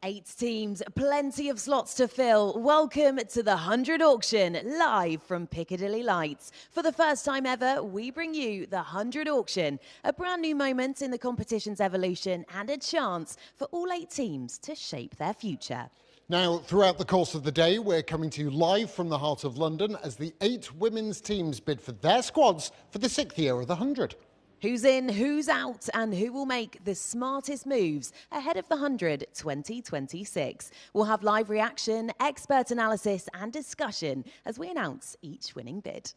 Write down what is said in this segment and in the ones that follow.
8 teams, plenty of slots to fill. Welcome to the 100 auction, live from Piccadilly Lights. For the first time ever, we bring you the 100 auction, a brand new moment in the competition's evolution and a chance for all 8 teams to shape their future. Now, throughout the course of the day, we're coming to you live from the heart of London as the 8 women's teams bid for their squads for the 6th year of the 100. Who's in, who's out, and who will make the smartest moves ahead of the 100 2026? We'll have live reaction, expert analysis and discussion as we announce each winning bid.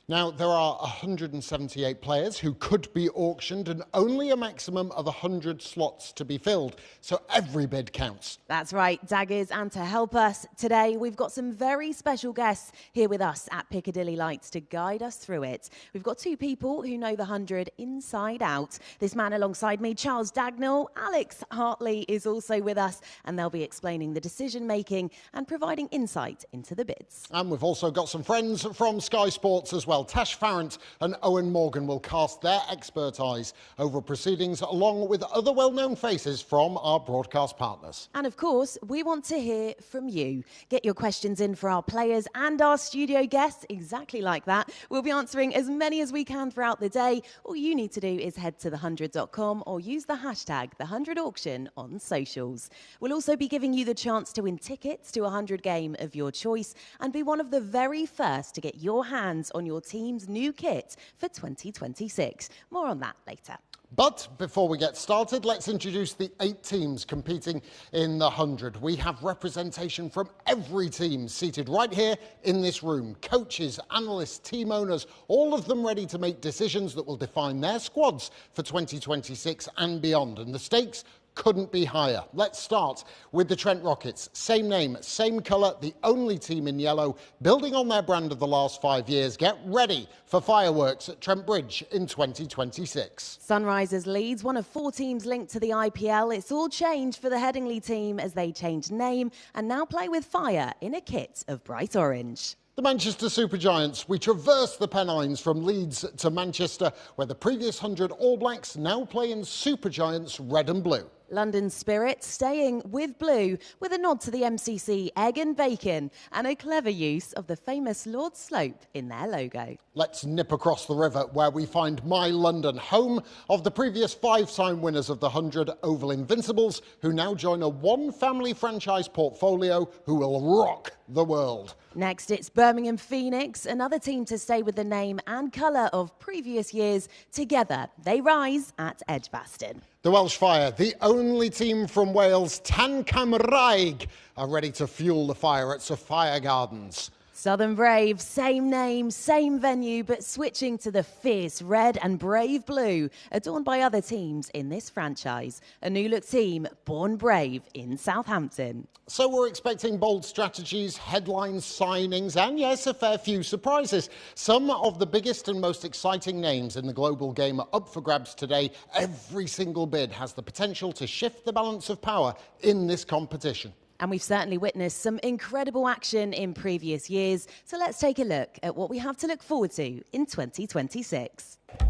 Now, there are 178 players who could be auctioned and only a maximum of 100 slots to be filled, so every bid counts. That's right, Daggers, and to help us today, we've got some very special guests here with us at Piccadilly Lights to guide us through it. We've got 2 people who know the 100 inside out. This man alongside me, Charles Dagnall, Alex Hartley is also with us, and they'll be explaining the decision-making and providing insight into the bids. And we've also got some friends from Sky Sports as well. Tash Farrant and Owen Morgan will cast their expert eyes over proceedings along with other well-known faces from our broadcast partners. And of course, we want to hear from you. Get your questions in for our players and our studio guests, exactly like that. We'll be answering as many as we can throughout the day. All you need to do is head to the100.com or use the hashtag the100auction on socials. We'll also be giving you the chance to win tickets to a 100 game of your choice and be one of the very first to get your hands on your team's new kit for 2026. More on that later. But before we get started, let's introduce the 8 teams competing in the 100. We have representation from every team seated right here in this room. Coaches, analysts, team owners, all of them ready to make decisions that will define their squads for 2026 and beyond. And the stakes couldn't be higher. Let's start with the Trent Rockets. Same name, same colour, the only team in yellow, building on their brand of the last 5 years. Get ready for fireworks at Trent Bridge in 2026. Sunrisers leads, one of 4 teams linked to the IPL. It's all changed for the Headingley team as they changed name and now play with fire in a kit of bright orange. The Manchester Supergiants, we traverse the Pennines from Leeds to Manchester, where the previous 100 All Blacks now play in Supergiants red and blue. London Spirit staying with blue with a nod to the MCC egg and bacon and a clever use of the famous Lord Slope in their logo. Let's nip across the river where we find My London, home of the previous 5-time winners of the 100 Oval Invincibles, who now join a one-family franchise portfolio who will rock the world. Next, it's Birmingham Phoenix, another team to stay with the name and colour of previous years. Together, they rise at Edgbaston. The Welsh Fire, the only team from Wales, Tan Cymraeg, are ready to fuel the fire at Sophia Gardens. Southern Brave, same name, same venue, but switching to the fierce red and brave blue, adorned by other teams in this franchise. A new-look team, born brave in Southampton. So we're expecting bold strategies, headlines, signings, and yes, a fair few surprises. Some of the biggest and most exciting names in the global game are up for grabs today. Every single bid has the potential to shift the balance of power in this competition. And we've certainly witnessed some incredible action in previous years. So let's take a look at what we have to look forward to in 2026. Oh,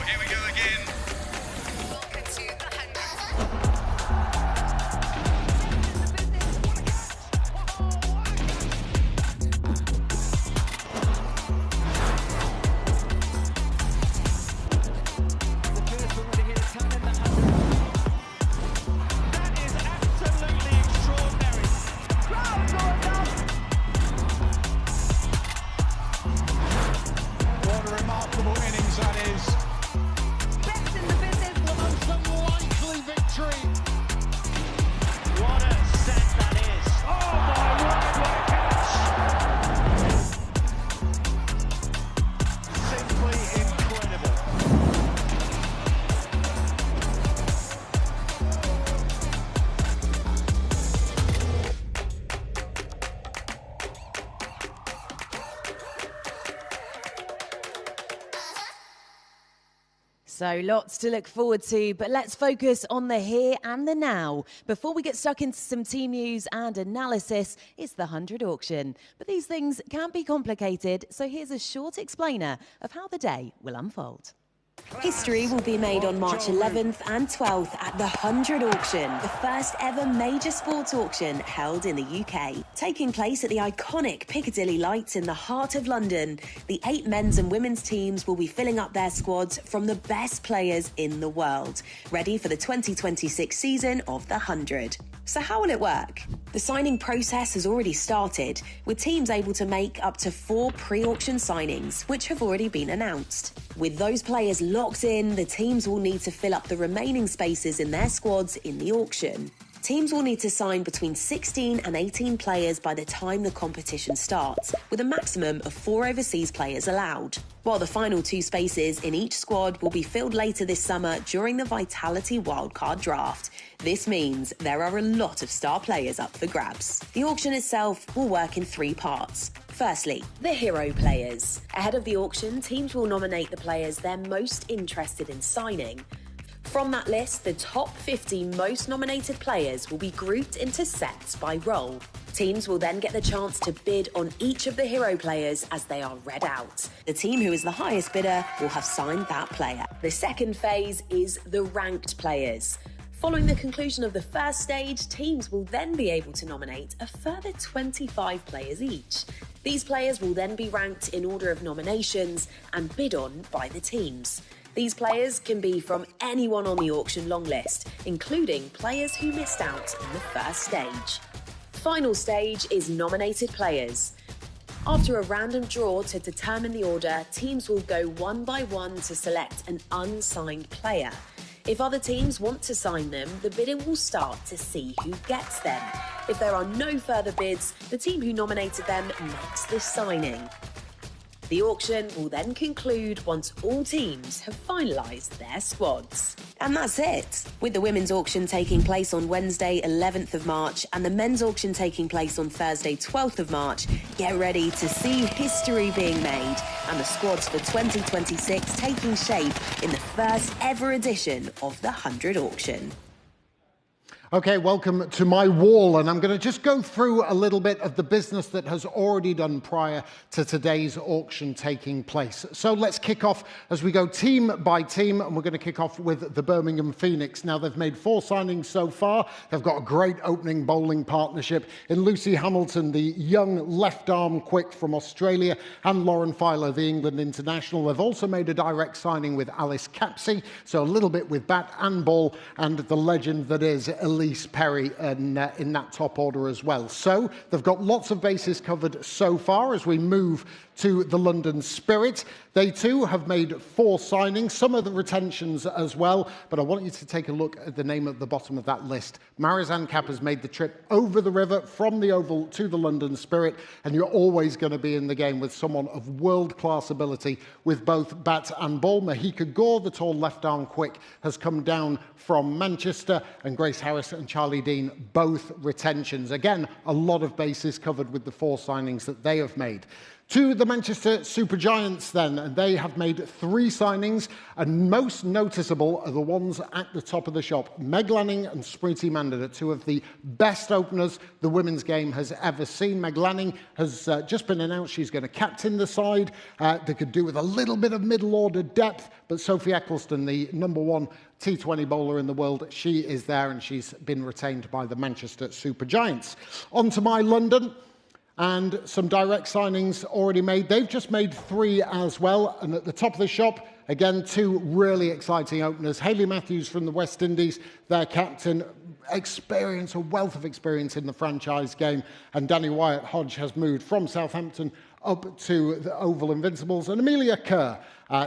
here we go again. Welcome to the 100. So lots to look forward to, but let's focus on the here and the now. Before we get stuck into some team news and analysis, it's the 100 auction. But these things can be complicated, so here's a short explainer of how the day will unfold. History will be made on March 11th and 12th at the 100 auction, the first ever major sports auction held in the UK. Taking place at the iconic Piccadilly Lights in the heart of London, the 8 men's and women's teams will be filling up their squads from the best players in the world, ready for the 2026 season of the 100. So how will it work? The signing process has already started, with teams able to make up to 4 pre-auction signings, which have already been announced. With those players locked in, the teams will need to fill up the remaining spaces in their squads in the auction. Teams will need to sign between 16 and 18 players by the time the competition starts, with a maximum of 4 overseas players allowed. While the final 2 spaces in each squad will be filled later this summer during the Vitality Wildcard Draft. This means there are a lot of star players up for grabs. The auction itself will work in 3 parts. Firstly, the hero players. Ahead of the auction, teams will nominate the players they're most interested in signing. From that list, the top 50 most nominated players will be grouped into sets by role. Teams will then get the chance to bid on each of the hero players as they are read out. The team who is the highest bidder will have signed that player. The second phase is the ranked players. Following the conclusion of the first stage, teams will then be able to nominate a further 25 players each. These players will then be ranked in order of nominations and bid on by the teams. These players can be from anyone on the auction long list, including players who missed out in the first stage. Final stage is nominated players. After a random draw to determine the order, teams will go one by one to select an unsigned player. If other teams want to sign them, the bidding will start to see who gets them. If there are no further bids, the team who nominated them makes the signing. The auction will then conclude once all teams have finalised their squads. And that's it. With the women's auction taking place on Wednesday, 11th of March, and the men's auction taking place on Thursday, 12th of March, get ready to see history being made and the squads for 2026 taking shape in the first ever edition of the 100 auction. Okay, welcome to my wall, and I'm going to just go through a little bit of the business that has already done prior to today's auction taking place. So let's kick off as we go team by team, and we're going to kick off with the Birmingham Phoenix. Now, they've made 4 signings so far. They've got a great opening bowling partnership in Lucy Hamilton, the young left-arm quick from Australia, and Lauren Filer, the England international. They've also made a direct signing with Alice Capsey, so a little bit with bat and ball, and the legend that is Elise Perry in that top order as well. So they've got lots of bases covered so far as we move to the London Spirit. They too have made 4 signings, some of the retentions as well, but I want you to take a look at the name at the bottom of that list. Marizanne Kapp has made the trip over the river from the Oval to the London Spirit, and you're always going to be in the game with someone of world-class ability with both bat and ball. Mahika Gore, the tall left-arm quick, has come down from Manchester, and Grace Harris and Charlie Dean, both retentions. Again, a lot of bases covered with the 4 signings that they have made. To the Manchester Supergiants then, and they have made 3 signings, and most noticeable are the ones at the top of the shop. Meg Lanning and Smriti Mandana, 2 of the best openers the women's game has ever seen. Meg Lanning has just been announced she's going to captain the side. They could do with a little bit of middle order depth, but Sophie Eccleston, the #1 T20 bowler in the world, she is there, and she's been retained by the Manchester Supergiants. On to my London. And some direct signings already made. They've just made 3 as well. And at the top of the shop, again, 2 really exciting openers. Hayley Matthews from the West Indies, their captain, a wealth of experience in the franchise game. And Danny Wyatt Hodge has moved from Southampton up to the Oval Invincibles. And Amelia Kerr,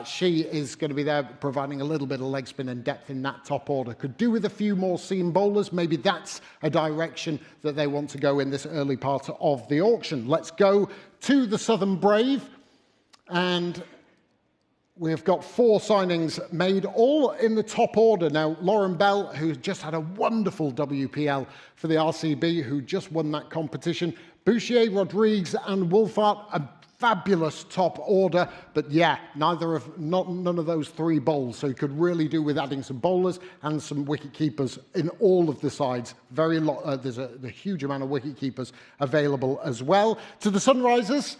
she is going to be there providing a little bit of leg spin and depth in that top order. Could do with a few more seam bowlers. Maybe that's a direction that they want to go in this early part of the auction. Let's go to the Southern Brave. And we've got 4 signings made, all in the top order. Now, Lauren Bell, who's just had a wonderful WPL for the RCB, who just won that competition. Bouchier, Rodriguez and Wolfart, a fabulous top order. But yeah, none of those 3 bowls. So you could really do with adding some bowlers and some wicket keepers in all of the sides. There's a huge amount of wicket keepers available as well. To the Sunrisers,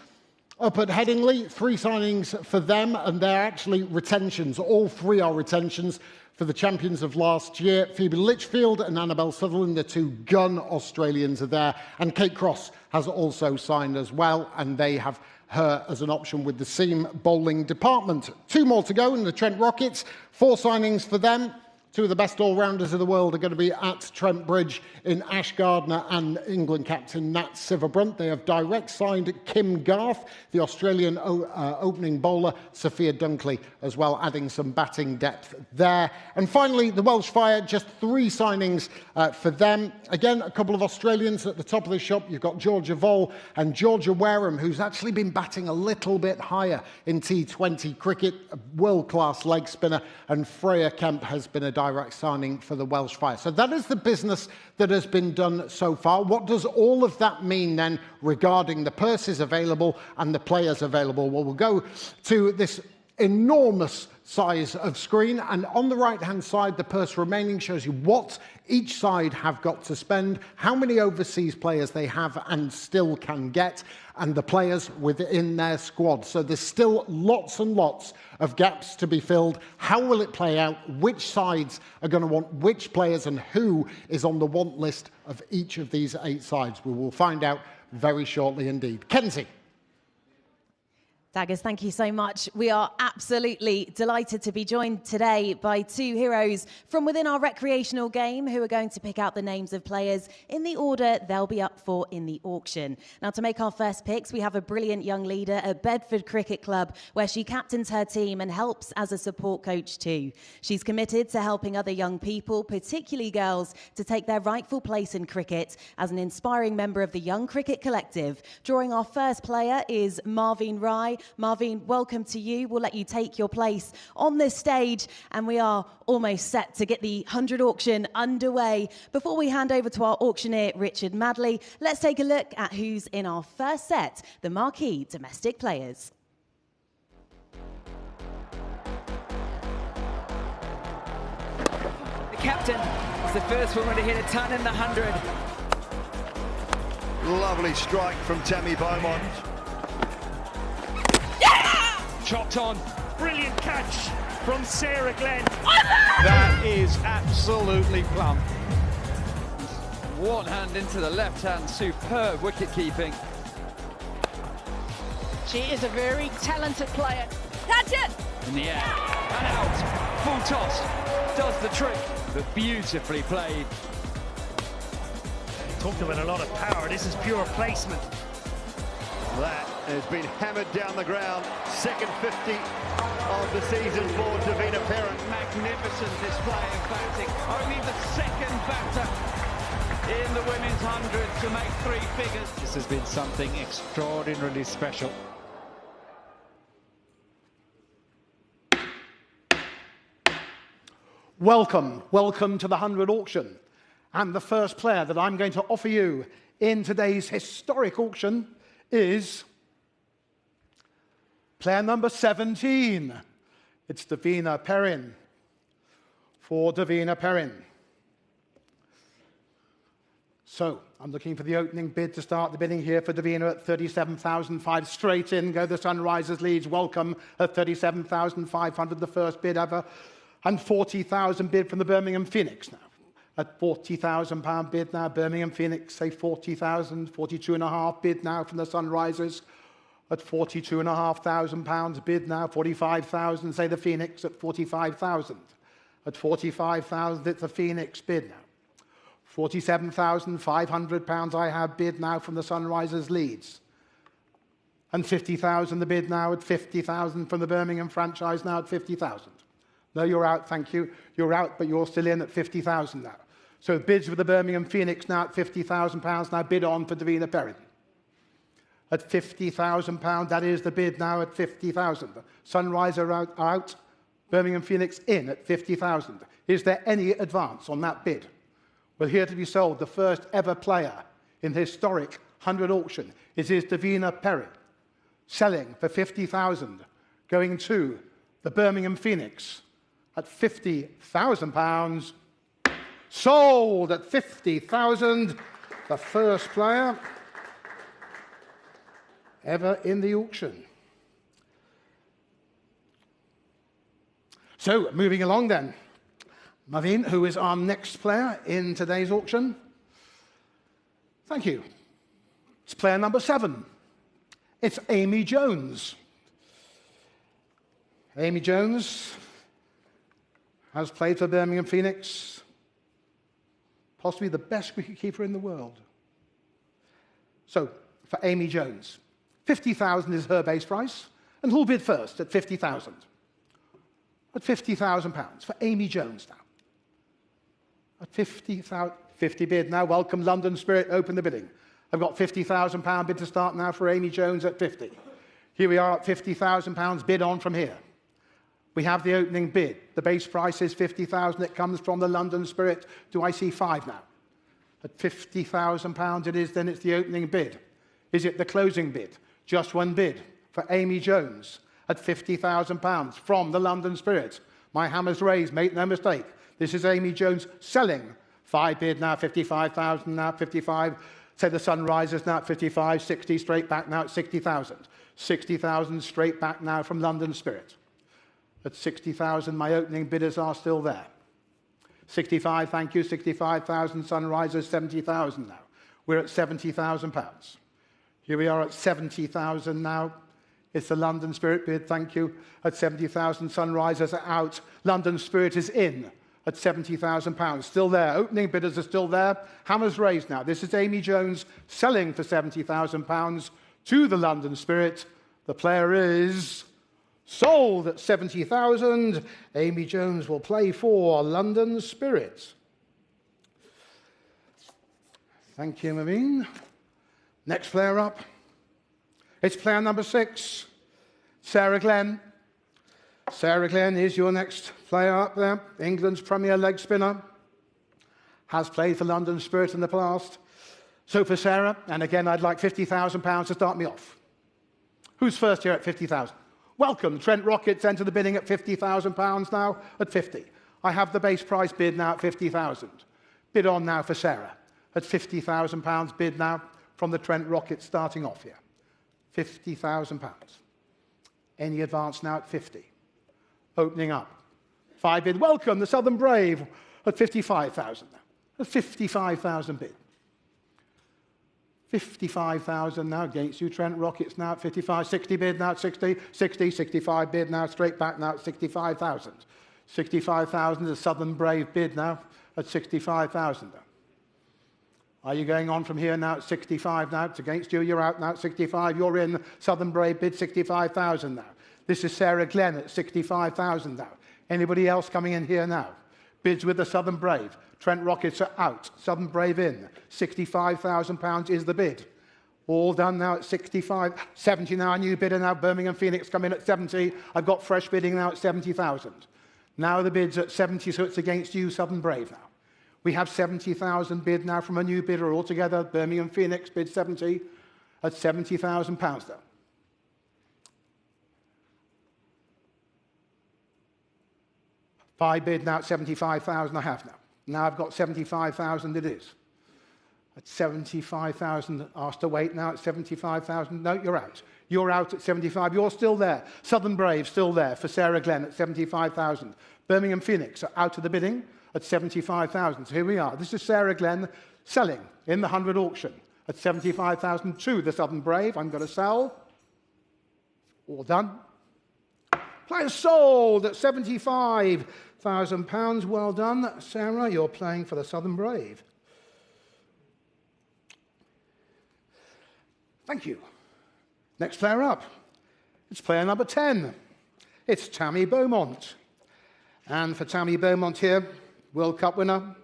Up at Headingley, 3 signings for them, and they're actually retentions. All 3 are retentions for the champions of last year. Phoebe Litchfield and Annabelle Sutherland, the 2 gun Australians, are there. And Kate Cross has also signed as well, and they have her as an option with the Seam bowling department. 2 more to go in the Trent Rockets. 4 signings for them. 2 of the best all-rounders of the world are going to be at Trent Bridge in Ash Gardner and England captain Nat Sciver-Brunt. They have direct signed Kim Garth, the Australian opening bowler, Sophia Dunkley as well, adding some batting depth there. And finally, the Welsh Fire, just 3 signings for them. Again, a couple of Australians at the top of the shop. You've got Georgia Vole and Georgia Wareham, who's actually been batting a little bit higher in T20 cricket, a world-class leg spinner, and Freya Kemp has been a direct signing for the Welsh Fire. So that is the business that has been done so far. What does all of that mean then regarding the purses available and the players available? Well, we'll go to this enormous size of screen, and on the right-hand side, the purse remaining shows you what each side have got to spend, how many overseas players they have and still can get, and the players within their squad. So there's still lots and lots of gaps to be filled. How will it play out? Which sides are going to want which players, and who is on the want list of each of these 8 sides? We will find out very shortly indeed. Kenzie. Daggers, thank you so much. We are absolutely delighted to be joined today by 2 heroes from within our recreational game who are going to pick out the names of players in the order they'll be up for in the auction. Now, to make our first picks, we have a brilliant young leader at Bedford Cricket Club, where she captains her team and helps as a support coach too. She's committed to helping other young people, particularly girls, to take their rightful place in cricket as an inspiring member of the Young Cricket Collective. Drawing our first player is Marveen Rai. Marveen, welcome to you. We'll let you take your place on this stage, and we are almost set to get the 100 auction underway. Before we hand over to our auctioneer, Richard Madley, let's take a look at who's in our first set, the Marquee domestic players. The captain is the first woman to hit a ton in the 100. Lovely strike from Tammy Beaumont. Chopped on. Brilliant catch from Sarah Glenn. That is absolutely plumb. One hand into the left hand, superb wicket keeping. She is a very talented player. Catch it! In the air and out. Full toss. Does the trick, but beautifully played. Talked about a lot of power. This is pure placement. That has been hammered down the ground. Second 50 of the season for Davina Perrin. Magnificent display of batting. Only the second batter in the women's 100 to make 3 figures. This has been something extraordinarily special. Welcome to the 100 auction. And the first player that I'm going to offer you in today's historic auction is player number 17. It's Davina Perrin. For Davina Perrin. So, I'm looking for the opening bid to start the bidding here for Davina at 37,500. Straight in go the Sunrisers Leeds. Welcome at 37,500, the first bid ever. And 40,000 bid from the Birmingham Phoenix now. At £40,000 bid now, Birmingham Phoenix, say 40,000, 42.5 bid now from the Sunrisers. At £42,500 bid now, 45,000, say the Phoenix at 45,000. At 45,000, it's the Phoenix bid now. £47,500 I have bid now from the Sunrisers Leeds. And 50,000 the bid now at 50,000 from the Birmingham franchise now at 50,000. No, you're out, thank you. You're out, but you're still in at 50,000 now. So bids with the Birmingham Phoenix now at £50,000 now bid on for Davina Perrin. At £50,000, that is the bid now at 50,000. Sunriser out, Birmingham Phoenix in at 50,000. Is there any advance on that bid? Well, here to be sold, the first ever player in the historic 100 auction is Davina Perrin, selling for 50,000, going to the Birmingham Phoenix at £50,000. Sold at 50,000, the first player. ever in the auction. So, moving along then. Marvin, who is our next player in today's auction? Thank you. It's player number 7. It's Amy Jones. Amy Jones has played for Birmingham Phoenix, possibly the best wicketkeeper in the world. So, for Amy Jones, 50,000 is her base price, and who'll bid first at 50,000? At £50,000 for Amy Jones now. At 50,000, 50 bid now. Welcome, London Spirit, open the bidding. I've got £50,000 bid to start now for Amy Jones at 50. Here we are at £50,000 bid on from here. We have the opening bid. The base price is 50,000. It comes from the London Spirit. Do I see 5 now? At £50,000 it is, then it's the opening bid. Is it the closing bid? Just one bid for Amy Jones at £50,000 from the London Spirit. My hammer's raised, make no mistake. This is Amy Jones selling. 5 bid now, 55,000 now, 55. Say the sun rises now at 55, 60 straight back now at 60,000. 60,000 straight back now from London Spirit. At 60,000, my opening bidders are still there. 65, thank you, 65,000, sun rises, 70,000 now. We're at £70,000. Here we are at 70,000 now. It's the London Spirit bid, thank you, at 70,000. Sun rises are out. London Spirit is in at £70,000. Still there. Opening bidders are still there. Hammers raised now. This is Amy Jones selling for £70,000 to the London Spirit. The player is sold at 70,000. Amy Jones will play for London Spirit. Thank you, Marvin. Next player up. It's player number 6, Sarah Glenn. Sarah Glenn is your next player up there. England's premier leg spinner. Has played for London Spirit in the past. So for Sarah, and again, I'd like £50,000 to start me off. Who's first here at 50,000? Welcome, Trent Rockets enter the bidding at £50,000 now at 50. I have the base price bid now at 50,000. Bid on now for Sarah at £50,000 bid now from the Trent Rockets starting off here. £50,000. Any advance now at 50. Opening up. 5 bid. Welcome, the Southern Brave at 55,000 now. At 55,000 bid. 55,000 now against you, Trent Rockets now at 55. 60 bid now at 60. 60, 65 bid now straight back now at 65,000. 65,000 is a Southern Brave bid now at 65,000 now. Are you going on from here now at 65 now? It's against you. You're out now at 65. You're in. Southern Brave bid 65,000 now. This is Sarah Glenn at 65,000 now. Anybody else coming in here now? Bids with the Southern Brave. Trent Rockets are out. Southern Brave in. £65,000 is the bid. All done now at 65. 70 now. A new bidder now. Birmingham Phoenix come in at 70. I've got fresh bidding now at 70,000. Now the bid's at 70, so it's against you, Southern Brave now. We have 70,000 bid now from a new bidder altogether. Birmingham Phoenix bid 70 at £70,000 though. Five bid now at 75,000 I have now. Now I've got 75,000 it is. At 75,000 asked to wait now at 75,000. No, you're out. You're out at 75. You're still there. Southern Brave still there for Sarah Glenn at 75,000. Birmingham Phoenix are out of the bidding at 75,000. So here we are. This is Sarah Glenn selling in the 100 auction at 75,000 to the Southern Brave. I'm going to sell. All done. Player sold at £75,000. Well done, Sarah. You're playing for the Southern Brave. Thank you. Next player up. It's player number 10. It's Tammy Beaumont. And for Tammy Beaumont here, World Cup winner.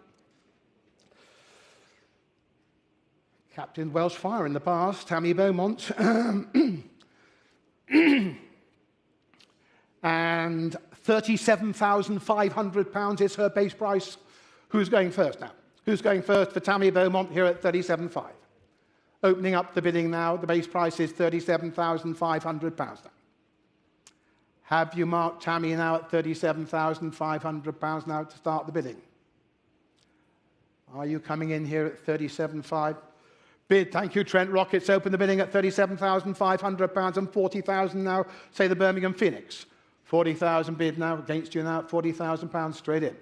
Captain Welsh Fire in the past, Tammy Beaumont. And £37,500 is her base price. Who's going first now? Who's going first for Tammy Beaumont here at 37.5? Opening up the bidding now. The base price is £37,500 now. Have you marked Tammy now at £37,500 now to start the bidding? Are you coming in here at 37.5? Bid, thank you, Trent Rockets. Open the bidding at £37,500 and 40,000 now. Say the Birmingham Phoenix. 40,000 bid now, against you now, £40,000 straight in.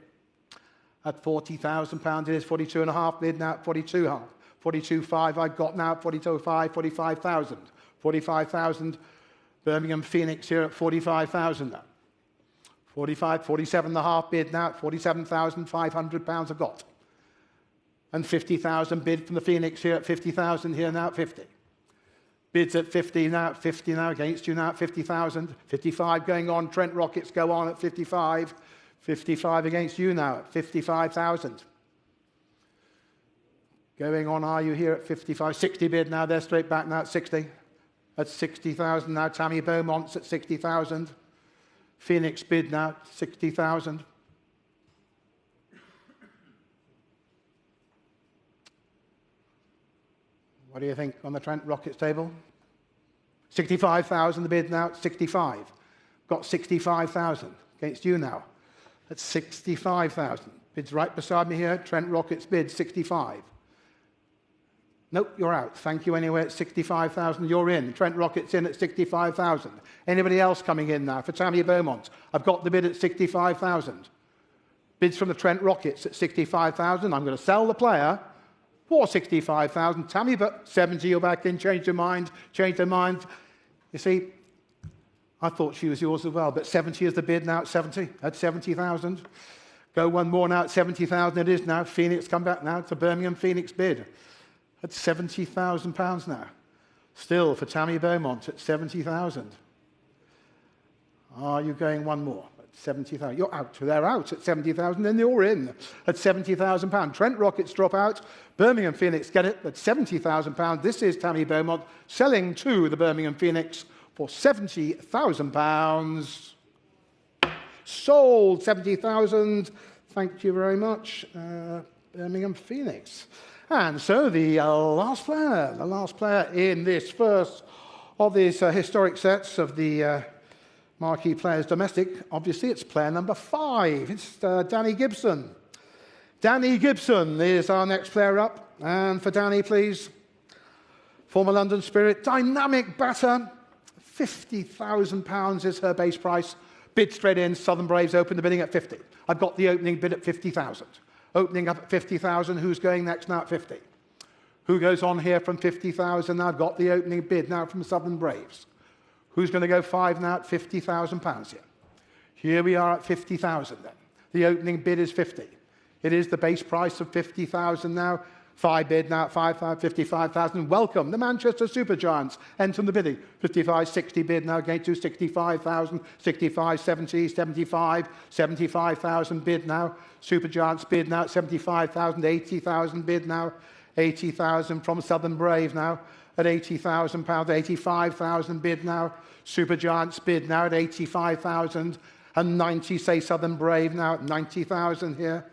At £40,000 it is 42.5 bid now at 42.5. 42.5 I've got now at 42.5, 45,000. 45,000, Birmingham Phoenix here at 45,000 now. 47.5 bid now at £47,500 I've got. And 50,000 bid from the Phoenix here at 50,000 here now at 50. Bids at 50 now, at 50 now, against you now at 50,000. 55 going on, Trent Rockets go on at 55. 55 against you now at 55,000. Going on, are you here at 55? 60 bid now, they're straight back now at 60. At 60,000 now, Tammy Beaumont's at 60,000. Phoenix bid now, 60,000. What do you think on the Trent Rockets table? 65,000 the bid now, 65. Got 65,000 against you now. That's 65,000. Bids right beside me here. Trent Rockets bid 65. Nope, you're out. Thank you anyway at 65,000. You're in. Trent Rockets in at 65,000. Anybody else coming in now for Tammy Beaumont? I've got the bid at 65,000. Bids from the Trent Rockets at 65,000. I'm going to sell the player for 65,000. Tammy, but 70, you're back in. Change your mind. Change their mind. You see, I thought she was yours as well, but 70 is the bid now at 70. At 70,000. Go one more now at 70,000. It is now. Phoenix come back now. It's a Birmingham Phoenix bid. At £70,000 now. Still for Tammy Beaumont at 70,000. Are you going one more? At 70,000. You're out. They're out at 70,000. Then you're in at £70,000. Trent Rockets drop out. Birmingham Phoenix get it at £70,000. This is Tammy Beaumont selling to the Birmingham Phoenix for £70,000. Sold 70,000. Thank you very much, Birmingham Phoenix. And so the last player in this first of these historic sets of the Marquee Players Domestic, obviously it's player number 5. It's Danny Gibson. Danny Gibson is our next player up. And for Danny, please, former London Spirit, dynamic batter, £50,000 is her base price. Bid straight in, Southern Braves open the bidding at 50. I've got the opening bid at 50,000. Opening up at 50,000. Who's going next now at 50? Who goes on here from 50,000? I've got the opening bid now from Southern Braves. Who's going to go 5 now at £50,000 here? Here we are at 50,000 then. The opening bid is 50. It is the base price of 50,000 now. 5 bid now at 55,000. Welcome, the Manchester Supergiants. Enter the bidding. 55, 60 bid now going to 65,000. 65, 70, 75, 75,000 bid now. Supergiants bid now at 75,000. 80,000 bid now. 80,000 from Southern Brave now at £80,000. 85,000 bid now. Supergiants bid now at 85,000. And 90, say Southern Brave now at 90,000 here.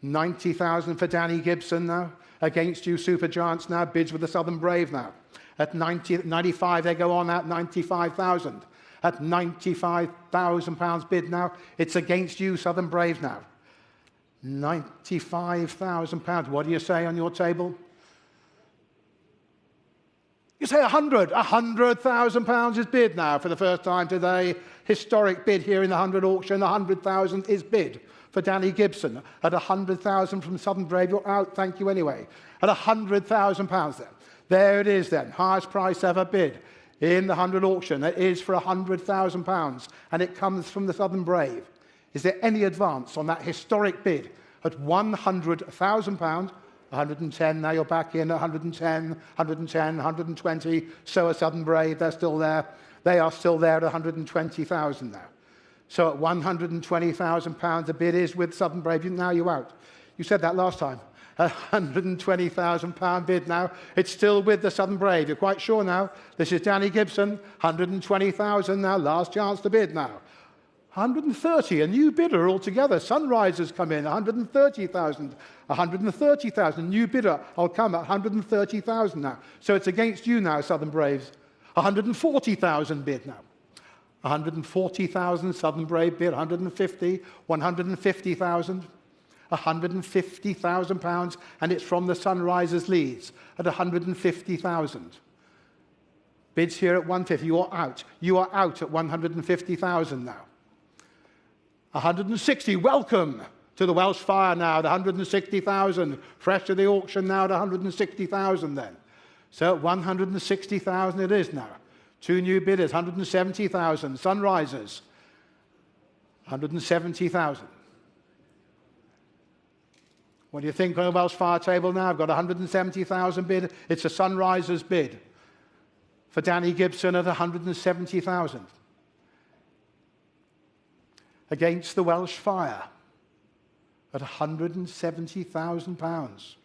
90,000 for Danny Gibson now. Against you, Supergiants now. Bids with the Southern Brave now. At 95, they go on at 95,000. At £95,000 bid now. It's against you, Southern Brave now. £95,000. What do you say on your table? You say 100. £100,000 is bid now for the first time today. Historic bid here in the 100 auction. 100,000 is bid for Danny Gibson. At 100,000 from Southern Brave, you're out, thank you anyway. At £100,000 then. There it is then, highest price ever bid in the 100 auction. It is for £100,000 and it comes from the Southern Brave. Is there any advance on that historic bid at £100,000? 110, now you're back in, 110, 110, 120. So are Southern Brave, they're still there. They are still there at 120,000 now. So at £120,000, the bid is with Southern Brave. Now you're out. You said that last time. £120,000 bid now. It's still with the Southern Brave. You're quite sure now. This is Danny Gibson. 120,000 now. Last chance to bid now. 130, a new bidder altogether. Sunrisers come in, 130,000. 130,000, new bidder. I'll come at 130,000 now. So it's against you now, Southern Braves. 140,000 bid now. 140,000, Southern Brave bid, 150, 150,000. £150,000, and it's from the Sunrisers Leeds at 150,000. Bids here at 150. You are out. You are out at 150,000 now. 160. Welcome to the Welsh Fire now at 160,000. Fresh to the auction now at 160,000 then. So at 160,000 it is now. Two new bidders, 170,000. Sunrisers, 170,000. What do you think on the Welsh Fire table now? I've got 170,000 bid. It's a Sunrisers bid for Danny Gibson at 170,000. Against the Welsh Fire at £170,000.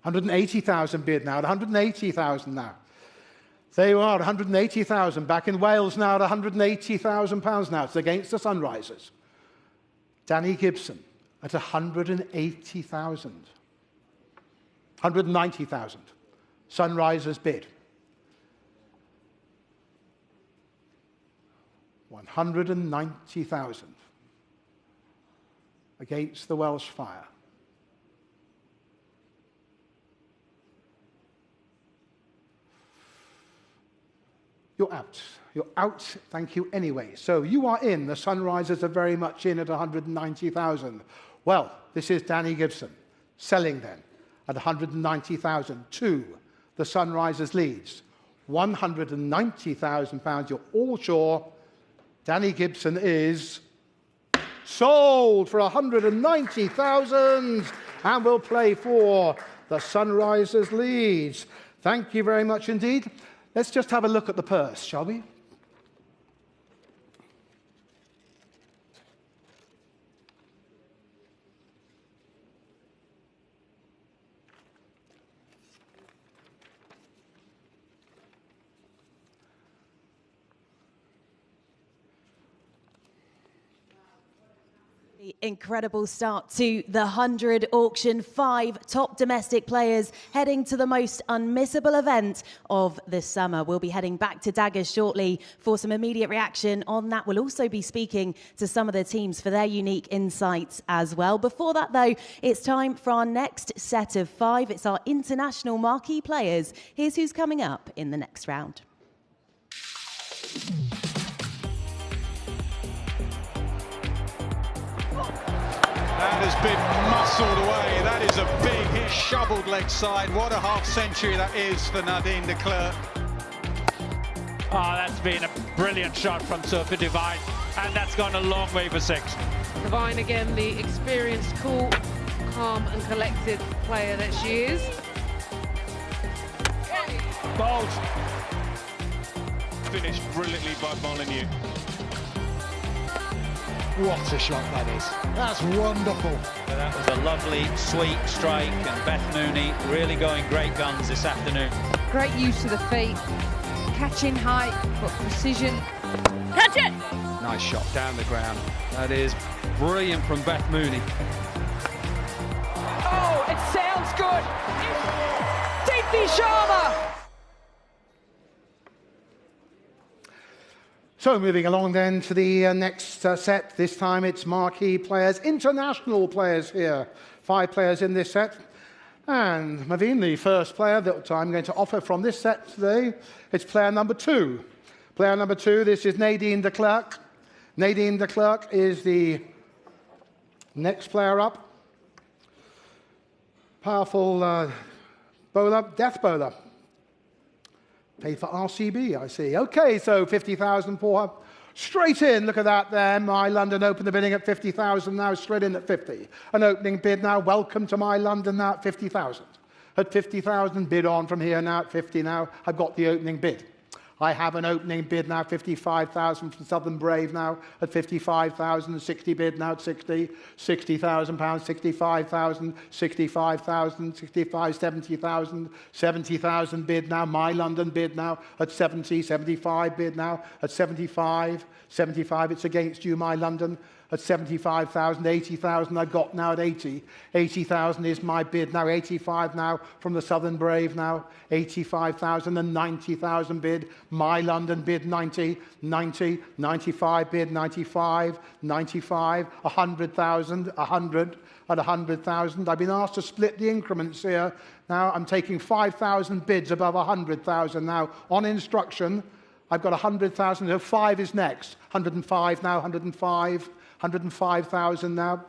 £180,000 bid now at 180,000 now. There you are, 180,000 back in Wales now at £180,000 now. It's against the Sunrisers. Danny Gibson at 180,000. 190,000. Sunrisers bid. 190,000 against the Welsh Fire. You're out. You're out, thank you anyway. So you are in. The Sunrisers are very much in at 190,000. Well, this is Danny Gibson selling then at 190,000 to the Sunrisers Leeds. £190,000. You're all sure Danny Gibson is sold for 190,000 and will play for the Sunrisers Leeds. Thank you very much indeed. Let's just have a look at the purse, shall we? Incredible start to the 100 auction. 5 top domestic players heading to the most unmissable event of the summer. We'll be heading back to Daggers shortly for some immediate reaction on that. We'll also be speaking to some of the teams for their unique insights as well. Before that, though, it's time for our next set of 5. It's our international marquee players. Here's who's coming up in the next round. That has been muscled away. That is a big hit, shoveled leg side. What a half century that is for Nadine de Klerk. Oh, that's been a brilliant shot from Sophie Devine, and that's gone a long way for 6. Devine again, the experienced, cool, calm and collected player that she is. Bold. Finished brilliantly by Molyneux. What a shot that is. That's wonderful. That was a lovely, sweet strike, and Beth Mooney really going great guns this afternoon. Great use of the feet, catching height, but precision. Catch it! Nice shot down the ground. That is brilliant from Beth Mooney. Oh, it sounds good. Deeply Sharma. So moving along then to the next set. This time it's marquee players, international players here. 5 players in this set. And Maveen, the first player that I'm going to offer from this set today, it's player number 2. Player number 2, this is Nadine de Klerk. Nadine de Klerk is the next player up. Powerful bowler, death bowler. Paid for RCB, I see. Okay, so 50,000 for her. Straight in, look at that there. My London opened the bidding at 50,000, now straight in at 50. An opening bid now, welcome to My London now at 50,000. At 50,000, bid on from here now at 50 now. I've got the opening bid. I have an opening bid now, 55,000 from Southern Brave now at 55,000, 60 bid now at 60, £60,000, 65,000, 65,000, 65, 70,000, 70,000 bid now, My London bid now at 70, 75 bid now at 75, 75, it's against you, My London, at 75,000, 80,000 I've got now at 80. 80,000 is my bid now, 85 now from the Southern Brave now, 85,000 and 90,000 bid. My London bid 90, 90, 95 bid 95, 95, 100,000, 100 at 100,000. I've been asked to split the increments here. Now I'm taking 5,000 bids above 100,000 now on instruction. I've got 100,000, so 5 is next. 105 now, 105, 105,000 now.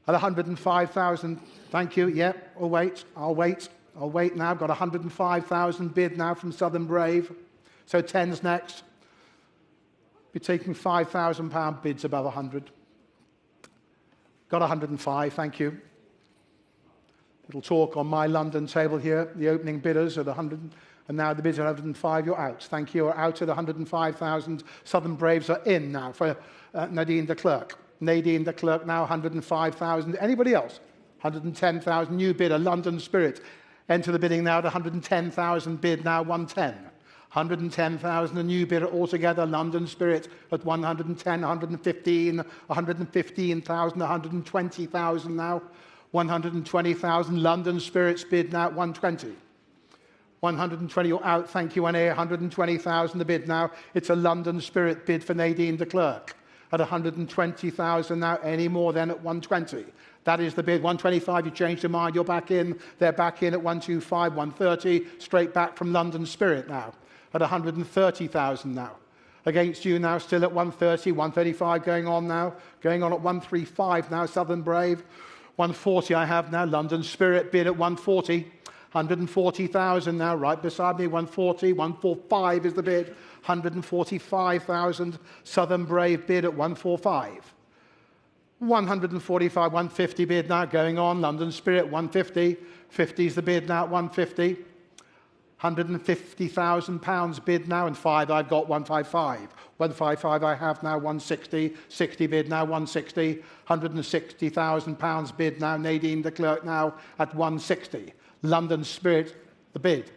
At 105,000, thank you, yeah, I'll wait now. I've got 105,000 bid now from Southern Brave. So 10's next. Be taking £5,000 bids above 100. Got 105, thank you. Little talk on my London table here. The opening bidders at 100, and now the bids are 105. You're out. Thank you. You're out at 105,000. Southern Braves are in now for Nadine de Klerk. Nadine de Klerk now 105,000. Anybody else? 110,000. New bidder, London Spirit. Enter the bidding now at 110,000. Bid now 110. 110,000. A new bidder altogether. London Spirit at 110, 115, 115,000, 120,000 now. 120,000. London Spirit's bid now at 120. 120, you're out, thank you, NA. 120,000 the bid now. It's a London Spirit bid for Nadine de Klerk at 120,000 now. Any more then at 120. That is the bid. 125, you changed your mind, you're back in. They're back in at 125, 130. Straight back from London Spirit now at 130,000 now. Against you now, still at 130, 135 going on now. Going on at 135 now, Southern Brave. 140 I have now. London Spirit bid at 140. 140,000 now, right beside me, 140, 145 is the bid, 145,000. Southern Brave bid at 145. 145, 150 bid now, going on. London Spirit, 150. 50 is the bid now at 150. 150,000 pounds bid now, and 5 I've got 155. 155 I have now, 160. 60 bid now, 160. 160,000 pounds bid now, Nadine de Klerk now at 160. London Spirit, the bid.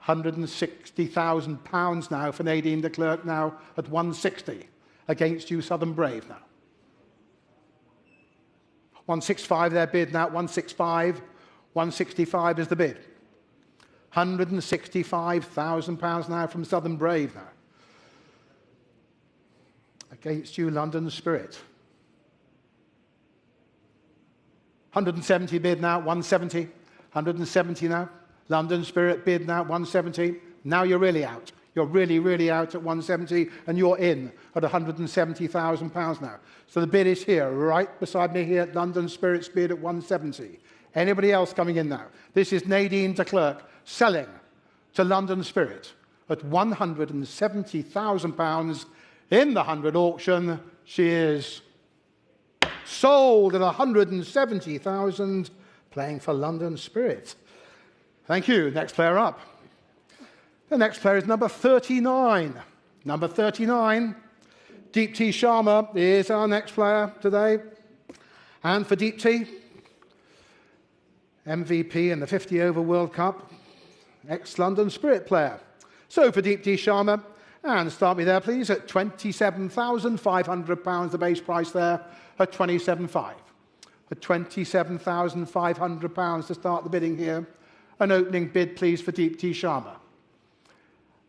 £160,000 now for Nadine de Klerk now at 160. Against you, Southern Brave now. 165 their bid now, 165. 165 is the bid. £165,000 now from Southern Brave now. Against you, London Spirit. 170 bid now, 170. 170 now. London Spirit bid now, 170. Now you're really out. You're really, really out at 170, and you're in at £170,000 now. So the bid is here, right beside me here, London Spirit's bid at 170. Anybody else coming in now? This is Nadine de Klerk selling to London Spirit at £170,000 in the 100 auction. She is sold at 170,000. Playing for London Spirit. Thank you. Next player up. The next player is number 39. Number 39, Deep T Sharma is our next player today. And for Deep T, MVP in the 50 over World Cup, ex-London Spirit player. So for Deep T Sharma, and start me there please, at £27,500, the base price there, at 27.5. At £27,500 to start the bidding here. An opening bid, please, for Deep T Sharma.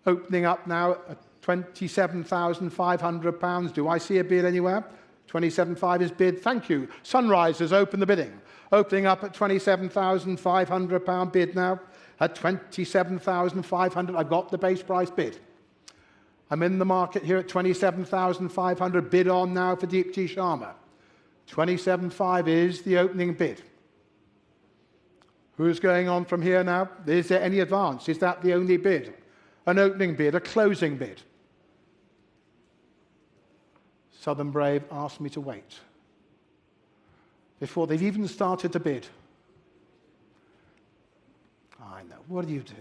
Opening up now at £27,500. Do I see a bid anywhere? 27.5 is bid. Thank you. Sunrisers, open the bidding. Opening up at £27,500 bid now. At £27,500, I've got the base price bid. I'm in the market here at £27,500. Bid on now for Deep T Sharma. 27.5 is the opening bid. Who's going on from here now? Is there any advance? Is that the only bid? An opening bid, a closing bid? Southern Brave asked me to wait before they've even started to bid. I know. What do you do,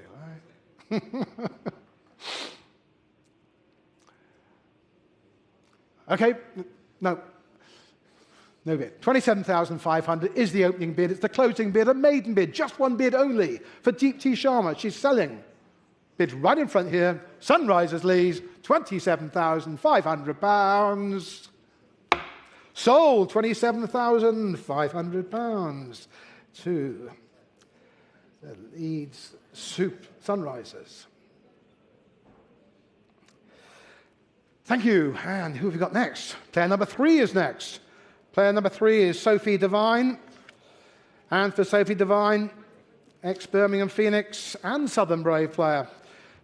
right? Okay. No. No bid. 27,500 is the opening bid. It's the closing bid, a maiden bid, just one bid only for Deep T Sharma. She's selling. Bid right in front here. Sunrisers leads £27,500. Sold, £27,500 to the Leeds Sunrisers. Thank you. And who have we got next? Player number 3 is next. Player number 3 is Sophie Devine. And for Sophie Devine, ex-Birmingham Phoenix and Southern Brave player.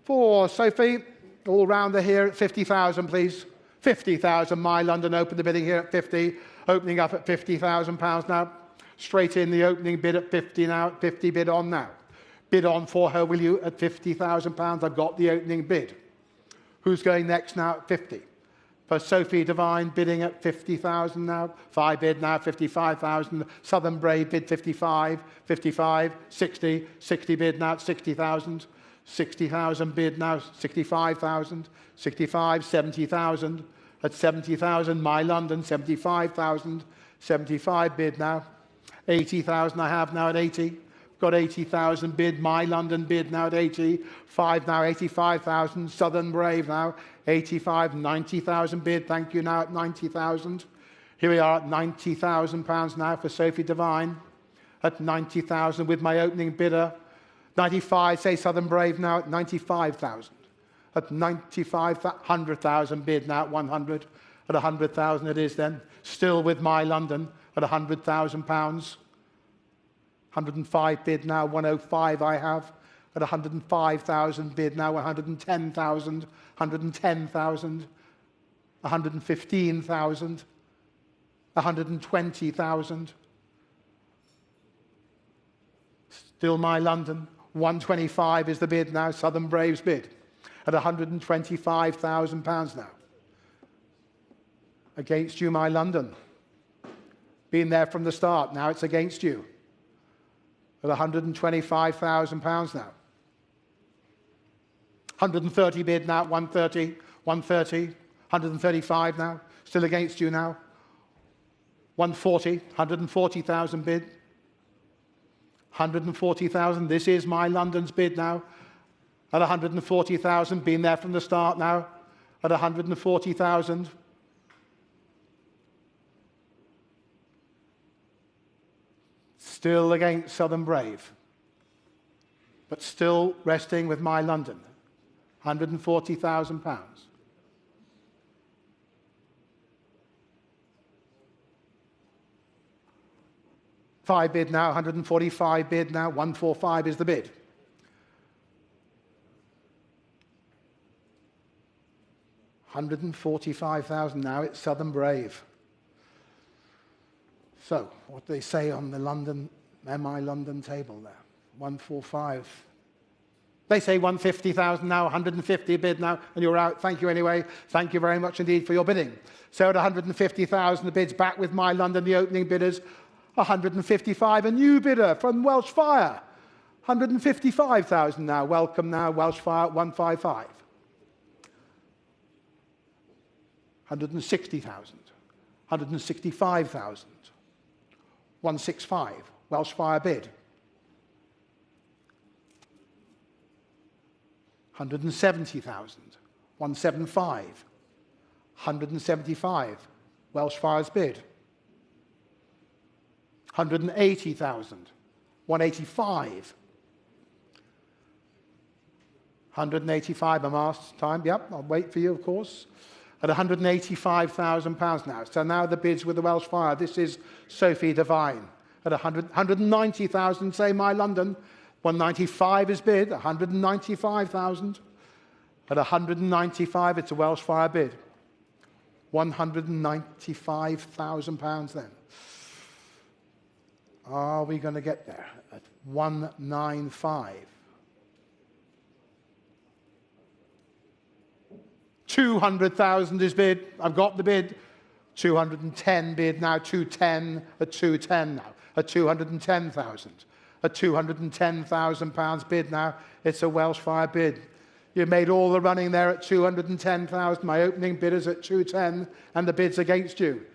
For Sophie, all-rounder here at 50,000, please. 50,000. My London opened the bidding here at 50, opening up at £50,000 now. Straight in the opening bid at 50 now. 50 bid on now. Bid on for her, will you, at £50,000. I've got the opening bid. Who's going next now at 50? For Sophie Devine, bidding at 50,000 now. 5 bid now, 55,000. Southern Brave bid 55, 55, 60, 60 bid now at 60,000. 60,000 bid now, 65,000. 65, 70,000. At 70,000, My London, 75,000. 75 bid now. 80,000 I have now at 80. Got 80,000 bid. My London bid now at 80. 5 now, 85,000. Southern Brave now, 85. 90,000 bid. Thank you now at 90,000. Here we are at £90,000 now for Sophie Devine. At 90,000 with my opening bidder. 95, say Southern Brave now at 95,000. At 95, 100,000 bid now at 100. At 100,000 it is then. Still with My London at £100,000. 105 bid now, 105 I have. At 105,000 bid now, 110,000, 110,000, 115,000, 120,000. Still My London, 125 is the bid now, Southern Braves bid. At £125,000 now. Against you, My London. Been there from the start, now it's against you. At £125,000 now. 130 bid now, 130, 130, 135 now, still against you now. 140, 140,000 bid. 140,000, this is My London's bid now. At 140,000, been there from the start now. At 140,000. Still against Southern Brave, but still resting with My London, £140,000. Five bid now, 145 bid now, 145 is the bid. £145,000 now, it's Southern Brave. So, what do they say on the London, MI London table there? 145. They say 150,000 now, 150 bid now, and you're out. Thank you anyway. Thank you very much indeed for your bidding. So at 150,000, the bid's back with My London, the opening bidders. 155, a new bidder from Welsh Fire. 155,000 now. Welcome now, Welsh Fire, 155. 160,000. 165,000. 165, Welsh Fire bid. 170,000, 175, 175, Welsh Fire's bid. 180,000, 185. 185, I'm asked time. Yep, I'll wait for you, of course. At £185,000 now. So now the bids with the Welsh Fire. This is Sophie Devine. At 190,000, say My London. 195 is bid, 195,000. At 195, it's a Welsh Fire bid. £195,000 then. Are we going to get there? At 195. 200,000 is bid. I've got the bid. 210 bid now. 210 at 210 now. At 210,000. At £210,000 bid now. It's a Welsh Fire bid. You made all the running there at 210,000. My opening bid is at 210, and the bid's against you.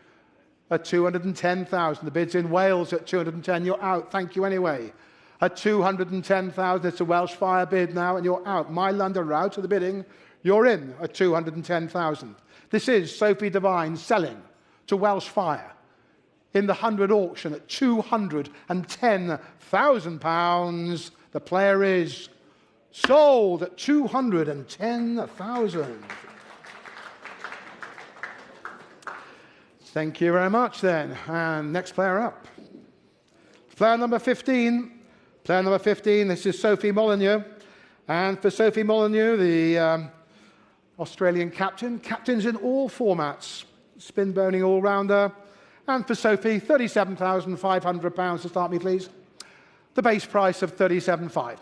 At 210,000. The bid's in Wales at 210. You're out. Thank you anyway. At 210,000, it's a Welsh Fire bid now, and you're out. My London are out of the bidding. You're in at 210,000. This is Sophie Devine selling to Welsh Fire in the 100 auction at £210,000. The player is sold at £210,000. Thank you very much then. And next player up. Player number 15. Player number 15, this is Sophie Molyneux. And for Sophie Molyneux, the Australian captains in all formats. Spin bowling all-rounder. And for Sophie, £37,500 to start me, please. The base price of £37,500.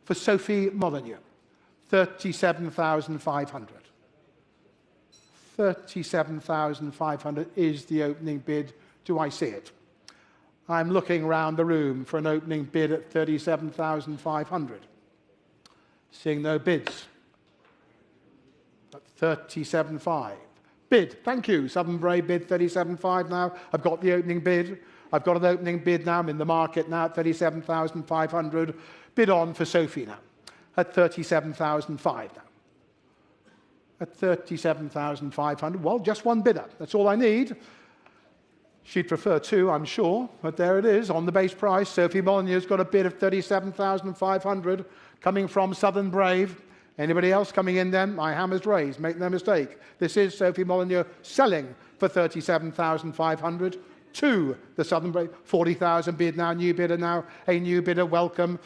For Sophie Molyneux, £37,500. £37,500 is the opening bid. Do I see it? I'm looking round the room for an opening bid at £37,500. Seeing no bids. At £37,500. Bid, thank you. Southern Brave bid £37,500 now. I've got the opening bid. I've got an opening bid now. I'm in the market now at £37,500. Bid on for Sophie now at £37,500 now. At £37,500. Well, just one bidder. That's all I need. She'd prefer two, I'm sure, but there it is on the base price. Sophie Molyneux's got a bid of £37,500 coming from Southern Brave. Anybody else coming in then? My hammer's raised, make no mistake. This is Sophie Molyneux selling for £37,500 to the Southern Brave. 40,000 bid now, new bidder now, a new bidder, welcome.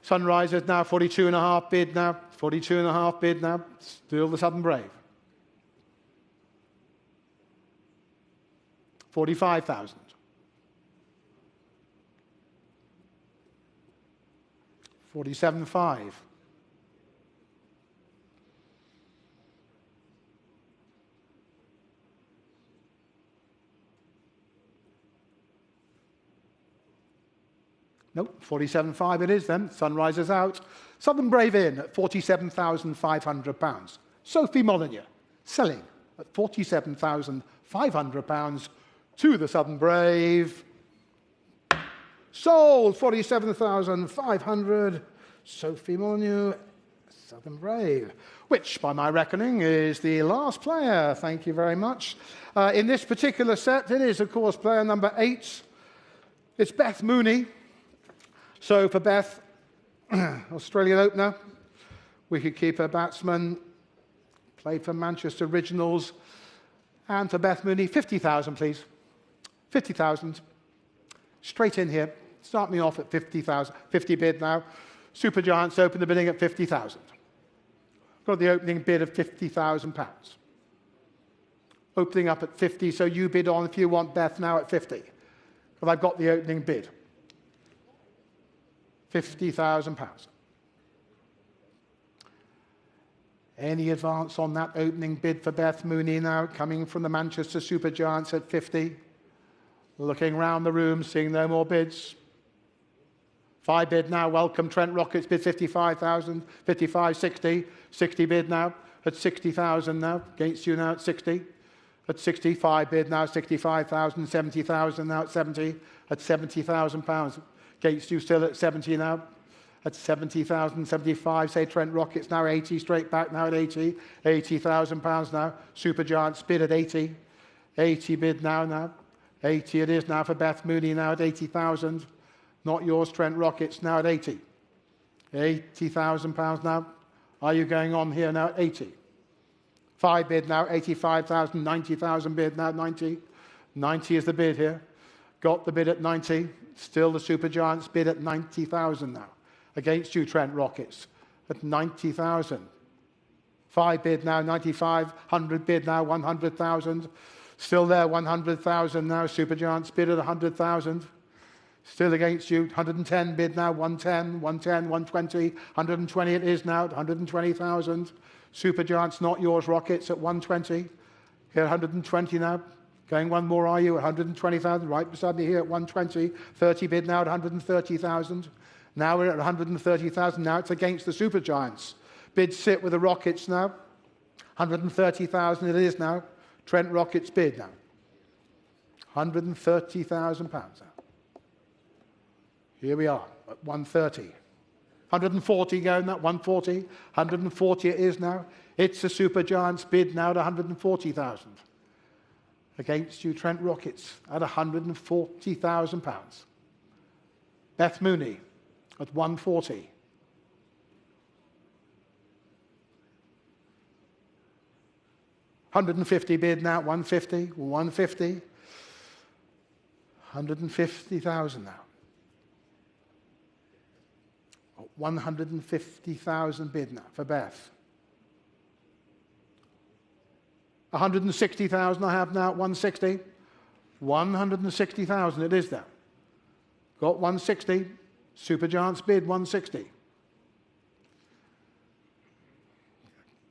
Sunrisers now, 42.5 bid now, 42.5 bid now, still the Southern Brave. 45,000. 47.5. Nope, 47.5 it is then. Sunrisers out. Southern Brave in at £47,500. Sophie Molyneux selling at £47,500 to the Southern Brave. Sold, £47,500. Sophie Molyneux, Southern Brave, which by my reckoning is the last player. Thank you very much. In this particular set, it is, of course, player number 8. It's Beth Mooney. So for Beth, Australian opener, wicket-keeper batsman, played for Manchester Originals. And for Beth Mooney, 50,000, please. 50,000. Straight in here. Start me off at 50,000. 50 bid now. Super Giants open the bidding at 50,000. Got the opening bid of £50,000. Opening up at 50, so you bid on if you want Beth now at 50. But I've got the opening bid. £50,000. Any advance on that opening bid for Beth Mooney now, coming from the Manchester Super Giants at 50. Looking round the room, seeing no more bids. 5 bid now, welcome. Trent Rockets bid 55,000, 55, 60. 60 bid now, at 60,000 now. Against you now at 60. At 65 bid now, 65,000, 70,000 now at 70. At £70,000. Against you still at 70 now. At 70,000, 75, say Trent Rockets now 80, straight back now at 80. £80,000 now. Super Giants bid at 80. 80 bid now. 80 it is now for Beth Mooney now at 80,000. Not yours, Trent Rockets, now at 80. £80,000 now. Are you going on here now at 80? 5 bid now, 85,000, 90,000 bid now, 90. 90 is the bid here. Got the bid at 90. Still the Super Giants bid at 90,000 now. Against you, Trent Rockets, at 90,000. 5 bid now, 95. 100 bid now, 100,000. Still there, 100,000 now. Super Giants bid at 100,000. Still against you, 110 bid now, 110, 110, 120, 120 it is now, 120,000. Super Giants, not yours, Rockets, at 120. Here, 120 now. Going one more, are you? 120,000, right beside me here at 120. 30 bid now at 130,000. Now we're at 130,000. Now it's against the Super Giants. Bids sit with the Rockets now. 130,000 it is now. Trent Rockets bid now. £130,000 now. Here we are at 130. 140 going now, 140. 140 it is now. It's the Super Giants bid now at 140,000. Against you, Trent Rockets at £140,000. Beth Mooney at 140. £150 bid now, 150, 150. 150,000 now. 150,000 bid now for Beth. 160,000 I have now, 160. 160,000 it is there. Got 160. Supergiants bid 160.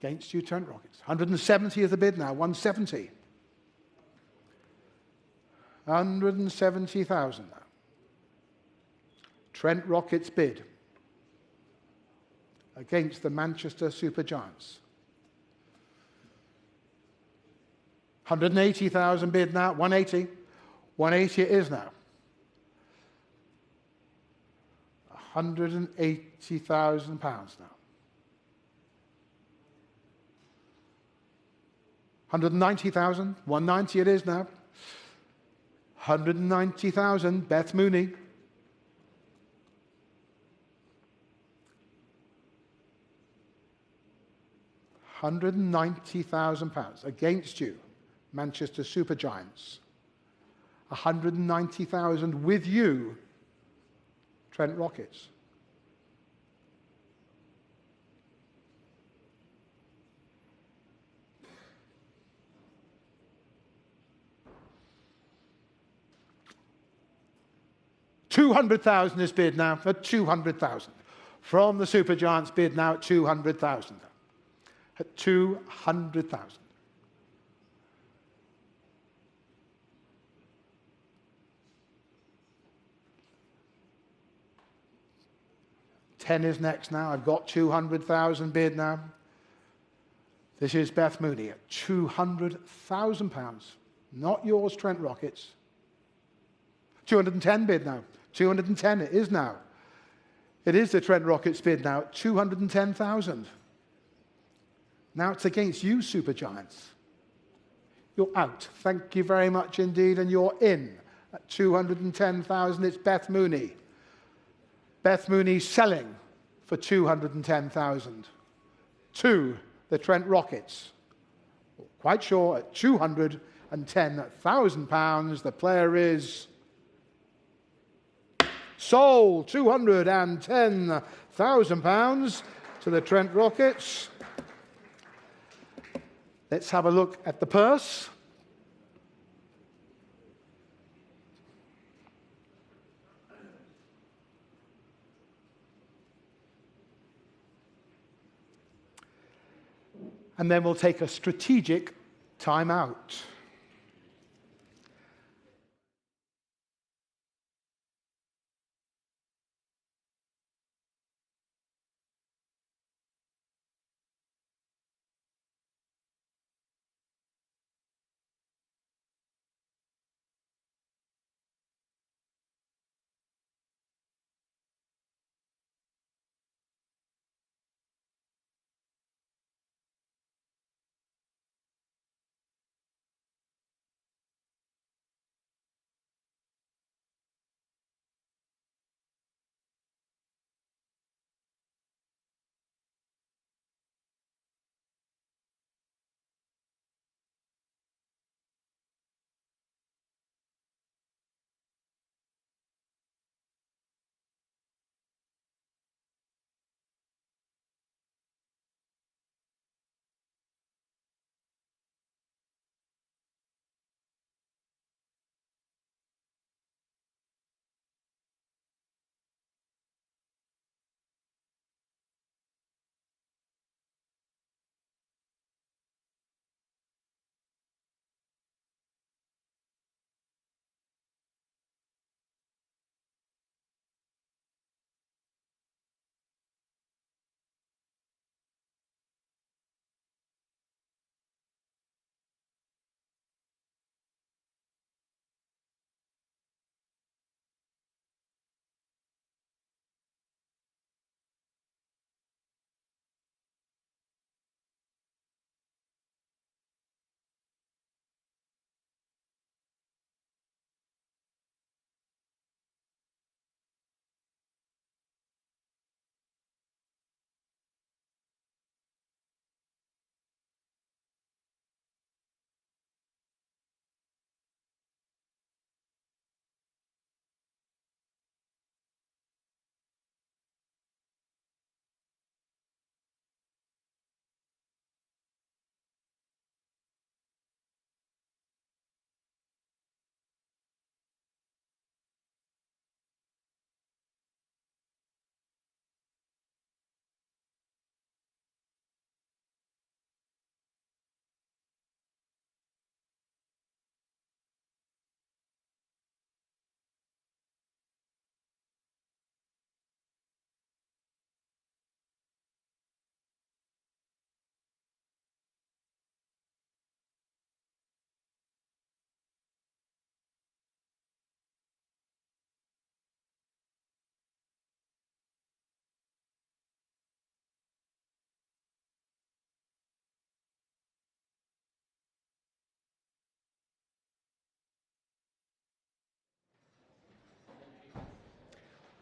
Against you, Trent Rockets. 170 is the bid now, 170. 170,000 now. Trent Rockets bid against the Manchester Supergiants. 180,000 bid now, 180. 180 it is now. 180,000 pounds now. 190,000, 190 it is now. 190,000, Beth Mooney. £190,000 against you, Manchester Supergiants. 190,000 with you, Trent Rockets. £200,000 is bid now for 200,000. From the Supergiants bid now at 200,000. At 200,000. Ten is next now. I've got 200,000 bid now. This is Beth Mooney at £200,000. Not yours, Trent Rockets. 210 bid now. 210 it is now. It is the Trent Rockets bid now at 210,000. Now it's against you, Supergiants. You're out. Thank you very much indeed, and you're in at 210,000. It's Beth Mooney. Beth Mooney selling for 210,000 to the Trent Rockets. Quite sure at £210,000. The player is sold. £210,000 to the Trent Rockets. Let's have a look at the purse. And then we'll take a strategic time out.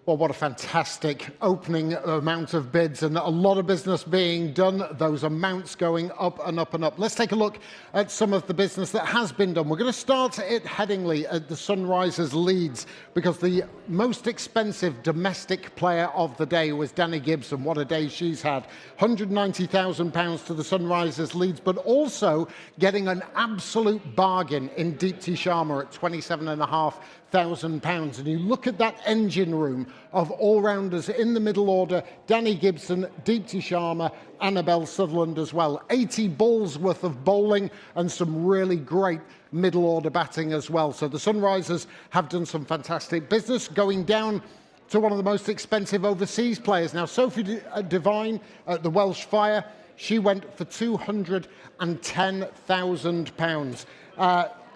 Well, what a fantastic opening amount of bids and a lot of business being done. Those amounts going up and up and up. Let's take a look at some of the business that has been done. We're going to start at Headingley at the Sunrisers Leeds because the most expensive domestic player of the day was Danny Gibson. What a day she's had. £190,000 to the Sunrisers Leeds, but also getting an absolute bargain in Deepti Sharma at £27,500. And you look at that engine room of all-rounders in the middle order, Danny Gibson, Deepti Sharma, Annabelle Sutherland as well. 80 balls worth of bowling and some really great middle order batting as well. So the Sunrisers have done some fantastic business. Going down to one of the most expensive overseas players. Now, Sophie Devine at the Welsh Fire, she went for £210,000.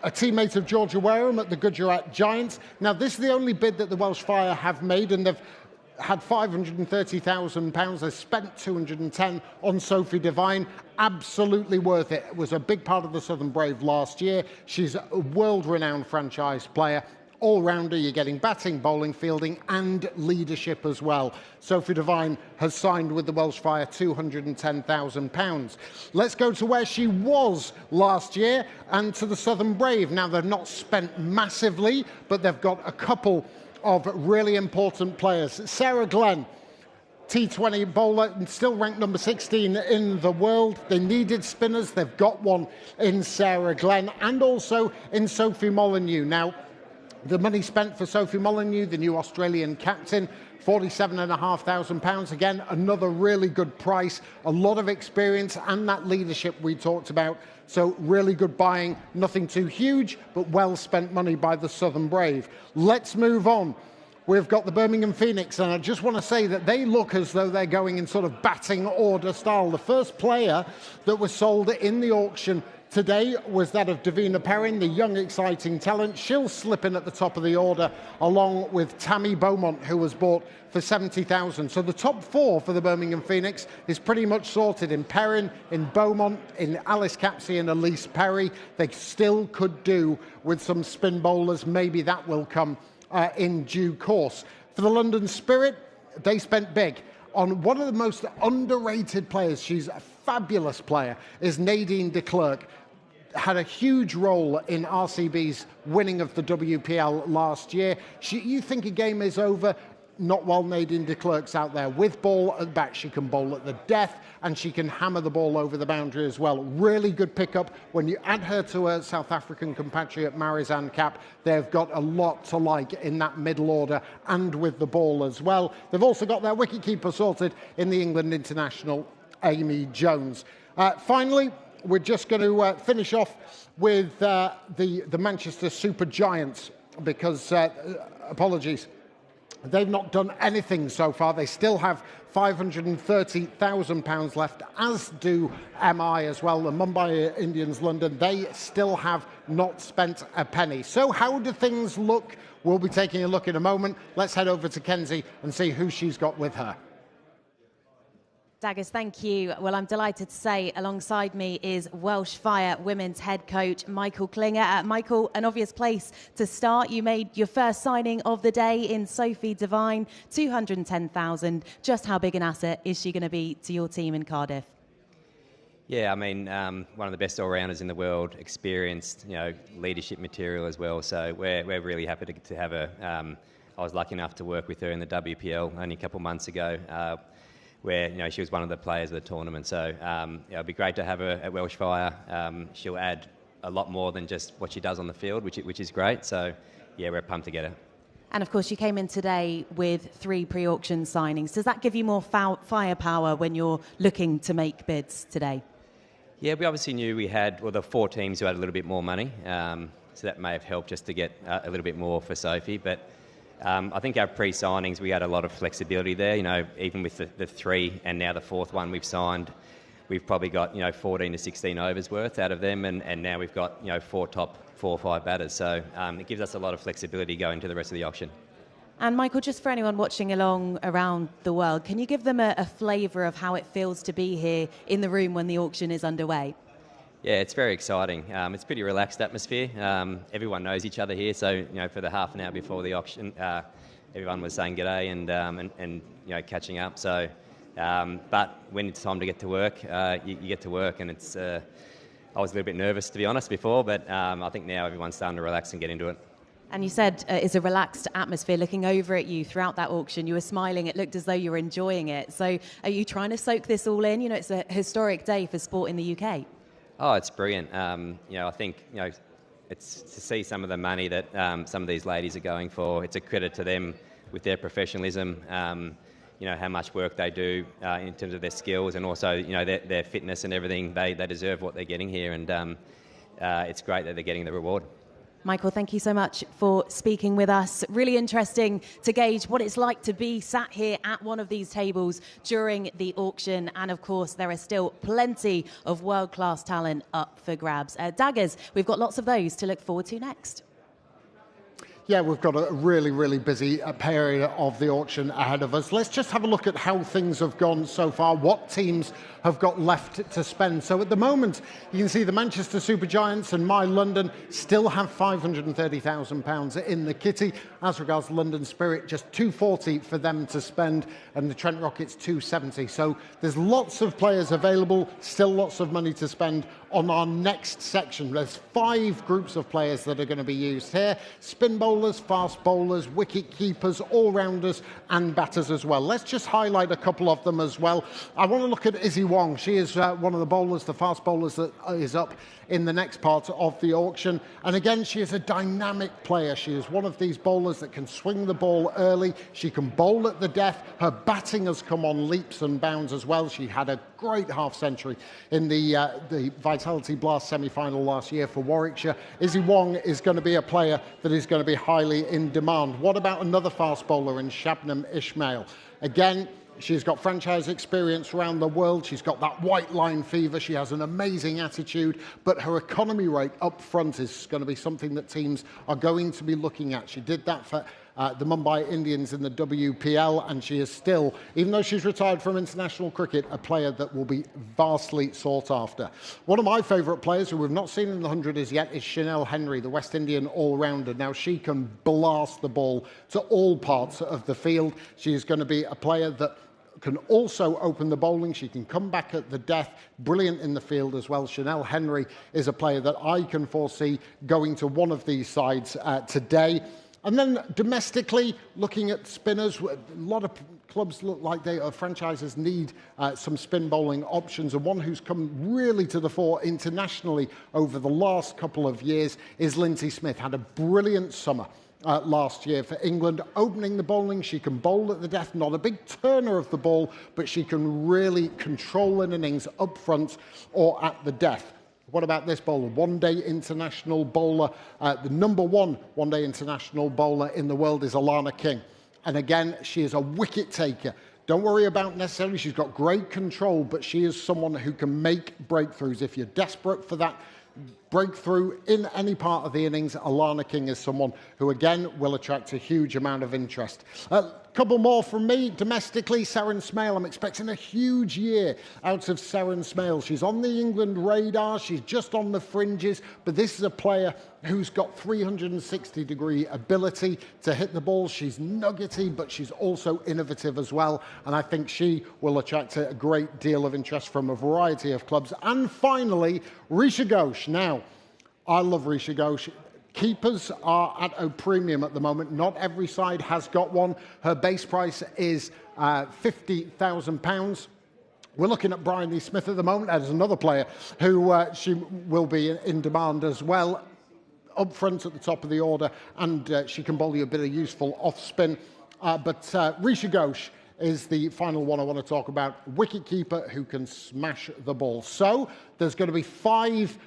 A teammate of Georgia Wareham at the Gujarat Giants. Now, this is the only bid that the Welsh Fire have made, and they've had £530,000. They spent £210 on Sophie Devine. Absolutely worth it. It was a big part of the Southern Brave last year. She's a world-renowned franchise player. All-rounder, you're getting batting, bowling, fielding and leadership as well. Sophie Devine has signed with the Welsh Fire £210,000. Let's go to where she was last year and to the Southern Brave. Now, they've not spent massively, but they've got a couple of really important players. Sarah Glenn, T20 bowler, and still ranked number 16 in the world. They needed spinners. They've got one in Sarah Glenn and also in Sophie Molyneux. Now, the money spent for Sophie Molyneux, the new Australian captain, £47,500. Again, another really good price. A lot of experience and that leadership we talked about. So really good buying. Nothing too huge, but well spent money by the Southern Brave. Let's move on. We've got the Birmingham Phoenix, and I just want to say that they look as though they're going in sort of batting order style. The first player that was sold in the auction today was that of Davina Perrin, the young, exciting talent. She'll slip in at the top of the order, along with Tammy Beaumont, who was bought for £70,000. So the top four for the Birmingham Phoenix is pretty much sorted in Perrin, in Beaumont, in Alice Capsey and Elise Perry. They still could do with some spin bowlers. Maybe that will come in due course. For the London Spirit, they spent big on one of the most underrated players. She's a fabulous player, is Nadine de Klerk. Had a huge role in RCB's winning of the WPL last year. You think a game is over? Not while Nadine de Klerk's out there. With ball at the back, she can bowl at the death and she can hammer the ball over the boundary as well. Really good pickup. When you add her to her South African compatriot Marizanne Kapp, they've got a lot to like in that middle order and with the ball as well. They've also got their wicketkeeper sorted in the England international, Amy Jones. Finally, we're just going to finish off with the Manchester Super Giants because, apologies, they've not done anything so far. They still have £530,000 left, as do MI as well. The Mumbai Indians London, they still have not spent a penny. So how do things look? We'll be taking a look in a moment. Let's head over to Kenzie and see who she's got with her. Daggers, thank you. Well, I'm delighted to say alongside me is Welsh Fire women's head coach Michael Klinger. Michael, an obvious place to start. You made your first signing of the day in Sophie Devine, $210,000. Just how big an asset is she going to be to your team in Cardiff? Yeah, I mean, one of the best all-rounders in the world, experienced, leadership material as well. So we're really happy to have her. I was lucky enough to work with her in the WPL only a couple of months ago, where she was one of the players of the tournament. So it'd be great to have her at Welsh Fire. She'll add a lot more than just what she does on the field, which is great. So yeah, we're pumped to get her. And of course, you came in today with 3 pre-auction signings. Does that give you more firepower when you're looking to make bids today? Yeah, we obviously knew we had the 4 teams who had a little bit more money, so that may have helped just to get a little bit more for Sophie. But I think our pre-signings, we had a lot of flexibility there. Even with the 3 and now the 4th one we've signed, we've probably got 14 to 16 overs worth out of them, and now we've got 4 top 4 or 5 batters. So it gives us a lot of flexibility going to the rest of the auction. And Michael, just for anyone watching along around the world, can you give them a flavour of how it feels to be here in the room when the auction is underway? Yeah, it's very exciting. It's a pretty relaxed atmosphere. Everyone knows each other here, so for the half an hour before the auction, everyone was saying g'day and you know, catching up. So, but when it's time to get to work, you get to work, and it's. I was a little bit nervous, to be honest, before, but I think now everyone's starting to relax and get into it. And you said it's a relaxed atmosphere. Looking over at you throughout that auction, you were smiling. It looked as though you were enjoying it. So are you trying to soak this all in? You know, it's a historic day for sport in the UK. Oh, it's brilliant. You know, I think, you know, it's to see some of the money that some of these ladies are going for. It's a credit to them with their professionalism, you know, how much work they do in terms of their skills, and also, you know, their fitness and everything. They deserve what they're getting here, and it's great that they're getting the reward. Michael, thank you so much for speaking with us. Really interesting to gauge what it's like to be sat here at one of these tables during the auction. And of course, there is still plenty of world-class talent up for grabs. Daggers, we've got lots of those to look forward to next. Yeah, we've got a really, really busy period of the auction ahead of us. Let's just have a look at how things have gone so far, what teams have got left to spend. So at the moment, you can see the Manchester Supergiants and My London still have £530,000 in the kitty. As regards London Spirit, just £240 for them to spend, and the Trent Rockets £270. So there's lots of players available, still lots of money to spend on our next section. There's 5 groups of players that are going to be used here. Spin bowlers, fast bowlers, wicket keepers, all-rounders and batters as well. Let's just highlight a couple of them as well. I want to look at Izzy Wong. She is one of the bowlers, the fast bowlers that is up in the next part of the auction. And again, she is a dynamic player. She is one of these bowlers that can swing the ball early. She can bowl at the death. Her batting has come on leaps and bounds as well. She had a great half-century in the Vitality Blast semi-final last year for Warwickshire. Izzy Wong is going to be a player that is going to be highly in demand. What about another fast bowler in Shabnam Ismail? Again, she's got franchise experience around the world. She's got that white line fever. She has an amazing attitude, but her economy rate up front is going to be something that teams are going to be looking at. She did that for the Mumbai Indians in the WPL, and she is still, even though she's retired from international cricket, a player that will be vastly sought after. One of my favourite players who we've not seen in the 100 as yet is Chanel Henry, the West Indian all-rounder. Now, she can blast the ball to all parts of the field. She is going to be a player that can also open the bowling. She can come back at the death, brilliant in the field as well. Chanel Henry is a player that I can foresee going to one of these sides today. And then domestically, looking at spinners, a lot of clubs look like franchises need some spin bowling options. And one who's come really to the fore internationally over the last couple of years is Lindsay Smith. Had a brilliant summer last year for England, opening the bowling. She can bowl at the death, not a big turner of the ball, but she can really control an innings up front or at the death. What about this bowler? One-day international bowler. The number 1 one-day international bowler in the world is Alana King. And again, she is a wicket taker. Don't worry about necessarily, she's got great control, but she is someone who can make breakthroughs. If you're desperate for that breakthrough in any part of the innings, Alana King is someone who, again, will attract a huge amount of interest. Couple more from me. Domestically, Saren Smale. I'm expecting a huge year out of Saren Smale. She's on the England radar. She's just on the fringes. But this is a player who's got 360-degree ability to hit the ball. She's nuggety, but she's also innovative as well. And I think she will attract a great deal of interest from a variety of clubs. And finally, Risha Ghosh. Now, I love Risha Ghosh. Keepers are at a premium at the moment. Not every side has got one. Her base price is £50,000. We're looking at Bryony Smith at the moment as another player who she will be in demand as well. Up front at the top of the order, and she can bowl you a bit of useful off-spin. But Risha Ghosh is the final one I want to talk about. Wicket-keeper who can smash the ball. So there's going to be 5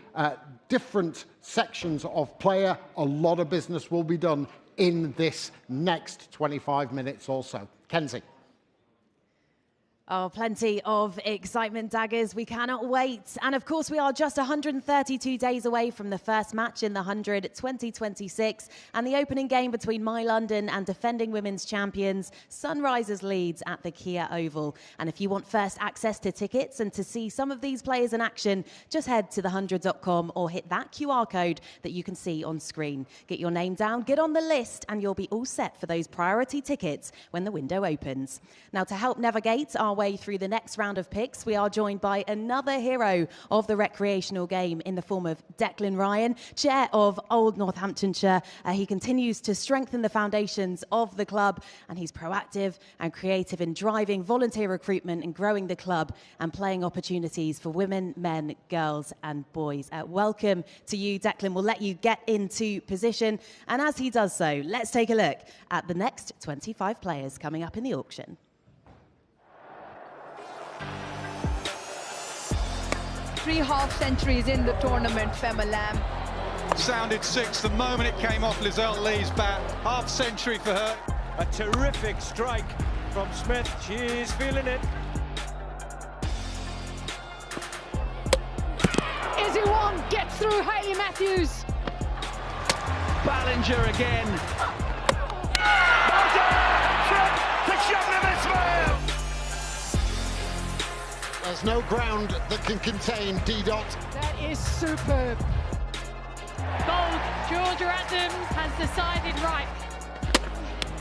different sections of player. A lot of business will be done in this next 25 minutes or so. Kenzie. Oh, plenty of excitement, Daggers. We cannot wait. And of course, we are just 132 days away from the first match in the 100 2026 and the opening game between My London and defending women's champions Sunrisers Leeds at the Kia Oval. And if you want first access to tickets and to see some of these players in action, just head to the100.com or hit that QR code that you can see on screen. Get your name down, get on the list, and you'll be all set for those priority tickets when the window opens. Now, to help navigate our way through the next round of picks, we are joined by another hero of the recreational game in the form of Declan Ryan, chair of Old Northamptonshire. He continues to strengthen the foundations of the club, and he's proactive and creative in driving volunteer recruitment and growing the club and playing opportunities for women, men, girls and boys. Welcome to you, Declan. We'll let you get into position, and as he does so, let's take a look at the next 25 players coming up in the auction. 3 half-centuries in the tournament, Femma Lamb. Sounded 6 the moment it came off Lizelle Lee's bat. Half century for her. A terrific strike from Smith. She's feeling it. Izzy Wong gets through Hayley Matthews. Ballinger again. There's no ground that can contain D-Dot. That is superb. Gold, Georgia Adams has decided right.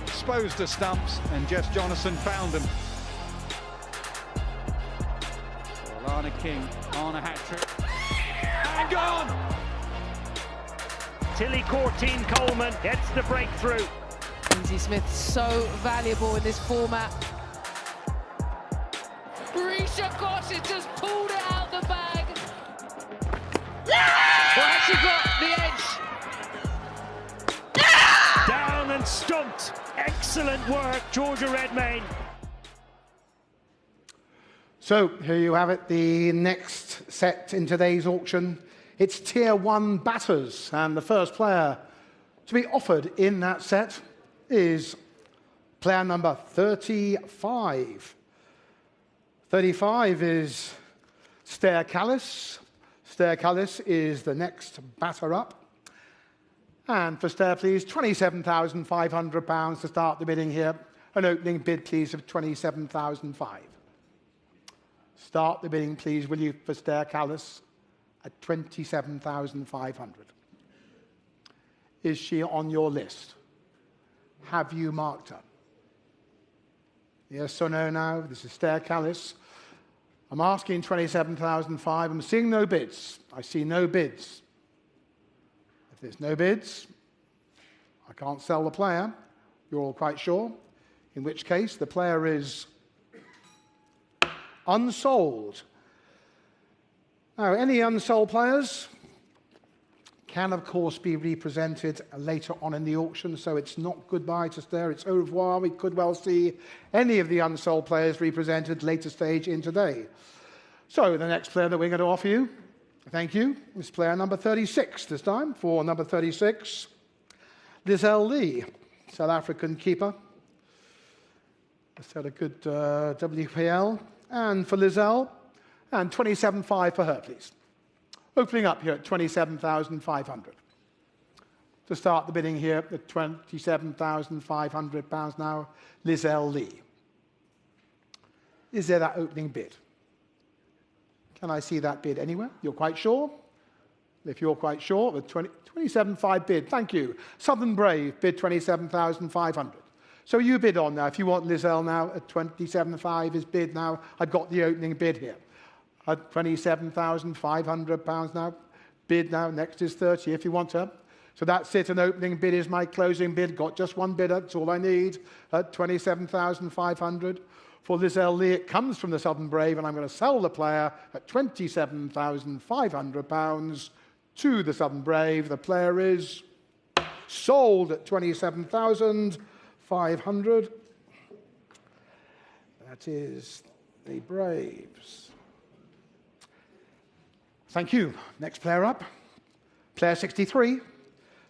Exposed to stumps, and Jess Jonathan found them. Lana King on a hat-trick. And gone! Tilly Courtine Coleman gets the breakthrough. Lindsay Smith, so valuable in this format. Risha Koch has just pulled it out the bag. Well, has she got the edge? Down and stumped. Excellent work, Georgia Redmayne. So here you have it, the next set in today's auction. It's Tier 1 batters, and the first player to be offered in that set is player number 35. 35 is Stair Callis. Stair Callis is the next batter up. And for Stair, please, £27,500 to start the bidding here. An opening bid, please, of £27,500. Start the bidding, please, will you, for Stair Callis at £27,500. Is she on your list? Have you marked her? Yes or no now? This is Stair Callis. I'm asking £27,500. I'm seeing no bids. I see no bids. If there's no bids, I can't sell the player. You're all quite sure. In which case, the player is unsold. Now, any unsold players can, of course, be represented later on in the auction, so it's not goodbye to Stair, it's au revoir. We could well see any of the unsold players represented later stage in today. So the next player that we're going to offer you, thank you, is player number 36 this time. For number 36, Lizelle Lee, South African keeper. Just had a good WPL. And for Lizelle, and 27.5 for her, please. Opening up here at 27,500. To start the bidding here at £27,500 now, Lizelle Lee. Is there that opening bid? Can I see that bid anywhere? You're quite sure? If you're quite sure, the 27.5 bid, thank you. Southern Brave bid 27,500. So you bid on now. If you want Lizelle now at 27.5 is bid now. I've got the opening bid here. At £27,500 now. Bid now. Next is 30 if you want her. So that's it. An opening bid is my closing bid. Got just one bidder. That's all I need. At £27,500. For Lizelle Lee, it comes from the Southern Brave, and I'm going to sell the player at £27,500 to the Southern Brave. The player is sold at £27,500. That is the Braves. Thank you. Next player up. Player 63.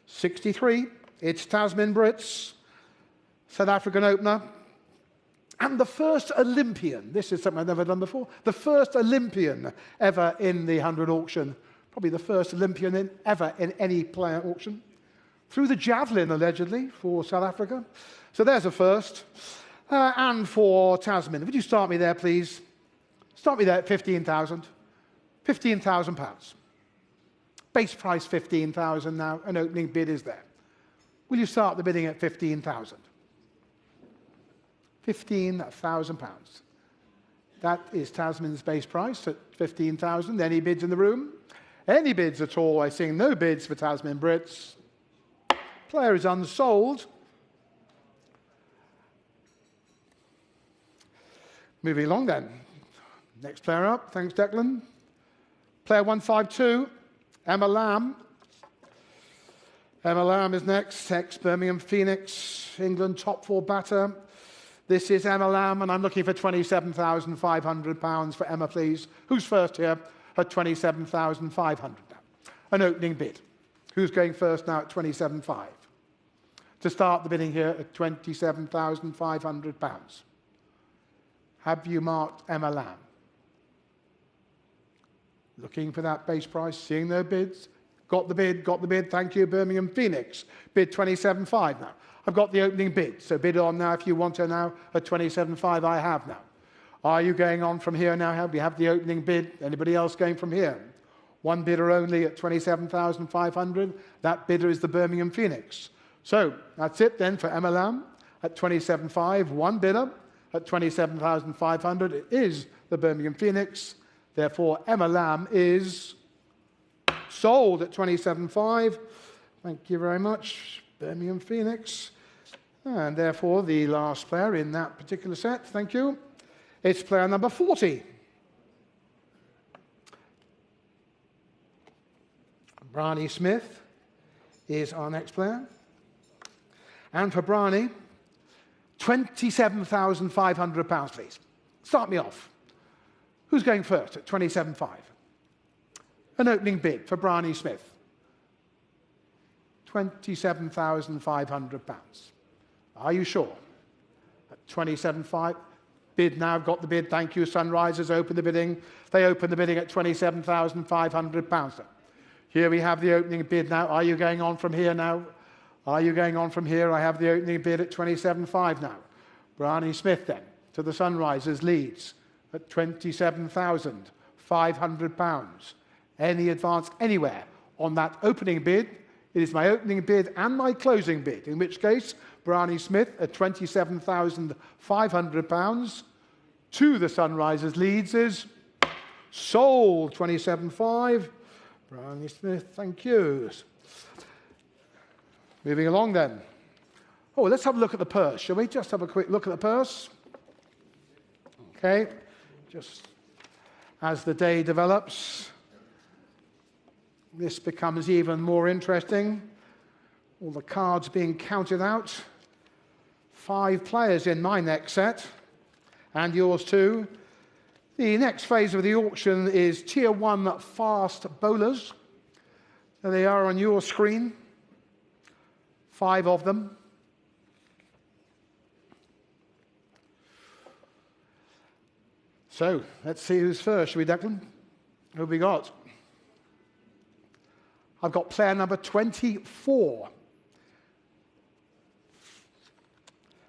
63. It's Tasmin Brits, South African opener. And the first Olympian, this is something I've never done before, the first Olympian ever in the 100 auction, probably the first Olympian ever in any player auction, threw the javelin, allegedly, for South Africa. So there's a first. And for Tasman, would you start me there, please? Start me there at 15,000. £15,000. Base price 15,000 now. An opening bid is there. Will you start the bidding at 15,000? £15,000. That is Tasman's base price at 15,000. Any bids in the room? Any bids at all? I see no bids for Tasman Brits. Player is unsold. Moving along then. Next player up. Thanks, Declan. Player 152, Emma Lamb. Emma Lamb is next. Ex-Birmingham Phoenix, England top 4 batter. This is Emma Lamb, and I'm looking for £27,500 for Emma, please. Who's first here at £27,500 now? An opening bid. Who's going first now at £27,500? To start the bidding here at £27,500. Have you marked Emma Lamb? Looking for that base price, seeing no bids. Got the bid, thank you, Birmingham Phoenix. Bid 27.5 now. I've got the opening bid, so bid on now if you want to now at 27.5 I have now. Are you going on from here now? We have the opening bid. Anybody else going from here? One bidder only at 27,500. That bidder is the Birmingham Phoenix. So that's it then for Emma Lamb at 27.5. One bidder at 27,500. It is the Birmingham Phoenix. Therefore, Emma Lamb is sold at 27.5. Thank you very much, Birmingham Phoenix. And therefore, the last player in that particular set, thank you, it's player number 40. Bryony Smith is our next player. And for Bryony, £27,500, please. Start me off. Who's going first at 27.5? An opening bid for Bryony Smith. £27,500. Are you sure? At 27.5. Bid now, got the bid. Thank you. Sunrisers open the bidding. They open the bidding at £27,500. Here we have the opening bid now. Are you going on from here now? Are you going on from here? I have the opening bid at 27.5 now. Bryony Smith then to the Sunrisers leads at £27,500. Any advance anywhere on that opening bid? It is my opening bid and my closing bid, in which case Bryony Smith at £27,500 to the Sunrisers leads is sold. 27.5. Bryony Smith, thank you. Moving along then. Oh, let's have a look at the purse, shall we? Just have a quick look at the purse. Okay, just as the day develops, this becomes even more interesting. All the cards being counted out. 5 players in my next set, and yours too. The next phase of the auction is Tier 1 fast bowlers. There they are on your screen. 5 of them. So, let's see who's first, shall we, Declan? Who have we got? I've got player number 24.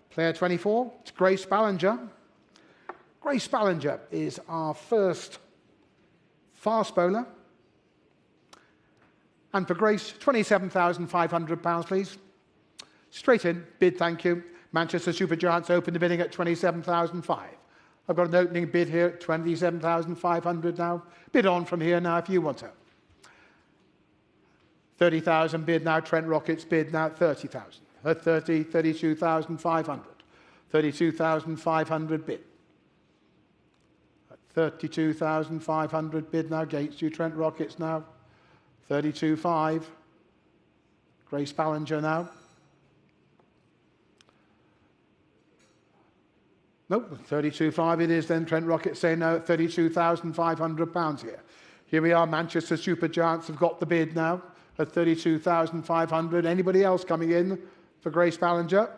Player 24, it's Grace Ballinger. Grace Ballinger is our first fast bowler. And for Grace, £27,500, please. Straight in, bid, thank you. Manchester Supergiants open the bidding at £27,500. I've got an opening bid here at £27,500 now. Bid on from here now if you want to. 30,000 bid now. Trent Rockets bid now at 30,000. At 30, 32,500. 32,500 bid. At 32,500 bid now. Gates you Trent Rockets now. 32.5. Grace Ballinger now. Nope, 32.5 it is then. Trent Rockets saying no at £32,500 here. Here we are, Manchester Supergiants have got the bid now at £32,500. Anybody else coming in for Grace Ballinger?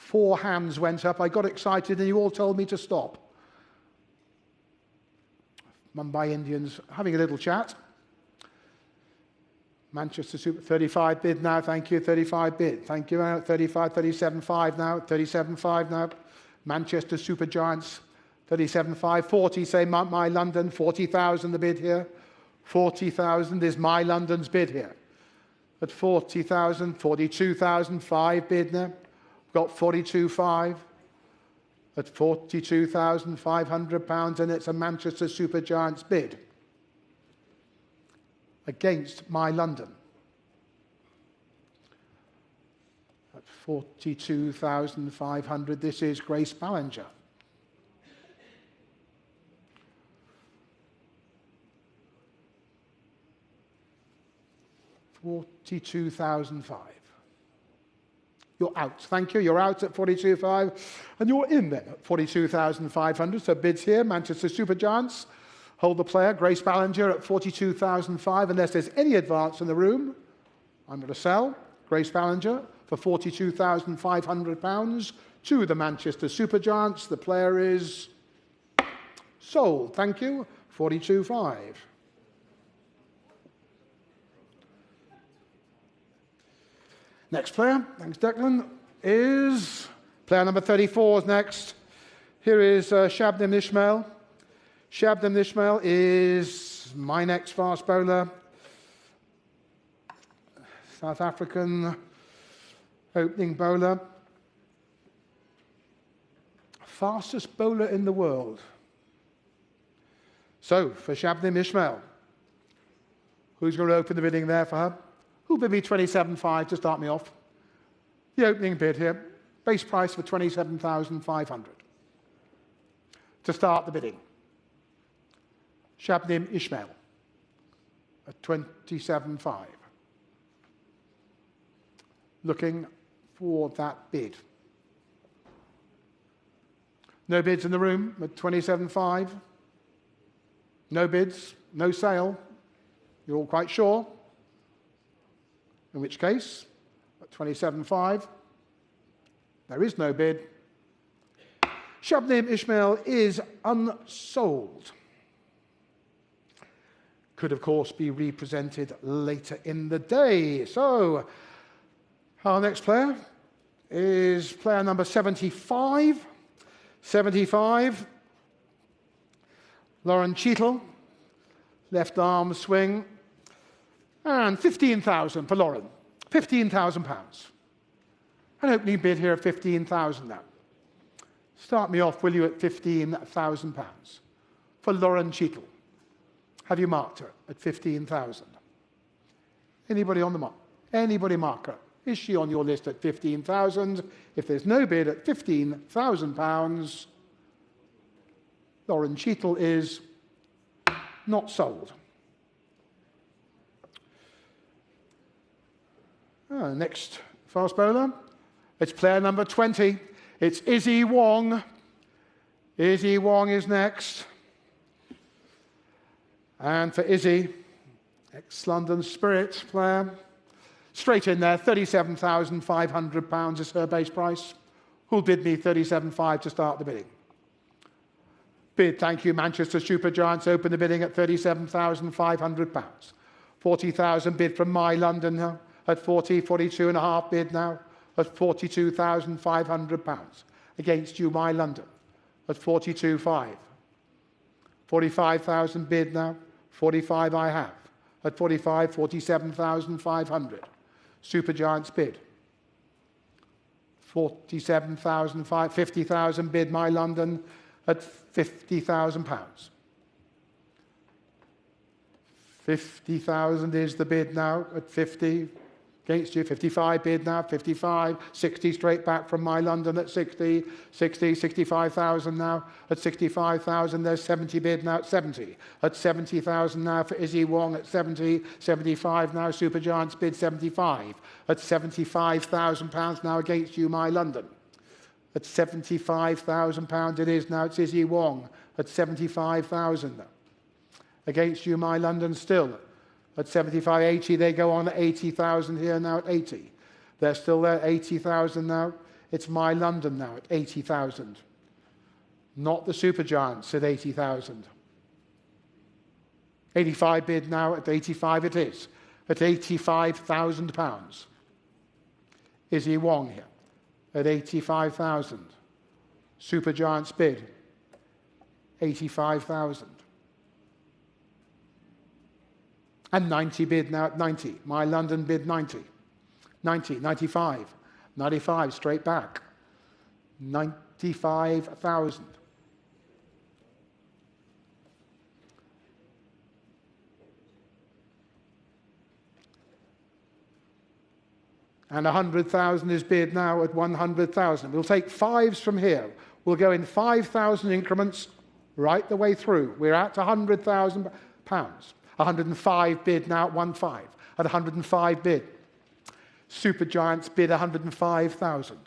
4 hands went up. I got excited and you all told me to stop. Mumbai Indians having a little chat. Manchester Super 35 bid now, thank you, 35 bid. Thank you, 35, 37.5 now, 37.5 now. Manchester Super Giants, 37.5, 40, say my London, 40,000 the bid here. 40,000 is my London's bid here. At 40,000, 42,005 bid now. Got 42.5 at £42,500, and it's a Manchester Super Giants bid against my London. At 42,500, this is Grace Ballinger. £42,005. You're out. Thank you. You're out at 42.5, and you're in then at 42,500. So bids here, Manchester Super Giants. Hold the player, Grace Ballinger at 42,005. Unless there's any advance in the room, I'm going to sell Grace Ballinger for £42,500 to the Manchester Super Giants. The player is sold. Thank you. 42.5. Next player, thanks Declan, is player number 34 is next. Here is Shabnim Ismail. Shabnim Ismail is my next fast bowler. South African opening bowler. Fastest bowler in the world. So, for Shabnim Ismail, who's going to open the bidding there for her? Who'll bid me 27.5 to start me off? The opening bid here, base price for 27,500. To start the bidding. Shabnim Ismail at 27.5. Looking for that bid. No bids in the room at 27.5. No bids, no sale. You're all quite sure? In which case, at 27.5, there is no bid. Shabnim Ismail is unsold. Could, of course, be represented later in the day. So, our next player is player number 75. 75, Lauren Cheadle, left arm swing. And 15,000 for Lauren. £15,000. An opening bid here of 15,000 now. Start me off, will you, at £15,000 for Lauren Cheadle. Have you marked her at 15,000? Anybody on the mark? Anybody mark her? Is she on your list at 15,000? If there's no bid at £15,000, Lauren Cheadle is not sold. Next fast bowler, it's player number 20. It's Izzy Wong. Izzy Wong is next. And for Izzy, ex-London Spirit player, straight in there, £37,500 is her base price. Who'll bid me 37.5 to start the bidding? Bid, thank you, Manchester Super Giants. Open the bidding at £37,500. 40,000 bid from my London now. At 42.5 bid now, at £42,500. Against you, my London, at 42.5. 45,000 bid now, 45 I have. At 45, 47,500. Super Giants bid. 47,500, 50,000 bid my London at £50,000. 50,000 is the bid now at 50. Against you, 55 bid now, 55, 60 straight back from my London at 60, 60, 65,000 now, at 65,000 there's 70 bid now at 70, at 70,000 now for Izzy Wong at 70, 75 now, Super Giants bid 75, at £75,000 now against you, my London, at £75,000 it is now, it's Izzy Wong at 75,000 now, against you, my London still, at 75, 80, they go on at 80,000 here now at 80. They're still there, 80,000 now. It's My London now at 80,000. Not the Supergiants at 80,000. 85 bid now at 85 it is. At £85,000. Izzy Wong here at 85,000. Supergiants bid 85,000. And 90 bid now at 90. My London bid 90. 90, 95. 95 straight back. 95,000. And 100,000 is bid now at 100,000. We'll take fives from here. We'll go in 5,000 increments right the way through. We're at £100,000. 105 bid now at 1.5. At 105 bid. Supergiants bid 105,000.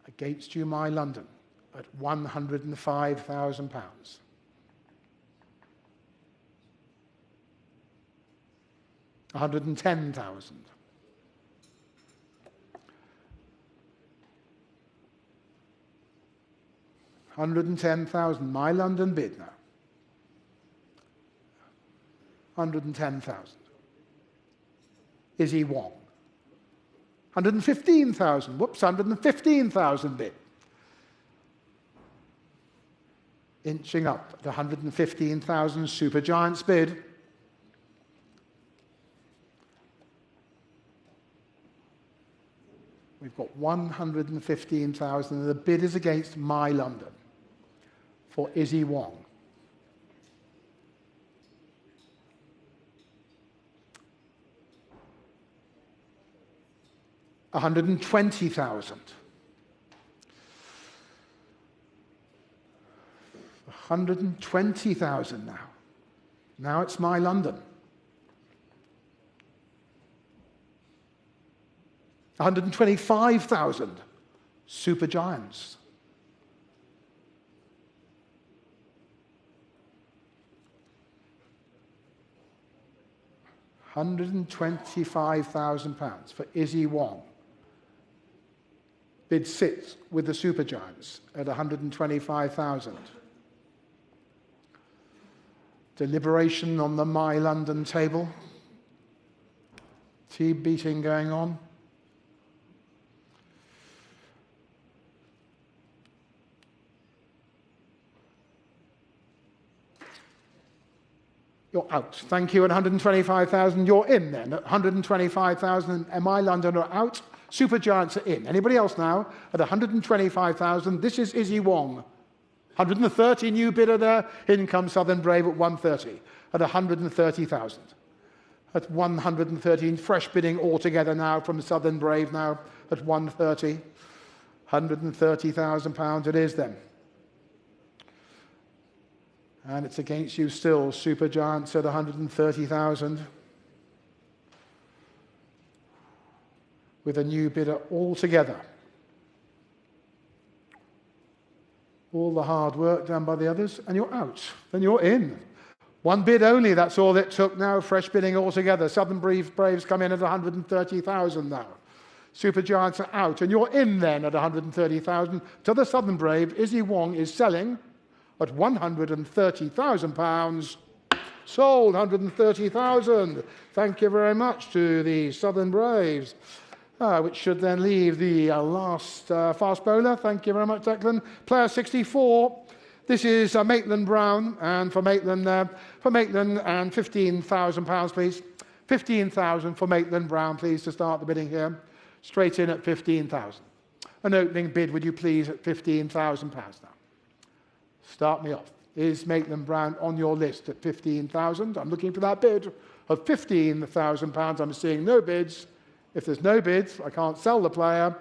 Against you, My London, at £105,000. 110,000. 110,000. My London bid now. 110,000. Izzy Wong. 115,000. Whoops, 115,000 bid. Inching up to 115,000. Supergiants bid. We've got 115,000, and the bid is against My London for Izzy Wong. £120,000. 120,000 now. Now it's My London. 125,000. Supergiants. £125,000 for Izzy Wong. Bid sits with the Supergiants at 125,000. Deliberation on the My London table. Tea beating going on. You're out. Thank you. At 125,000, you're in then. At 125,000, My London are out. Supergiants are in. Anybody else now? At 125,000, this is Izzy Wong. 130 new bidder there. In comes Southern Brave at 130. At 130,000. At 113, fresh bidding altogether now from Southern Brave now at 130. £130,000 it is then. And it's against you still, Supergiants at 130,000. With a new bidder altogether. All the hard work done by the others, and you're out. Then you're in. One bid only, that's all it took now, fresh bidding altogether. Southern Braves come in at 130,000 now. Supergiants are out, and you're in then at 130,000. To the Southern Brave, Izzy Wong is selling at £130,000. Sold, 130,000. Thank you very much to the Southern Braves, which should then leave the last fast bowler. Thank you very much, Declan. Player 64. This is Maitland Brown, and for Maitland and £15,000, please. 15,000 for Maitland Brown, please, to start the bidding here. Straight in at 15,000. An opening bid, would you please, at £15,000 now. Start me off. Is Maitland Brown on your list at 15,000? I'm looking for that bid of £15,000. I'm seeing no bids. If there's no bids, I can't sell the player.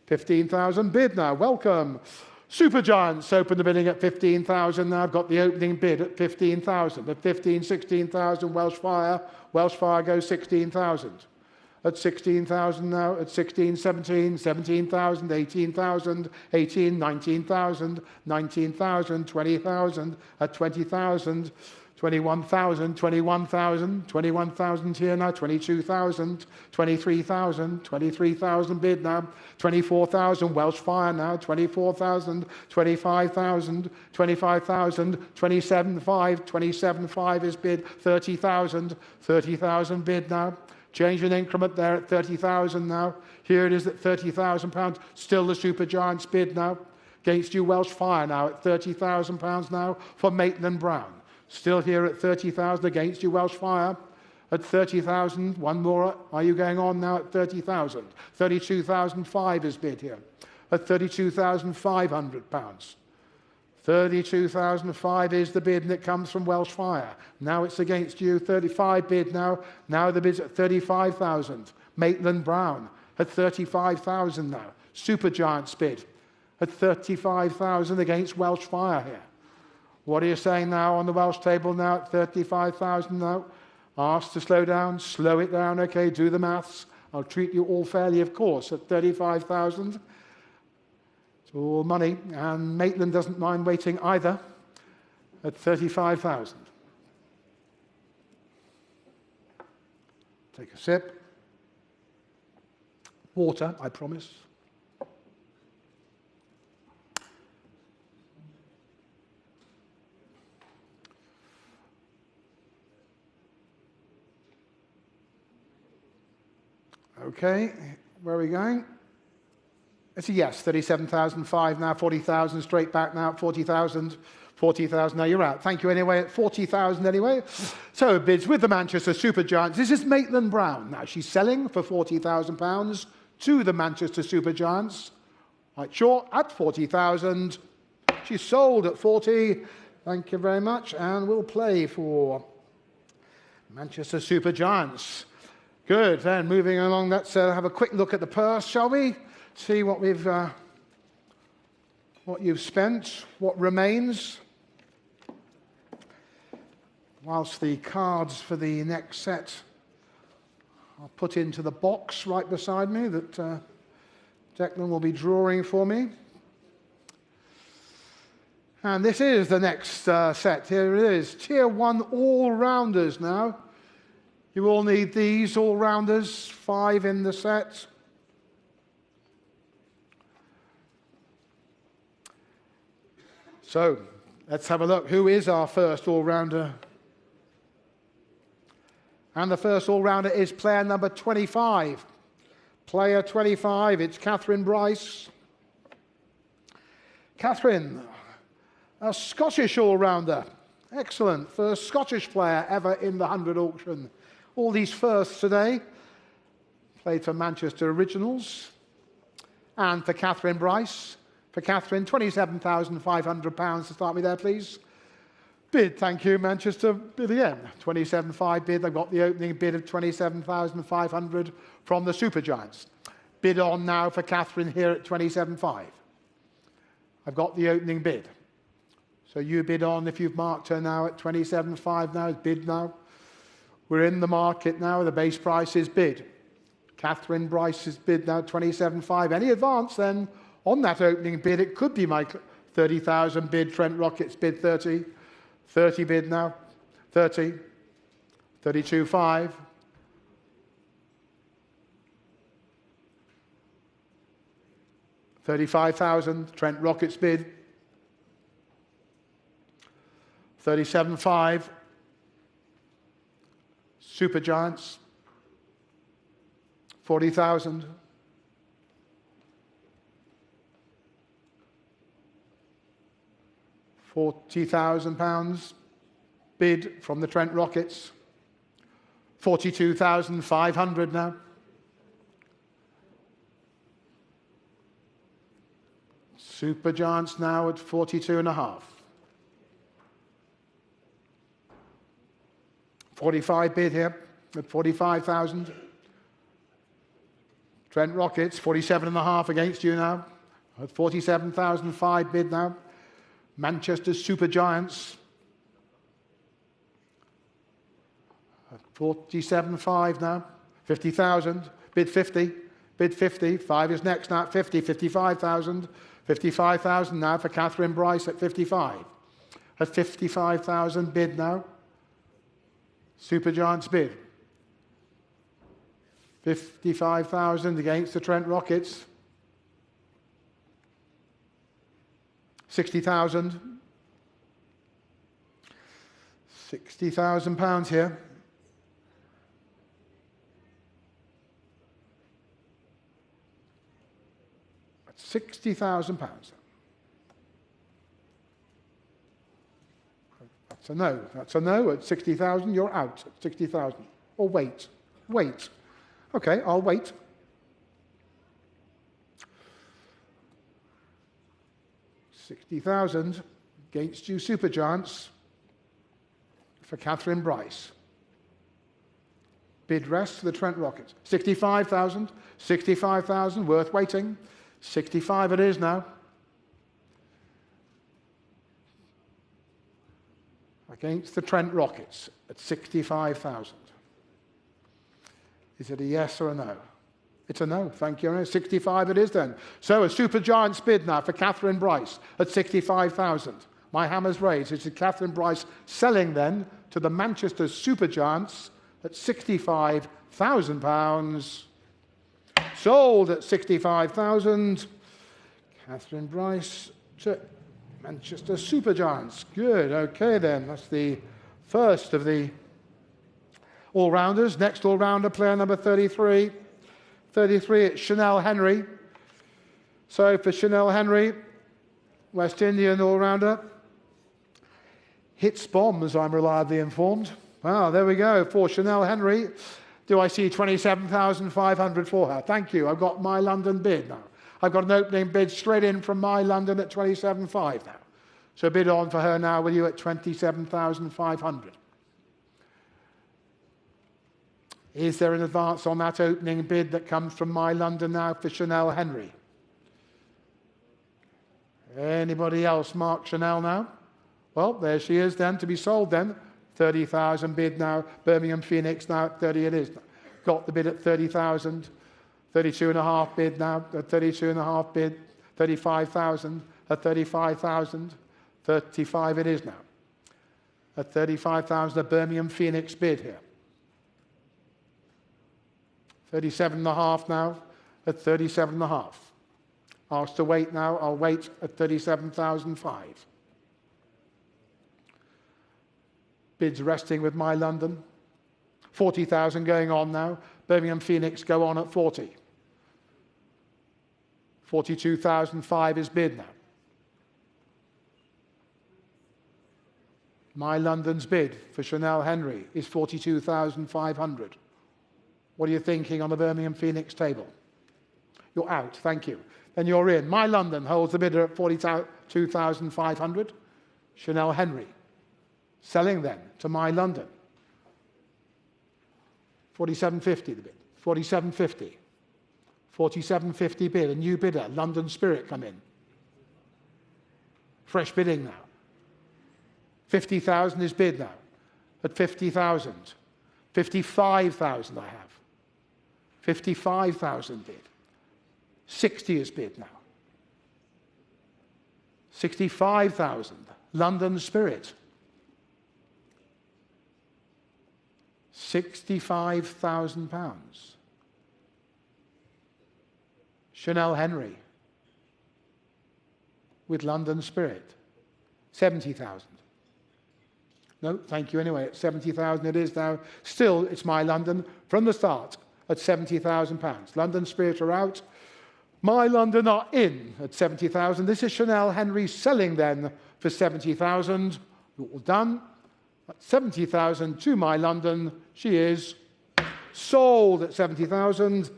15,000 bid now. Welcome. Supergiants open the bidding at 15,000. Now I've got the opening bid at 15,000. At 15, 16,000, Welsh Fire. Welsh Fire goes 16,000. At 16,000 now, at 16, 17, 17,000, 18,000, 18, 19,000, 19,000, 20,000, at 20,000, 21,000, 21,000, 21,000 here now, 22,000, 23,000, 23,000 bid now, 24,000, Welsh Fire now, 24,000, 25,000, 25,000, 27,500, 27,500 is bid, 30,000, 30,000 bid now. Change an increment there at 30,000 now. Here it is at £30,000, still the Super Giants bid now. Against you, Welsh Fire now at £30,000 now for Maitland Brown. Still here at 30,000 against you, Welsh Fire. At 30,000, one more. Are you going on now at 30,000? 32,500 is bid here. At £32,500. 32,500 is the bid, and it comes from Welsh Fire. Now it's against you, 35 bid now. Now the bid's at 35,000. Maitland Brown at 35,000 now. Super Giants bid at 35,000 against Welsh Fire here. What are you saying now on the Welsh table now at 35,000 now? Asked to slow down, slow it down, okay, do the maths. I'll treat you all fairly, of course, at 35,000. It's all money, and Maitland doesn't mind waiting either at 35,000. Take a sip. Water, I promise. Okay, where are we going? It's a yes, 37,500 now, 40,000 straight back now, 40,000, 40,000. Now you're out. Thank you anyway, at 40,000 anyway. So bids with the Manchester Super Giants. This is Maitland Brown. Now she's selling for £40,000 to the Manchester Super Giants. Right, sure, at 40,000. She's sold at 40. Thank you very much. And we'll play for Manchester Super Giants. Good, then moving along, let's have a quick look at the purse, shall we? See what you've spent, what remains. Whilst the cards for the next set I'll put into the box right beside me that Declan will be drawing for me. And this is the next set. Here it is, Tier 1 all-rounders now. You all need these all-rounders, 5 in the set. So, let's have a look. Who is our first all-rounder? And the first all-rounder is player number 25. Player 25, it's Catherine Bryce. Catherine, a Scottish all-rounder. Excellent. First Scottish player ever in the 100 auction. All these firsts today. Played for Manchester Originals. And for Catherine Bryce. For Catherine, £27,500 to start me there, please. Bid, thank you, Manchester. Bid again. 27.5 bid. I've got the opening bid of 27,500 from the Super Giants. Bid on now for Catherine here at 27.5. I've got the opening bid. So you bid on if you've marked her now at 27.5 now. Bid now. We're in the market now. The base price is bid. Catherine Bryce's bid now 27.5. Any advance then on that opening bid? It could be my 30,000 bid. Trent Rocket's bid 30. 30 bid now. 30. 32.5. £35,000. Trent Rocket's bid. 37.5. Super Giants. 40,000. £40,000 bid from the Trent Rockets. 42,500 now. Super Giants now at 42.5. 45 bid here at 45,000. Trent Rockets, 47.5 against you now. At 47,005 bid now. Manchester Super Giants. At 47.5 now. 50,000. Bid 50. Bid 50. 5 is next now at 50. 55,000. 55,000 now for Catherine Bryce at 55. At 55,000 bid now. Supergiant's bid. 55,000 against the Trent Rockets. 60,000. £60,000 here. That's £60,000. That's a no. That's a no at 60,000. You're out at 60,000. Or wait. Wait. Okay, I'll wait. £60,000 against you Supergiants for Catherine Bryce. Bid rest for the Trent Rockets. 65,000. 65,000, worth waiting. 65 it is now. Against the Trent Rockets at 65,000. Is it a yes or a no? It's a no, thank you. 65 it is then. So a Supergiant's bid now for Catherine Bryce at 65,000. My hammer's raised. It's Catherine Bryce selling then to the Manchester Supergiants at £65,000. Sold at 65,000. Catherine Bryce to Manchester Supergiants. Good, okay then. That's the first of the all-rounders. Next all-rounder, player number 33. 33, it's Chanel Henry. So for Chanel Henry, West Indian all-rounder. Hits bombs, I'm reliably informed. Wow, there we go. For Chanel Henry, do I see 27,500 for her? Thank you. I've got my London bid now. I've got an opening bid straight in from my London at 27,500 now. So bid on for her now with you at 27,500. Is there an advance on that opening bid that comes from my London now for Chanel Henry? Anybody else mark Chanel now? Well, there she is then, to be sold then. 30,000 bid now. Birmingham Phoenix now at 30 it is. Got the bid at 30,000. 32.5 bid now. At 32.5 bid. 35,000. At 35,000. 35 it is now. At 35,000 a Birmingham Phoenix bid here. 37.5 now. At 37.5. Asked to wait now. I'll wait at 37,005. Bids resting with my London. 40,000 going on now. Birmingham Phoenix go on at 40. 42,005 is bid now. My London's bid for Chanel Henry is 42,500. What are you thinking on the Birmingham Phoenix table? You're out, thank you. Then you're in. My London holds the bidder at 42,500. Chanel Henry. Selling then to my London. 47.50 the bid. 47.50. 47.50 bid. A new bidder. London Spirit come in. Fresh bidding now. 50,000 is bid now. At 50,000. 55,000 I have. 55,000 bid. 60 is bid now. 65,000. London Spirit. £65,000. Chanel Henry with London Spirit. 70,000. No, thank you anyway. At 70,000 it is now. Still, it's my London from the start at £70,000. London Spirit are out. My London are in at 70,000. This is Chanel Henry selling then for 70,000. All done. At 70,000 to my London, she is sold at 70,000.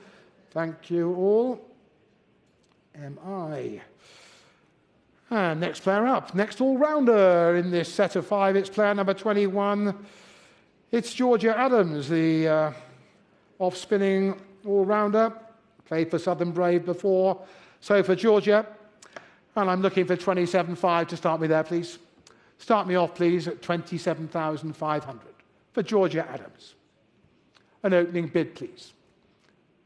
Thank you all. MI. And next player up, next all-rounder in this set of 5, it's player number 21. It's Georgia Adams, the off-spinning all-rounder. Played for Southern Brave before. So for Georgia, and I'm looking for 27.5 to start me there, please. Start me off, please, at 27,500 for Georgia Adams. An opening bid, please,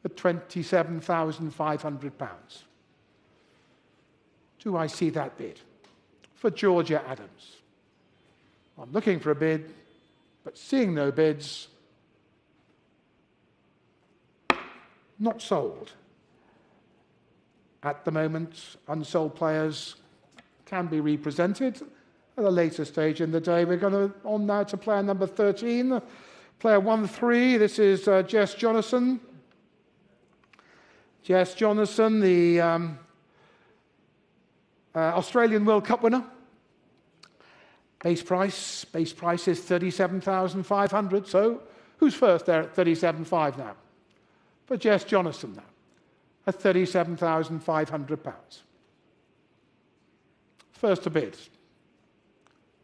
at £27,500. Do I see that bid for Georgia Adams? I'm looking for a bid But seeing no bids, not sold. At the moment, unsold players can be represented at a later stage in the day. We're going on now to player number 13. Player 1-3, this is Jess Jonathan. Jess Jonathan, the Australian World Cup winner. Base price is 37,500. So who's first there at 37.5 now? For Jess Jonathan now, at £37,500. First to bid.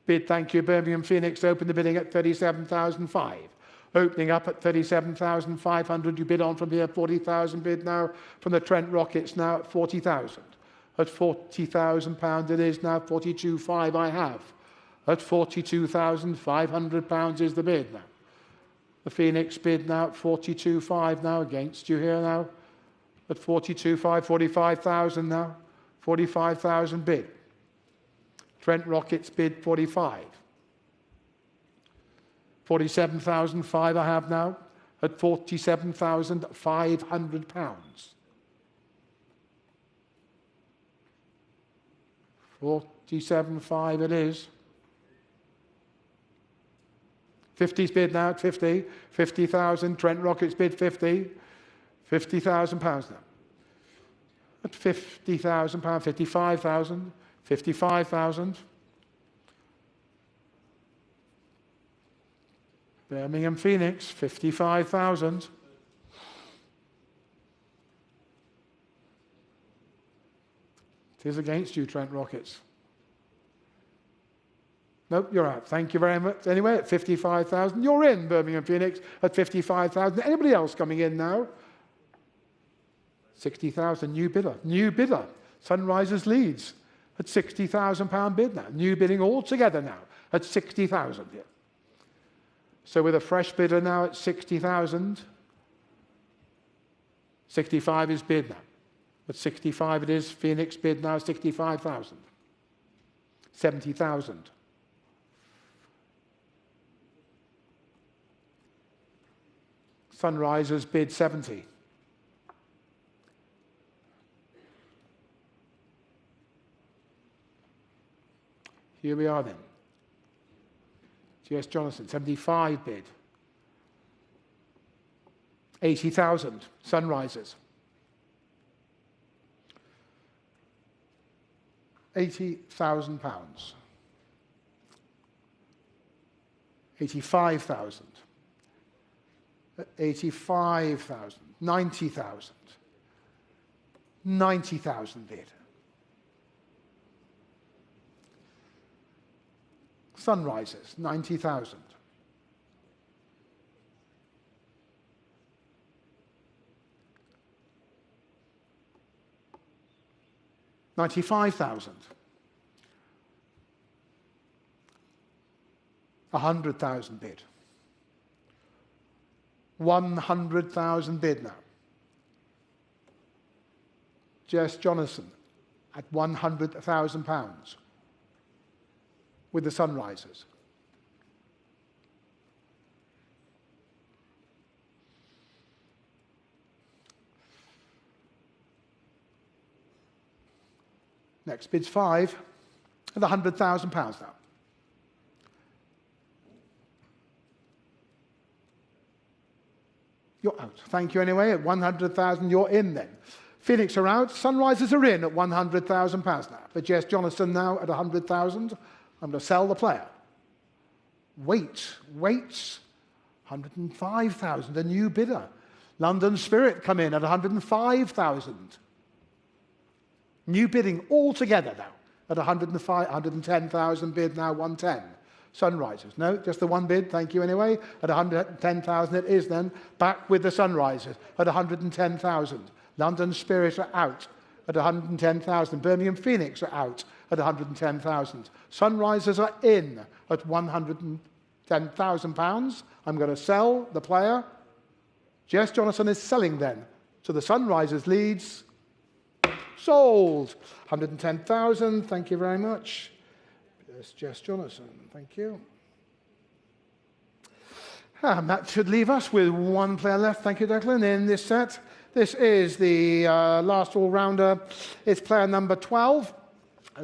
Bid, thank you. Birmingham Phoenix opened the bidding at 37,500. Opening up at 37,500. You bid on from here, 40,000 bid now from the Trent Rockets now at 40,000. At £40,000 it is now, 42.5 I have. At £42,500 is the bid now. The Phoenix bid now at 42.5 now against you here now. At 42.5, 45,000 now. 45,000 bid. Trent Rockets bid 45. 47,500 I have now at £47,500. 47.5 it is. 50's bid now at 50. 50,000. Trent Rockets bid 50. £50,000 now. At £50,000, 55,000. 55,000. Birmingham Phoenix, 55,000. It is against you, Trent Rockets. Nope, you're out. Thank you very much. Anyway, at 55,000, you're in, Birmingham Phoenix, at 55,000. Anybody else coming in now? 60,000, new bidder. New bidder. Sunrisers Leeds at £60,000 bid now. New bidding altogether now at 60,000. Yeah. So with a fresh bidder now at 60,000, 65 is bid now. At 65 it is. Phoenix bid now 65,000. 70,000. Sunrisers bid 70. Here we are then. Jess Jonathan, 75 bid. 80,000, Sunrisers. £80,000. 85,000. 85,000. 90,000. 90,000 bid. Sunrisers, 90,000. £95,000. 100,000 bid. 100,000 bid now. Jess Jonathan at £100,000 with the Sunrisers. Next bid's 5 at £100,000 now. You're out. Thank you anyway. At 100,000, you're in then. Phoenix are out. Sunrisers are in at £100,000 now. For Jess Jonathan now at 100,000. I'm going to sell the player. Wait. 105,000, a new bidder. London Spirit come in at 105,000. New bidding altogether now at 110,000 bid now, 110. Sunrisers. No, just the one bid, thank you anyway. At 110,000 it is then. Back with the Sunrisers at 110,000. London Spirit are out at 110,000. Birmingham Phoenix are out at 110,000. Sunrisers are in at £110,000. I'm going to sell the player. Jess Jonathan is selling then to the Sunrisers Leeds. Sold. 110,000. Thank you very much. Yes, Jess Jonathan. Thank you. And that should leave us with one player left, thank you, Declan, in this set. This is the last all-rounder. It's player number 12,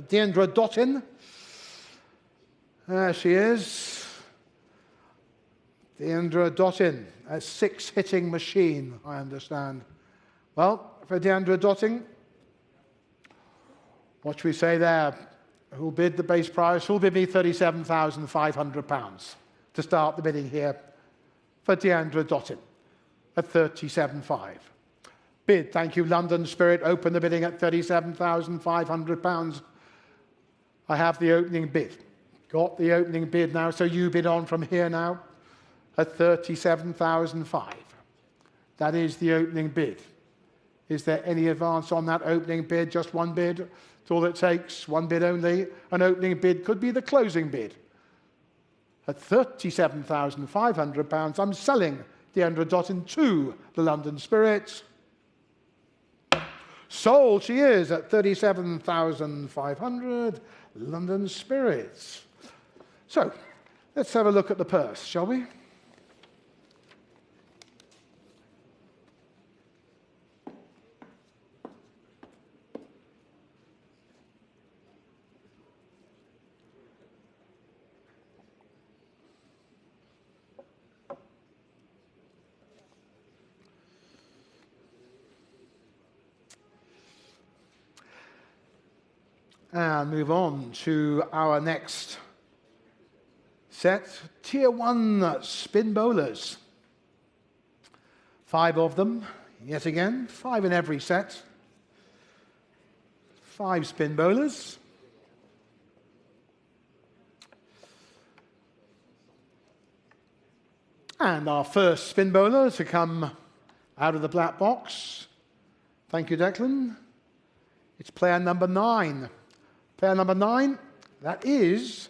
Deandra Dottin. There she is. Deandra Dottin, a 6-hitting machine, I understand. Well, for Deandra Dottin, what should we say there? Who'll bid the base price? Who'll bid me £37,500 to start the bidding here for Deandra Dottin at 37.5. Bid, thank you, London Spirit. Open the bidding at £37,500. I have the opening bid. Got the opening bid now, so you bid on from here now at 37,005. That is the opening bid. Is there any advance on that opening bid? Just one bid? That's all it takes. One bid only. An opening bid could be the closing bid. At £37,500, I'm selling Deandra Dottin to the London Spirit. Sold she is at 37,500, London Spirits. So, let's have a look at the purse, shall we? And move on to our next set, Tier 1 spin bowlers. 5 of them, yet again, 5 in every set. 5 spin bowlers. And our first spin bowler to come out of the black box. Thank you, Declan. It's player number 9. Player number 9, that is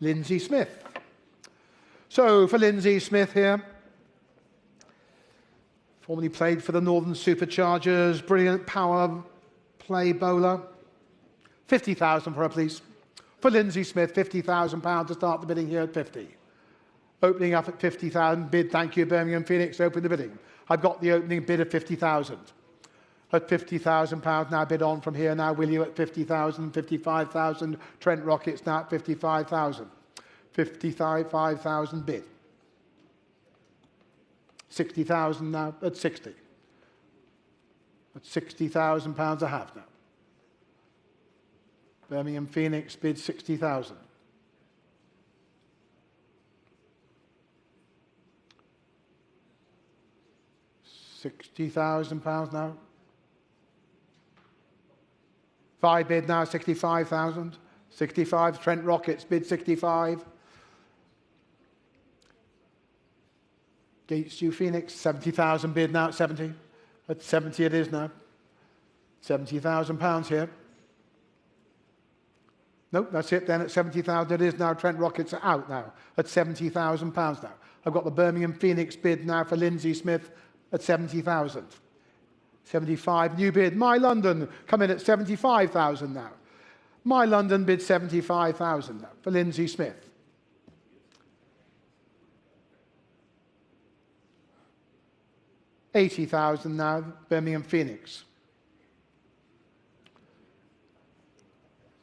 Lindsay Smith. So for Lindsay Smith here, formerly played for the Northern Superchargers, brilliant power play bowler. 50,000 for her, please. For Lindsay Smith, £50,000 to start the bidding here at 50. Opening up at 50,000, bid, thank you, Birmingham Phoenix, open the bidding. I've got the opening bid of 50,000. At £50,000 now bid on from here now, will you, at 50,000, 55,000. Trent Rockets now at 55,000. 55,000 bid. 60,000 now at 60. At £60,000 I have now. Birmingham Phoenix bid 60,000. £60,000 now. 5 bid now, 65,000. 65, Trent Rockets bid 65. Gates U Phoenix, 70,000 bid now at 70. At 70 it is now. £70,000 here. Nope, that's it then. At 70,000 it is now. Trent Rockets are out now. At £70,000 now. I've got the Birmingham Phoenix bid now for Lindsay Smith at 70,000. 75, new bid. My London come in at 75,000 now. My London bid 75,000 now for Lindsay Smith. £80,000 now, Birmingham Phoenix.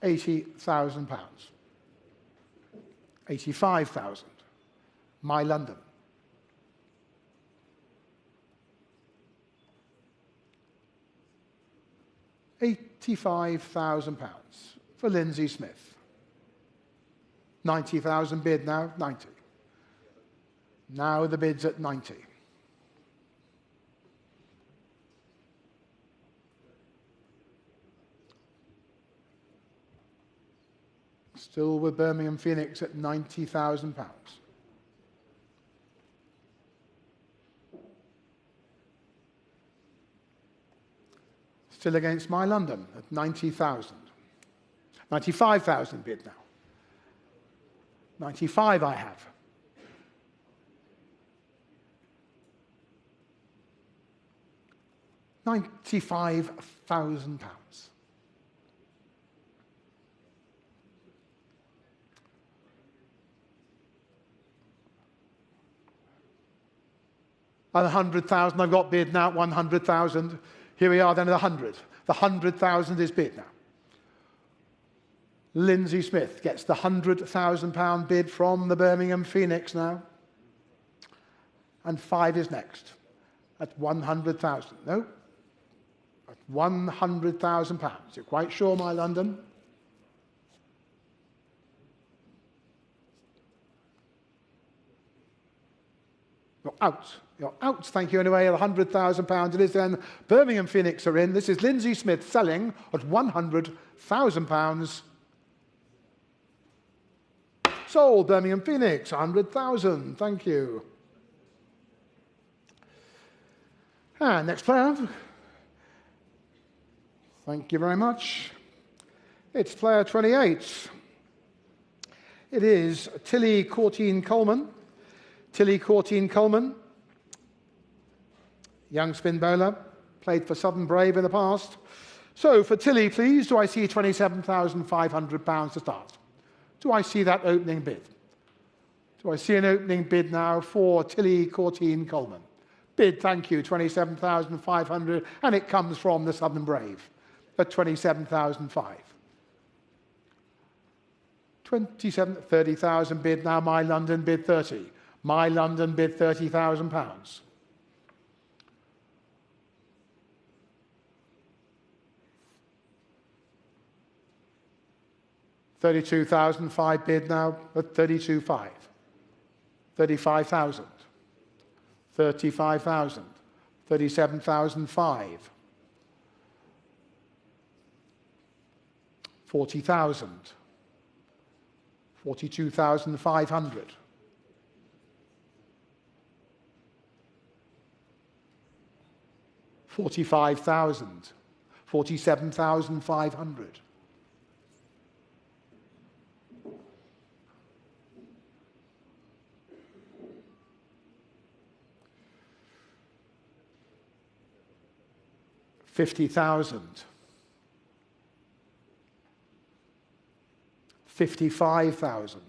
£80,000. 85,000, My London. £85,000 for Lindsay Smith. 90,000 bid now, 90. Now the bid's at 90. Still with Birmingham Phoenix at £90,000. Still against My London at 90,000. 95,000 bid now. 95 I have. £95,000. And 100,000, I've got bid now at 100,000. Here we are then at 100. The 100,000 is bid now. Lindsay Smith gets the £100,000 bid from the Birmingham Phoenix now. And 5 is next at 100,000. No, at £100,000. You're quite sure, my London? You're out. You're out, thank you, anyway, at £100,000. It is then Birmingham Phoenix are in. This is Lindsay Smith selling at £100,000. Sold, Birmingham Phoenix, 100,000. Thank you. And next player. Thank you very much. It's player 28. It is Tilly Courtine-Coleman. Tilly Courtine-Coleman, young spin bowler, played for Southern Brave in the past. So for Tilly, please, do I see £27,500 to start? Do I see that opening bid? Do I see an opening bid now for Tilly Courtine-Coleman? Bid, thank you, £27,500, and it comes from the Southern Brave at £27,500. 30,000 bid now, My London bid 30. My London bid £30,000. £32,005 bid now at 32,500. 35,000. 35,000. 37,500. 40,000. 42,500. 45,000. 47,500. 50,000. 55,000.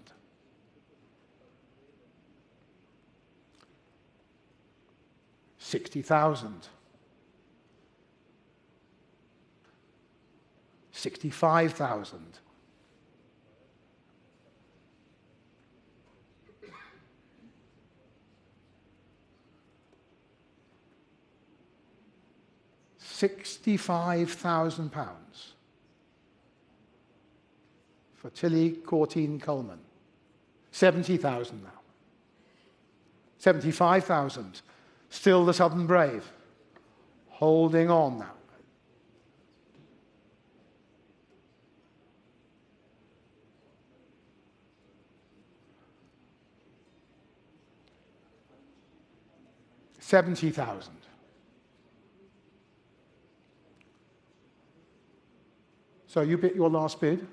60,000. 65,000. 65,000 pounds for Tilly Courtine-Coleman. 70,000 now. 75,000. Still the Southern Brave. Holding on now. £70,000. So you bid your last bid.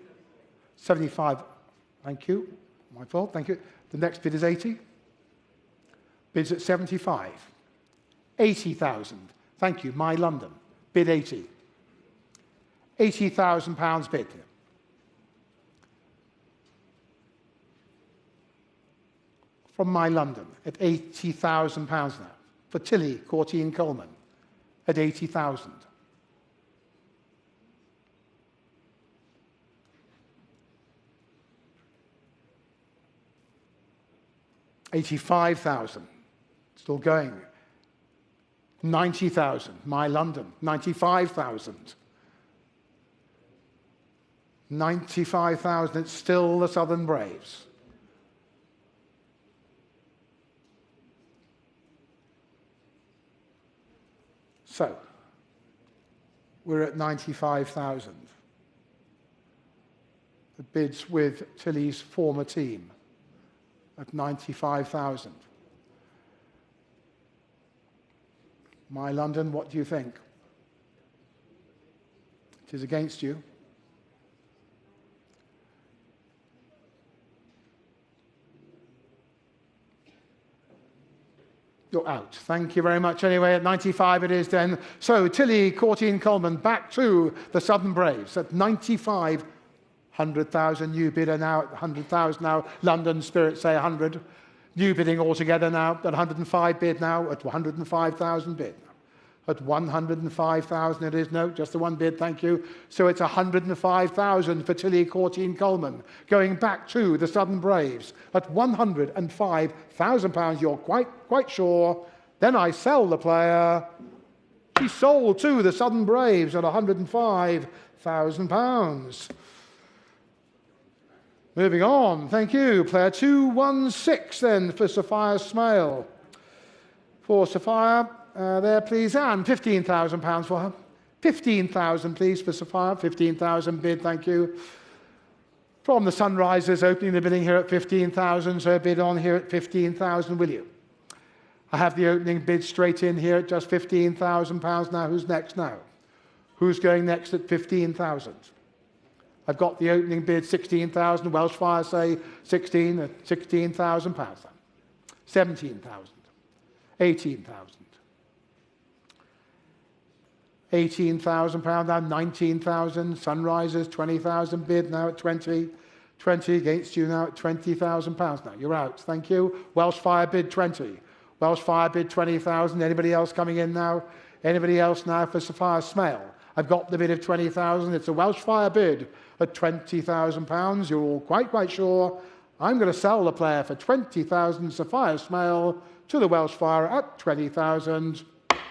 75. Thank you. My fault. Thank you. The next bid is 80. Bids at 75. 80,000. Thank you. My London. Bid 80. £80,000 bid. From My London at £80,000 now. For Tilly Courtine-Coleman at 80,000. 85,000, still going. 90,000, My London. 95,000. 95,000, it's still the Southern Braves. So, we're at 95,000. The bids with Tilly's former team at 95,000. My London, what do you think? It is against you. You're out. Thank you very much. Anyway, at 95 it is then. So Tilly Courtine-Coleman back to the Southern Braves at 95. 100,000 new bidder now at 100,000 now. London Spirit say 100. New bidding altogether now at 105 bid now, at 105,000 bid. At 105,000 it is, no, just the one bid, thank you. So it's 105,000 for Tilly Courtine Coleman, going back to the Southern Braves at £105,000. You're quite sure. Then I sell the player. He's sold to the Southern Braves at £105,000. Moving on, thank you. Player 216 then for Sophia Smale. For Sophia, there please, and £15,000 for her. 15,000 please for Sophia, 15,000 bid, thank you. From the Sunrisers, opening the bidding here at 15,000, so bid on here at 15,000, will you? I have the opening bid straight in here at just £15,000 now. Who's next now? Who's going next at 15,000? I've got the opening bid, 16,000. Welsh Fire say 16 at £16,000. 17,000. 18,000. £18,000 now, 19,000. Sunrisers, 20,000 bid now at 20. 20 against you now at £20,000 now. You're out, thank you. Welsh Fire bid 20. Welsh Fire bid 20,000. Anybody else coming in now? Anybody else now for Sophia Smale? I've got the bid of 20,000. It's a Welsh Fire bid at £20,000. You're all quite sure. I'm going to sell the player for 20,000. Sophia Smale to the Welsh Fire at 20,000.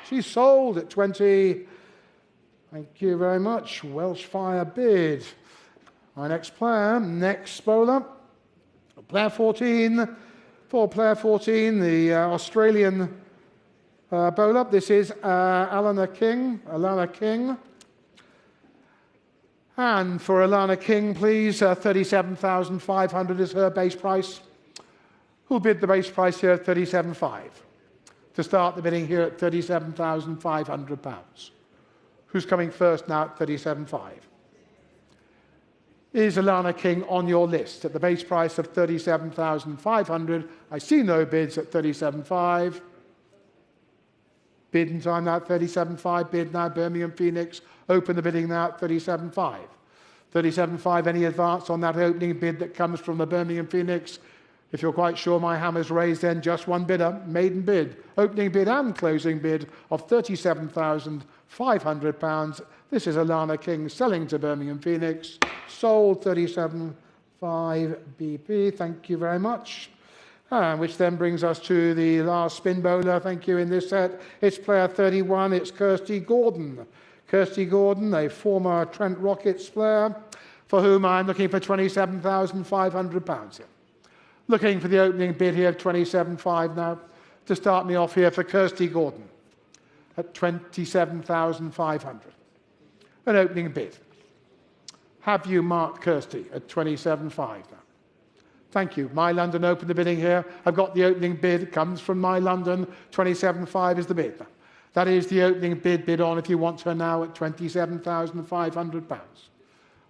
She's sold at 20. Thank you very much. Welsh Fire bid. My next player, next bowler, player 14. For player 14, the Australian bowler. This is Alana King. And for Alana King, please, 37,500 is her base price. Who'll bid the base price here at 37,500? To start the bidding here at £37,500. Who's coming first now at 37,500? Is Alana King on your list at the base price of 37,500? I see no bids at 37,500. Bid in time now at 37,500. Bid now, Birmingham Phoenix. Open the bidding now at 37,500. 37,500, any advance on that opening bid that comes from the Birmingham Phoenix? If you're quite sure my hammer's raised, then just one bidder. Maiden bid, opening bid and closing bid of £37,500. This is Alana King selling to Birmingham Phoenix. Sold 37,500 BP. Thank you very much. Which then brings us to the last spin bowler. Thank you in this set. It's player 31. It's Kirsty Gordon. Kirsty Gordon, a former Trent Rockets player, for whom I'm looking for £27,500 here. Looking for the opening bid here of 27,500 now. To start me off here for Kirsty Gordon at 27,500. An opening bid. Have you marked Kirsty at 27,500 now? Thank you. My London open the bidding here. I've got the opening bid. It comes from My London. 27,500 is the bid. That is the opening bid on if you want her now at £27,500.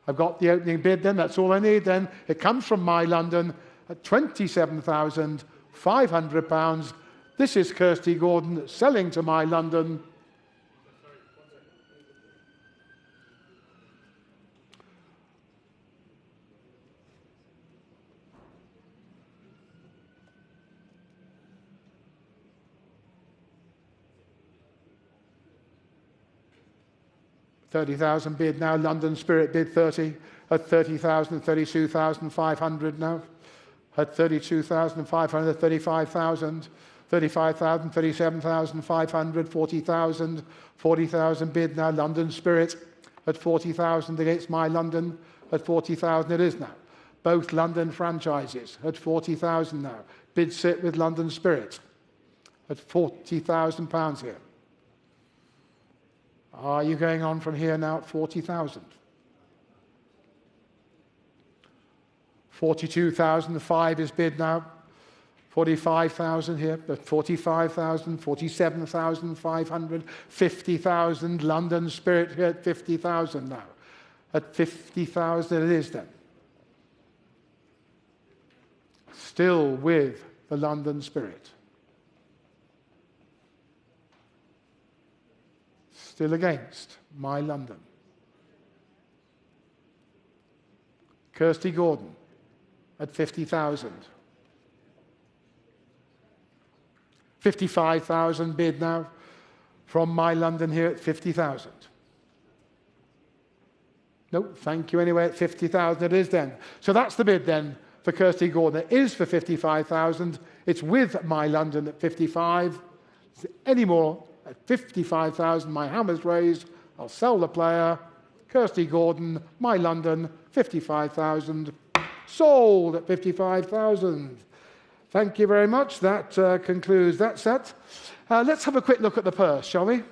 I've got the opening bid then. That's all I need then. It comes from My London at £27,500. This is Kirsty Gordon selling to My London. £30,000 bid now. London Spirit bid 30 at 30,000, 32,500 now. At 32,500, 35,000, 35,000, 37,500, 40,000, 40,000 bid now. London Spirit at 40,000 against My London at 40,000 it is now. Both London franchises at 40,000 now. Bid sit with London Spirit at £40,000 here. Are you going on from here now at 40,000? 42,005 is bid now. 45,000 here, but 45,000, 47,500, 50,000. London Spirit here at 50,000 now. At 50,000 it is then. Still with the London Spirit. Still against My London. Kirsty Gordon at 50,000. 55,000 bid now from My London here at 50,000. Nope, thank you anyway, at 50,000 it is then. So that's the bid then for Kirsty Gordon. It is for 55,000. It's with My London at 55. Any more at 55,000, my hammer's raised. I'll sell the player. Kirsty Gordon, My London, 55,000. Sold at 55,000. Thank you very much. That concludes that set. Let's have a quick look at the purse, shall we?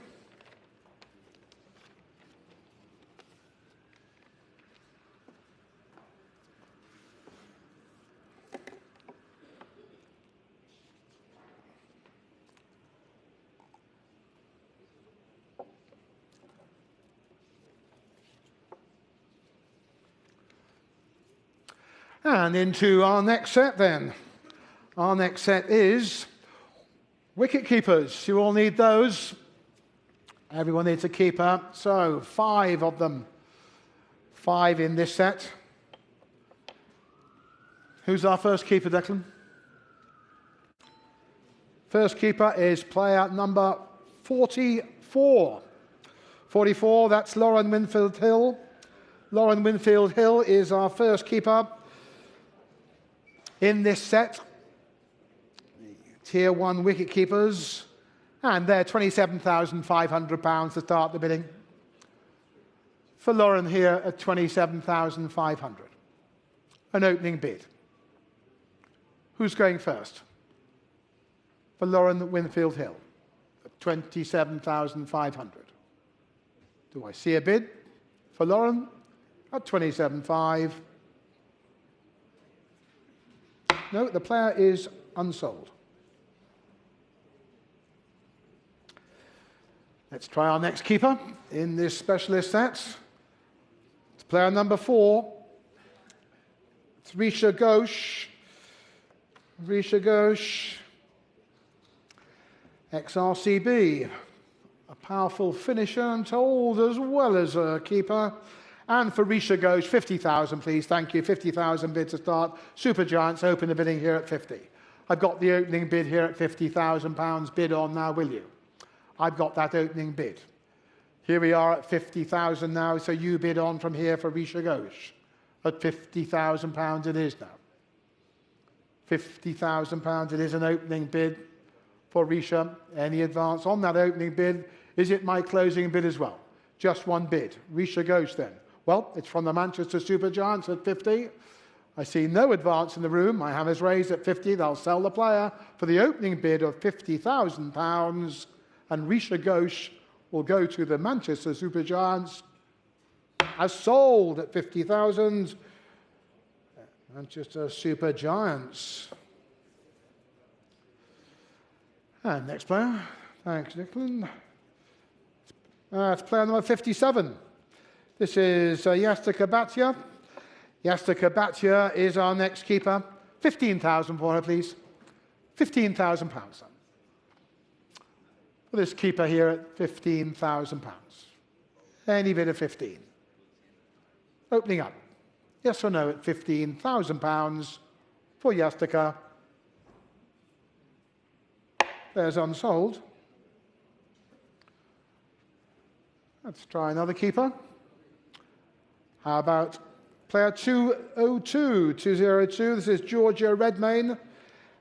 And into our next set then. Our next set is wicket keepers. You all need those. Everyone needs a keeper. So 5 of them. 5 in this set. Who's our first keeper, Declan? First keeper is player number 44. 44, that's Lauren Winfield Hill. Lauren Winfield Hill is our first keeper in this set. Tier 1 wicket keepers, and they're £27,500 to start the bidding. For Lauren here at £27,500. An opening bid. Who's going first? For Lauren Winfield Hill at £27,500. Do I see a bid for Lauren at £27,500? No, the player is unsold. Let's try our next keeper in this specialist set. It's player number 4. It's Risha Ghosh. Risha Ghosh, ex-RCB. A powerful finisher, I'm told, as well as a keeper. And for Risha Ghosh, 50,000, please. Thank you. 50,000 bid to start. Super Giants open the bidding here at 50. I've got the opening bid here at £50,000. Bid on now, will you? I've got that opening bid. Here we are at 50,000 now, so you bid on from here for Risha Ghosh. At £50,000 it is now. £50,000 it is an opening bid for Risha. Any advance on that opening bid? Is it my closing bid as well? Just one bid. Risha Ghosh then. Well, it's from the Manchester Super Giants at 50. I see no advance in the room. My hammer's raised at 50. They'll sell the player for the opening bid of £50,000. And Risha Ghosh will go to the Manchester Super Giants as sold at 50,000. Manchester Super Giants. And next player. Thanks, Nicklin. It's player number 57. This is Yastika Bhatia. Yastika Bhatia is our next keeper. 15,000 for her, please. £15,000. For this keeper here at £15,000. Any bid of 15. Opening up. Yes or no at £15,000 for Yastika. There's unsold. Let's try another keeper. How about player 202, 202. This is Georgia Redmayne.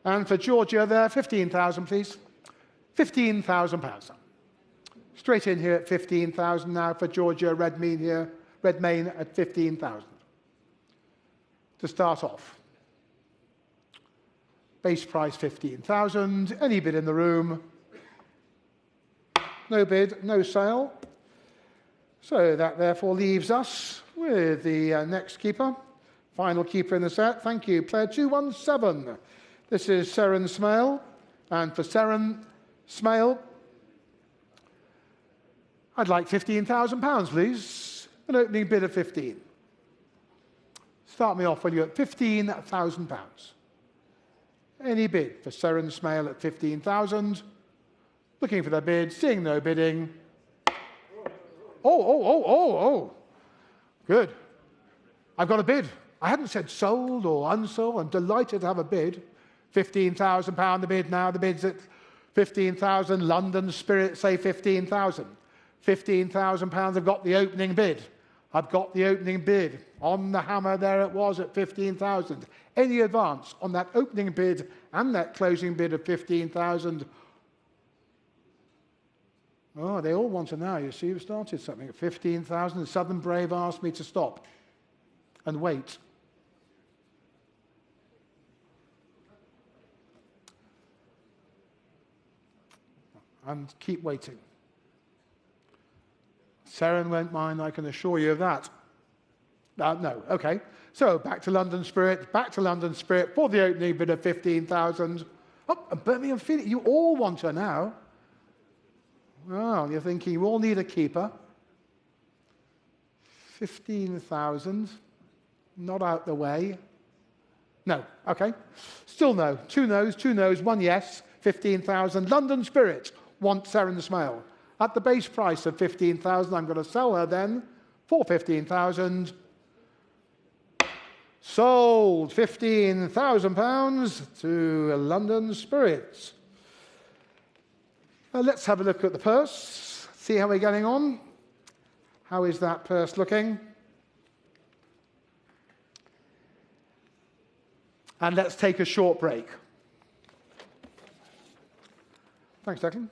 And for Georgia there, 15,000, please. £15,000. Straight in here at 15,000 now for Georgia Redmayne here. Redmayne at 15,000. To start off. Base price 15,000. Any bid in the room? No bid, no sale. So that therefore leaves us with the next keeper. Final keeper in the set. Thank you. Player 217. This is Seren Smale. And for Seren Smale, I'd like £15,000, please. An opening bid of 15. Start me off, will you, at £15,000. Any bid for Seren Smale at 15,000. Looking for the bid, seeing no bidding. Oh. Good. I've got a bid. I hadn't said sold or unsold. I'm delighted to have a bid. £15,000 the bid now. The bid's at 15,000. London Spirit say 15,000. £15,000. I've got the opening bid. I've got the opening bid. On the hammer, there it was at 15,000. Any advance on that opening bid and that closing bid of 15,000? Oh, they all want to know. You see, we've started something at 15,000. Southern Brave asked me to stop and wait. And keep waiting. Seren won't mind, I can assure you of that. No, okay. So back to London Spirit for the opening bid of 15,000. Oh, and Birmingham Phoenix, you all want her now. Well, you're thinking you all need a keeper. 15,000, not out the way. No, okay. Still no. Two no's, one yes. 15,000. London Spirit want Seren Smale. At the base price of 15,000, I'm going to sell her then for 15,000. Sold £15,000 to London Spirits. Now let's have a look at the purse, see how we're getting on. How is that purse looking? And let's take a short break. Thanks, Declan.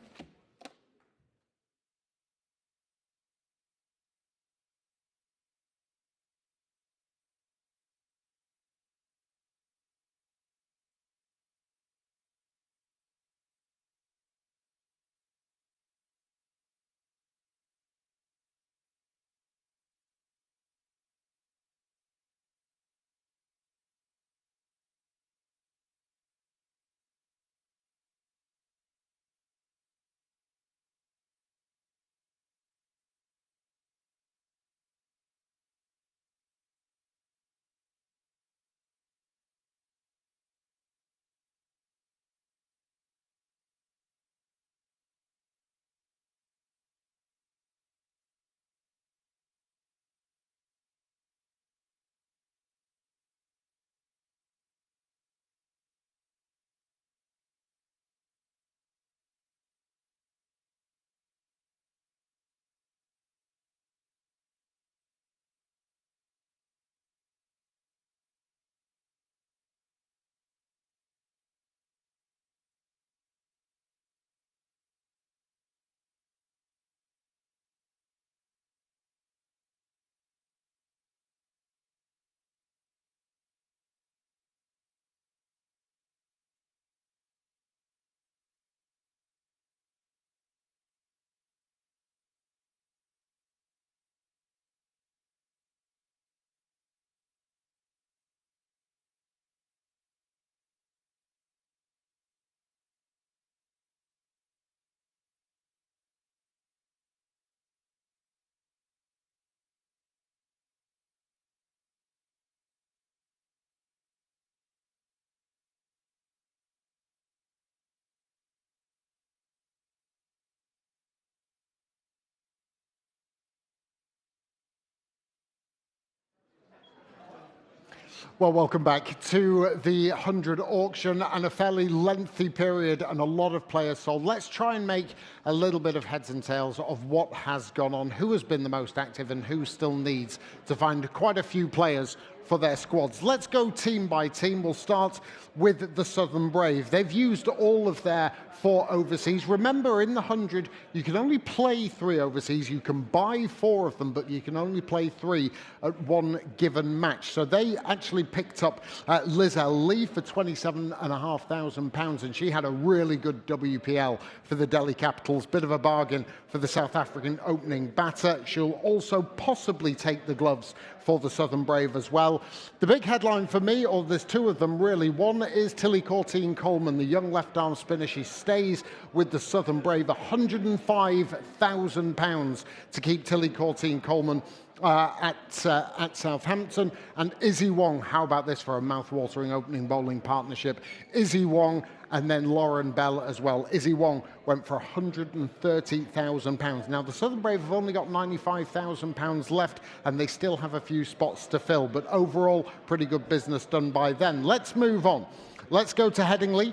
Well, welcome back to the 100 auction and a fairly lengthy period and a lot of players sold. Let's try and make a little bit of heads and tails of what has gone on, who has been the most active and who still needs to find quite a few players for their squads. Let's go team by team. We'll start with the Southern Brave. They've used all of their 4 overseas. Remember, in the 100, you can only play 3 overseas. You can buy 4 of them, but you can only play 3 at one given match. So they actually picked up Lizelle Lee for £27,500, and she had a really good WPL for the Delhi Capitals. Bit of a bargain for the South African opening batter. She'll also possibly take the gloves for the Southern Brave as well. The big headline for me, or there's 2 of them really. One is Tilly Courtine-Coleman, the young left-arm spinner. She stays with the Southern Brave, £105,000 to keep Tilly Courtine-Coleman at Southampton. And Izzy Wong, how about this for a mouth-watering opening bowling partnership? Izzy Wong and then Lauren Bell as well. Izzy Wong went for £130,000. Now, the Southern Brave have only got £95,000 left, and they still have a few spots to fill. But overall, pretty good business done by them. Let's move on. Let's go to Headingley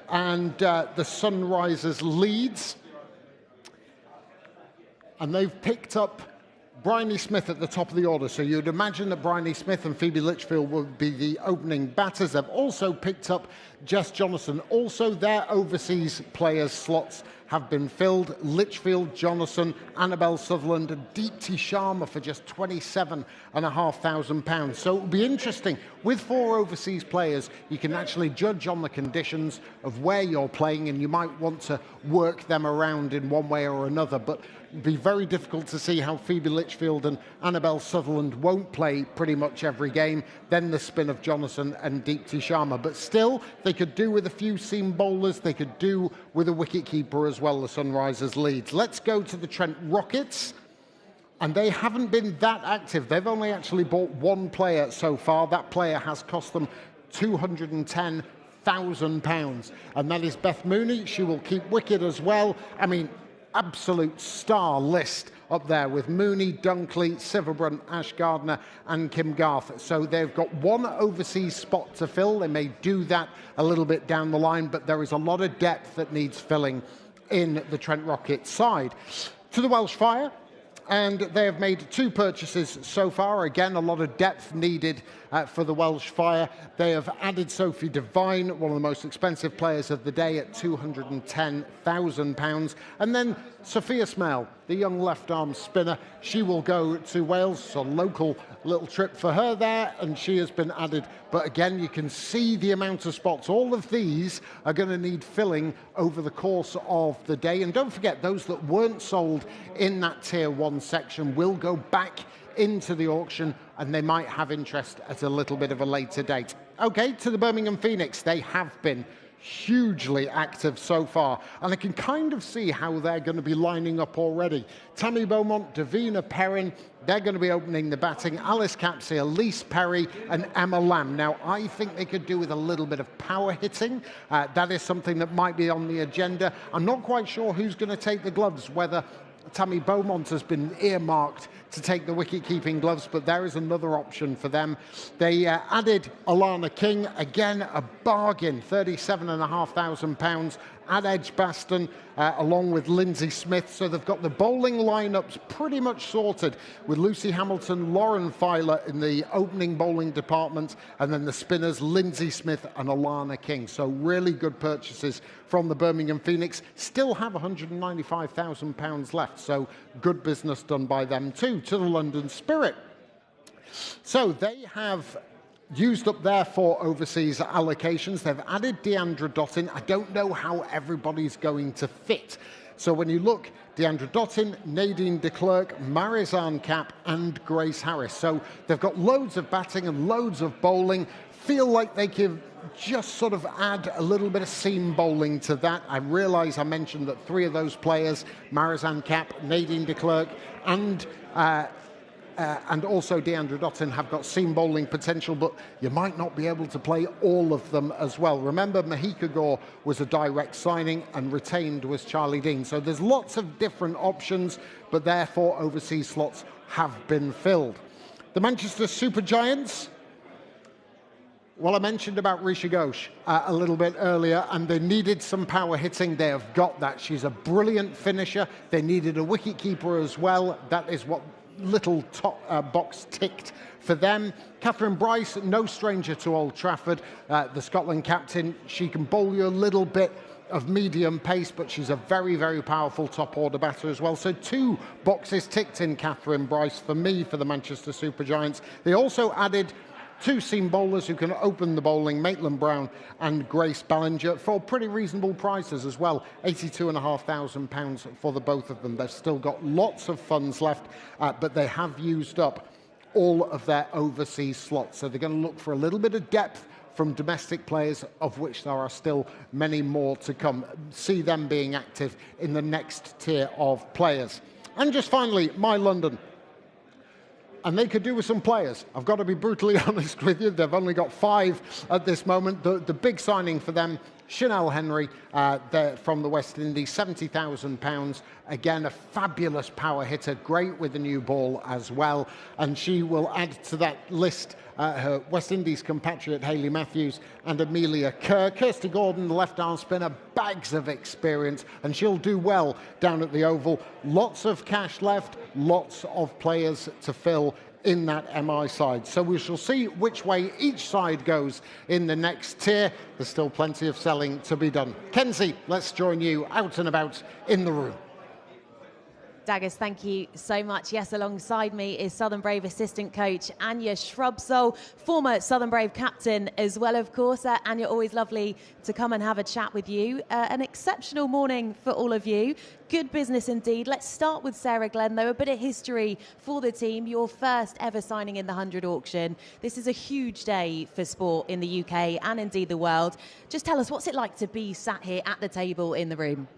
and the Sunrisers Leeds. And they've picked up Bryony Smith at the top of the order. So you'd imagine that Bryony Smith and Phoebe Litchfield would be the opening batters. They've also picked up Jess Jonathan. Also, their overseas players' slots have been filled. Litchfield, Jonathan, Annabelle Sutherland, and Deepti Sharma for just £27,500. So it'll be interesting. With 4 overseas players, you can actually judge on the conditions of where you're playing, and you might want to work them around in one way or another. But it'd be very difficult to see how Phoebe Litchfield and Annabelle Sutherland won't play pretty much every game. Then the spin of Jonathan and Deepti Sharma. But still, they could do with a few seam bowlers. They could do with a wicket-keeper as well, the Sunrisers Leeds. Let's go to the Trent Rockets. And they haven't been that active. They've only actually bought 1 player so far. That player has cost them £210,000. And that is Beth Mooney. She will keep wicket as well. I mean, absolute star list up there with Mooney, Dunkley, Siverbrun, Ash Gardner and Kim Garth. So they've got 1 overseas spot to fill. They may do that a little bit down the line, but there is a lot of depth that needs filling in the Trent Rockets side. To the Welsh Fire, and they have made 2 purchases so far. Again, a lot of depth needed for the Welsh Fire. They have added Sophie Devine, one of the most expensive players of the day, at £210,000. And then Sophia Smale, the young left-arm spinner. She will go to Wales. It's a local little trip for her there, and she has been added. But again, you can see the amount of spots. All of these are going to need filling over the course of the day. And don't forget, those that weren't sold in that Tier 1 section will go back into the auction, and they might have interest at a little bit of a later date. Okay, to the Birmingham Phoenix. They have been hugely active so far, and I can kind of see how they're going to be lining up already. Tammy Beaumont, Davina Perrin, they're going to be opening the batting. Alice Capsey, Elise Perry and Emma Lamb. Now, I think they could do with a little bit of power hitting. That is something that might be on the agenda. I'm not quite sure who's going to take the gloves, whether Tammy Beaumont has been earmarked to take the wicket-keeping gloves, but there is another option for them. They added Alana King, again a bargain, £37,500 at Edgbaston, along with Lindsay Smith. So they've got the bowling lineups pretty much sorted, with Lucy Hamilton, Lauren Filer in the opening bowling department, and then the spinners Lindsay Smith and Alana King. So really good purchases from the Birmingham Phoenix. Still have £195,000 left, so good business done by them too. To the London Spirit. So they have used up their 4 overseas allocations. They've added Deandra Dottin. I don't know how everybody's going to fit. So when you look, Deandra Dottin, Nadine de Klerk, Marizanne Kapp and Grace Harris. So they've got loads of batting and loads of bowling. Feel like they could just sort of add a little bit of seam bowling to that. I realise I mentioned that 3 of those players, Marizanne Kapp, Nadine de Klerk and also Deandra Dottin, have got seam bowling potential, but you might not be able to play all of them as well. Remember, Mahika Gore was a direct signing and retained was Charlie Dean. So there's lots of different options, but therefore overseas slots have been filled. The Manchester Supergiants. Well, I mentioned about Risha Ghosh a little bit earlier, and they needed some power hitting. They have got that. She's a brilliant finisher. They needed a wicket-keeper as well. That is what little top box ticked for them. Catherine Bryce, no stranger to Old Trafford, the Scotland captain. She can bowl you a little bit of medium pace, but she's a very, very powerful top-order batter as well. So 2 boxes ticked in Catherine Bryce for me for the Manchester Supergiants. They also added 2 seam bowlers who can open the bowling, Maitland Brown and Grace Ballinger, for pretty reasonable prices as well, £82,500 for the both of them. They've still got lots of funds left, but they have used up all of their overseas slots. So they're going to look for a little bit of depth from domestic players, of which there are still many more to come. See them being active in the next tier of players. And just finally, My London. And they could do with some players. I've got to be brutally honest with you. They've only got 5 at this moment. The big signing for them Chanel Henry from the West Indies, £70,000. Again, a fabulous power hitter, great with the new ball as well. And she will add to that list her West Indies compatriot Hayley Matthews and Amelia Kerr. Kirsty Gordon, the left-arm spinner, bags of experience, and she'll do well down at the Oval. Lots of cash left, lots of players to fill in that MI side. So we shall see which way each side goes in the next tier. There's still plenty of selling to be done. Kenzie, let's join you out and about in the room. Daggers, thank you so much. Yes, alongside me is Southern Brave assistant coach Anya Shrubsole, former Southern Brave captain as well, of course. Anya, always lovely to come and have a chat with you. An exceptional morning for all of you. Good business indeed. Let's start with Sarah Glenn, though. A bit of history for the team. Your first ever signing in the 100 auction. This is a huge day for sport in the UK and indeed the world. Just tell us, what's it like to be sat here at the table in the room?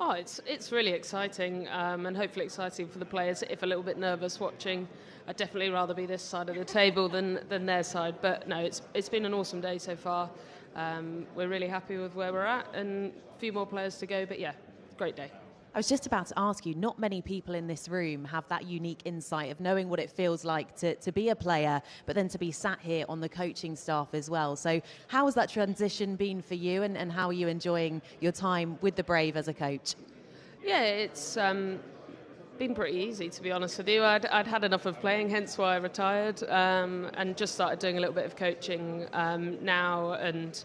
Oh, it's really exciting and hopefully exciting for the players. If a little bit nervous watching, I'd definitely rather be this side of the table than their side. But no, it's been an awesome day so far. We're really happy with where we're at and a few more players to go. But yeah, great day. I was just about to ask you, not many people in this room have that unique insight of knowing what it feels like to be a player, but then to be sat here on the coaching staff as well. So how has that transition been for you, and how are you enjoying your time with the Brave as a coach? Yeah, it's been pretty easy, to be honest with you. I'd had enough of playing, hence why I retired, and just started doing a little bit of coaching now. And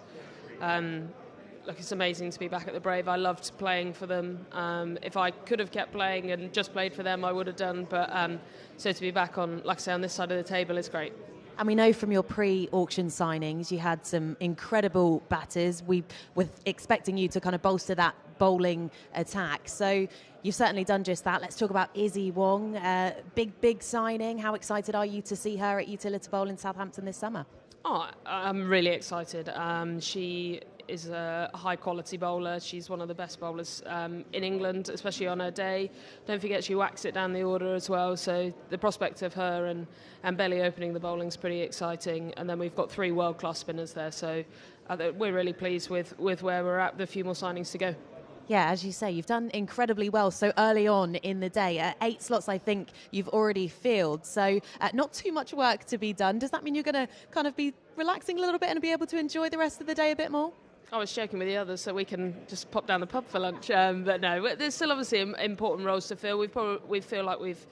look, it's amazing to be back at the Brave. I loved playing for them. If I could have kept playing and just played for them, I would have done. But so to be back on, like I say, on this side of the table is great. And we know from your pre-auction signings, you had some incredible batters. We were expecting you to kind of bolster that bowling attack. So you've certainly done just that. Let's talk about Izzy Wong. Big signing. How excited are you to see her at Utilita Bowl in Southampton this summer? Oh, I'm really excited. She is a high-quality bowler. She's one of the best bowlers in England, especially on her day. Don't forget she whacks it down the order as well, so the prospect of her and Belly opening the bowling is pretty exciting. And then we've got 3 world-class spinners there, so we're really pleased with where we're at, with a few more signings to go. Yeah, as you say, you've done incredibly well so early on in the day. 8 slots, I think, you've already filled. So not too much work to be done. Does that mean you're going to kind of be relaxing a little bit and be able to enjoy the rest of the day a bit more? I was joking with the others, so we can just pop down the pub for lunch. But no, there's still obviously important roles to fill. We feel like we've,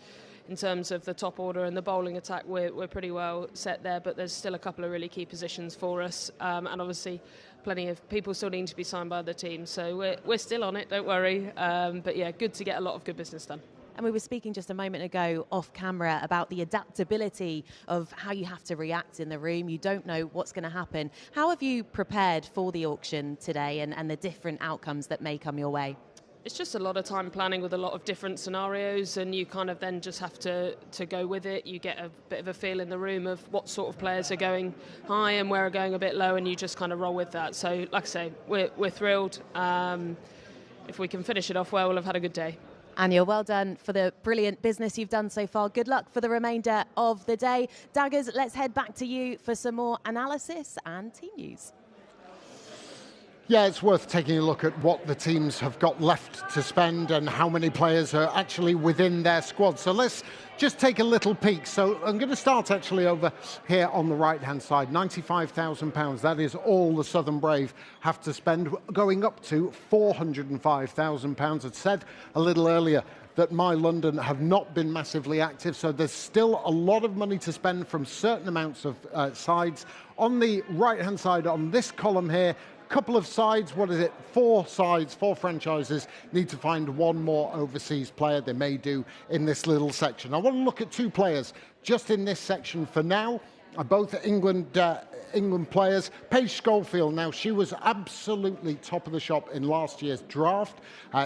in terms of the top order and the bowling attack, we're pretty well set there. But there's still a couple of really key positions for us, and obviously plenty of people still need to be signed by the team. So we're still on it, don't worry. But yeah, good to get a lot of good business done. And we were speaking just a moment ago off camera about the adaptability of how you have to react in the room. You don't know what's going to happen. How have you prepared for the auction today and the different outcomes that may come your way? It's just a lot of time planning with a lot of different scenarios, and you kind of then just have to go with it. You get a bit of a feel in the room of what sort of players are going high and where are going a bit low, and you just kind of roll with that. So like I say, we're thrilled. If we can finish it off well, we'll have had a good day. Anya, well done for the brilliant business you've done so far. Good luck for the remainder of the day. Daggers, let's head back to you for some more analysis and team news. Yeah, it's worth taking a look at what the teams have got left to spend and how many players are actually within their squad. So let's just take a little peek. So I'm going to start actually over here on the right-hand side. £95,000. That is all the Southern Brave have to spend, going up to £405,000. I'd said a little earlier that My London have not been massively active, so there's still a lot of money to spend from certain amounts of sides. On the right-hand side, on this column here, couple of sides, what is it? 4 sides, 4 franchises need to find 1 more overseas player. They may do in this little section. I want to look at 2 players just in this section for now. Both England players. Paige Schofield, now she was absolutely top of the shop in last year's draft.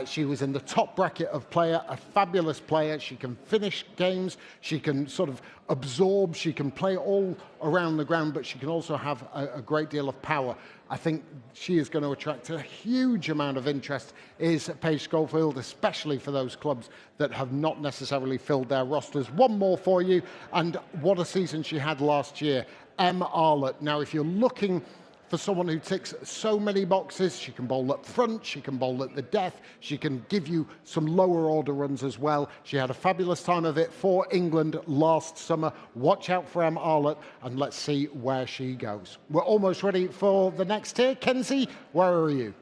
She was in the top bracket of player, a fabulous player. She can finish games, she can sort of absorb, she can play all around the ground, but she can also have a great deal of power. I think she is going to attract a huge amount of interest, is Paige Schofield, especially for those clubs that have not necessarily filled their rosters. 1 more for you, and what a season she had last year. Arlott. Now, if you're looking for someone who ticks so many boxes. She can bowl up front, she can bowl at the death, she can give you some lower order runs as well. She had a fabulous time of it for England last summer. Watch out for Arlott, and let's see where she goes. We're almost ready for the next tier. Kenzie, where are you?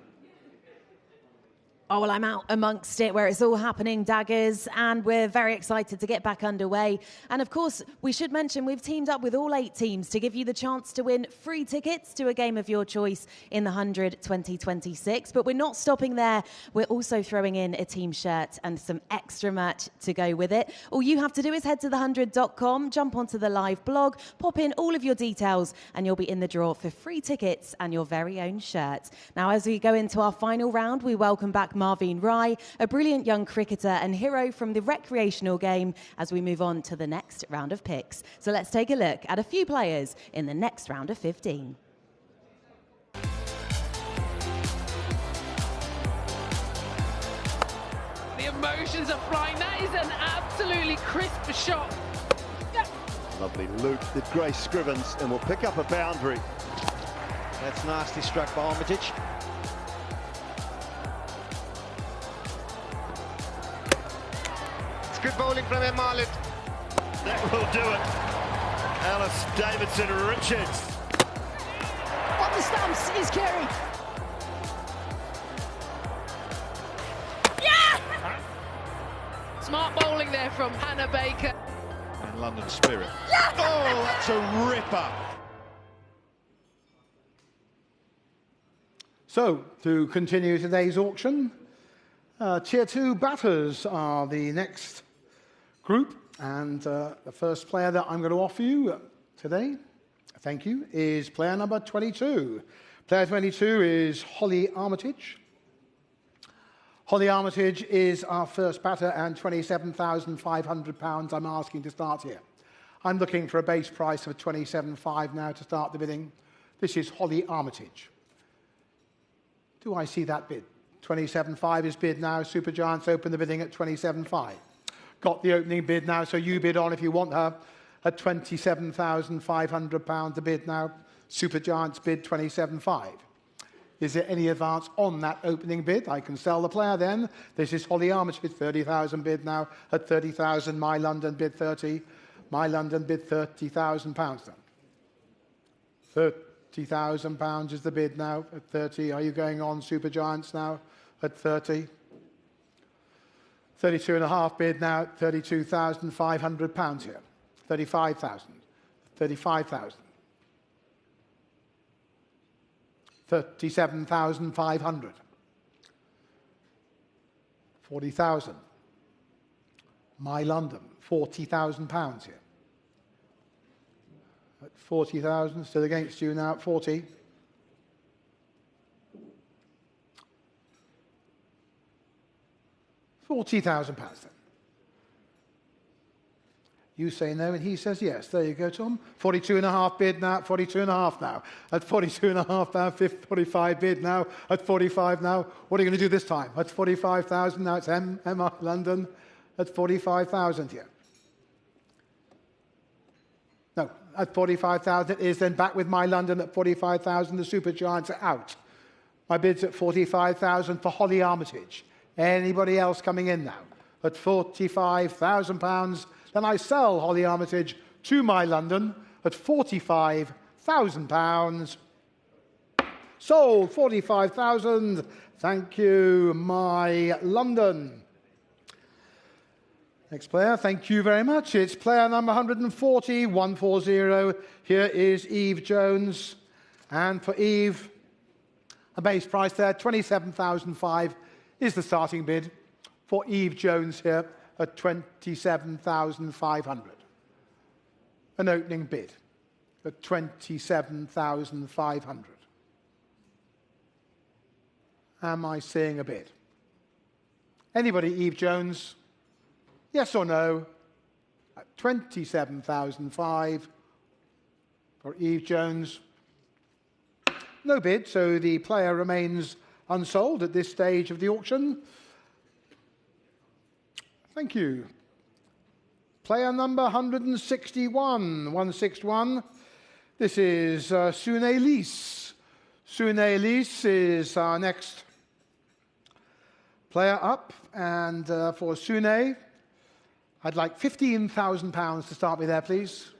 Oh, well, I'm out amongst it where it's all happening, Daggers, and we're very excited to get back underway. And of course, we should mention we've teamed up with all 8 teams to give you the chance to win free tickets to a game of your choice in the 100 2026. But we're not stopping there. We're also throwing in a team shirt and some extra merch to go with it. All you have to do is head to the100.com, jump onto the live blog, pop in all of your details, and you'll be in the draw for free tickets and your very own shirt. Now, as we go into our final round, we welcome back Marvin Rye, a brilliant young cricketer and hero from the recreational game, as we move on to the next round of picks. So let's take a look at a few players in the next round of 15. The emotions are flying. That is an absolutely crisp shot. Lovely loop with Grace Scrivens, and will pick up a boundary. That's nasty, struck by Armitage. It's good bowling from Marlott. That will do it. Alice Davidson Richards. On the stumps is Kerry. Yeah! Smart bowling there from Hannah Baker. And London Spirit. Yeah! Oh, that's a ripper. So, to continue today's auction, Tier 2 batters are the next group, and the first player that I'm going to offer you today, thank you, is player number 22. Player 22 is Holly Armitage. Holly Armitage is our first batter, and £27,500 I'm asking to start here. I'm looking for a base price of £27,500 now to start the bidding. This is Holly Armitage. Do I see that bid? 27.5 is bid now. Supergiants open the bidding at 27.5. Got the opening bid now, so you bid on if you want her at £27,500 a bid now. Supergiants bid 27.5. Is there any advance on that opening bid? I can sell the player then. This is Holly Armitage, 30,000 bid now at 30,000. My London bid 30. My London bid £30,000 then. £30,000 is the bid now at 30. Are you going on Supergiants now at 30? 32.5 bid now at £32,500 here. 35,000. 35,000. 37,500. 40,000. My London, £40,000 here. At 40,000, still against you now at 40. £40,000 then. You say no, and he says yes. There you go, Tom. 42.5 bid now, 42.5 now. At 42.5 now, 45 bid now. At 45 now. What are you going to do this time? At 45,000 now, it's Emma London at 45,000 here. No, at 45,000 it is then back with My London at 45,000. The Supergiants are out. My bid's at 45,000 for Holly Armitage. Anybody else coming in now? At £45,000, then I sell Holly Armitage to My London at £45,000. Sold, 45,000. Thank you, My London. Next player, thank you very much. It's player number 140, 140. Here is Eve Jones. And for Eve, a base price there, £27,500 is the starting bid for Eve Jones here at £27,500. An opening bid at £27,500. Am I seeing a bid? Anybody, Eve Jones? Yes or no? At £27,500 for Eve Jones. No bid, so the player remains unsold at this stage of the auction. Thank you. Player number 161, 161. This is Sune Lees. Sune Elise is our next player up. And for Sune, I'd like £15,000 to start me there, please.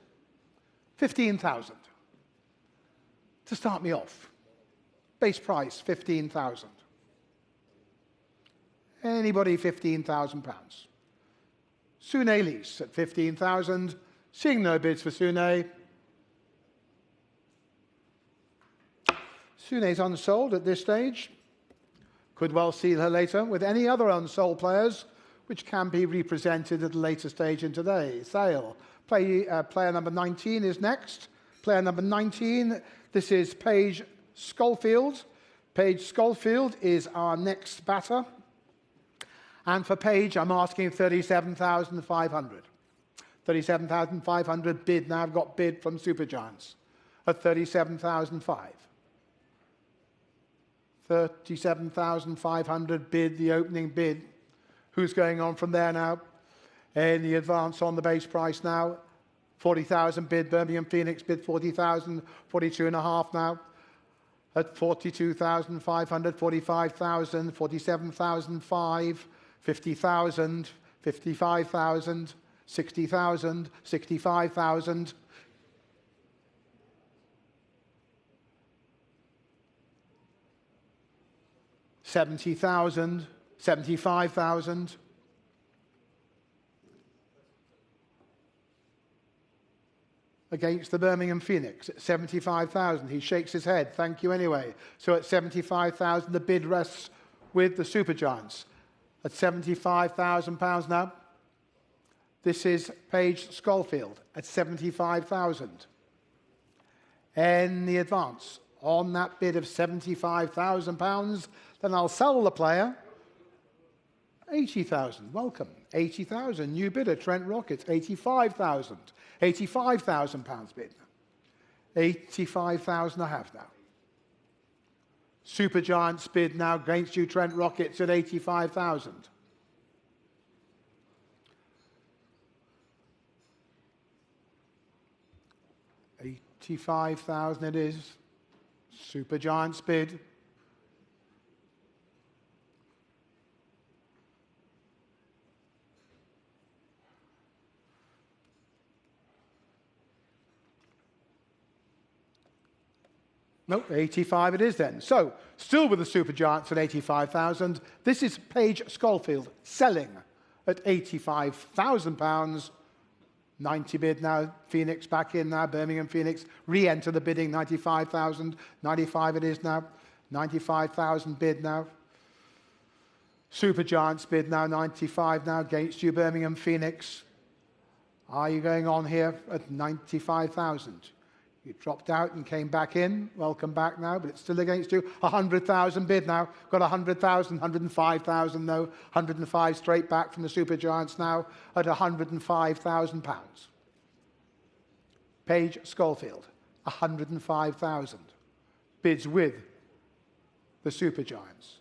15,000 to start me off. Base price, 15,000. Anybody, £15,000. Sune Elise at 15,000. Seeing no bids for Sune. Sune's unsold at this stage. Could well see her later with any other unsold players, which can be represented at a later stage in today's sale. Player number 19 is next. Player number 19, this is Paige Schofield. Paige Schofield is our next batter. And for Paige, I'm asking 37,500. 37,500 bid. Now I've got bid from Supergiants at 37,500. 37,500 bid, the opening bid. Who's going on from there now? And the advance on the base price now. 40,000 bid, Birmingham Phoenix bid 40,000, 42.5 now. At 42,500, 45,000, 47,500, 50,000, 55,000, 60,000, 65,000. $70,000, 75,000. Against the Birmingham Phoenix at 75,000. He shakes his head. Thank you anyway. So at 75,000, the bid rests with the Supergiants. At £75,000 now. This is Paige Schofield at 75,000. And the advance on that bid of £75,000, then I'll sell the player 80,000. Welcome. 80,000. New bidder, Trent Rockets, 85,000. £85,000 bid. 85,000 I have now. Supergiants bid now against you, Trent Rockets, at 85,000. $85,000 it is. Supergiants bid. No, 85 it is then. So, still with the Supergiants at 85,000. This is Paige Schofield selling at £85,000. 90 bid now. Phoenix back in now. Birmingham Phoenix re-enter the bidding. 95,000. 95 it is now. 95,000 bid now. Supergiants bid now. 95 now against you, Birmingham Phoenix. Are you going on here at 95,000? You dropped out and came back in. Welcome back now, but it's still against you. 100,000 bid now. Got 100,000, 105,000 no. 105 straight back from the Supergiants now at £105,000. Paige Schofield, 105,000. Bids with the Supergiants.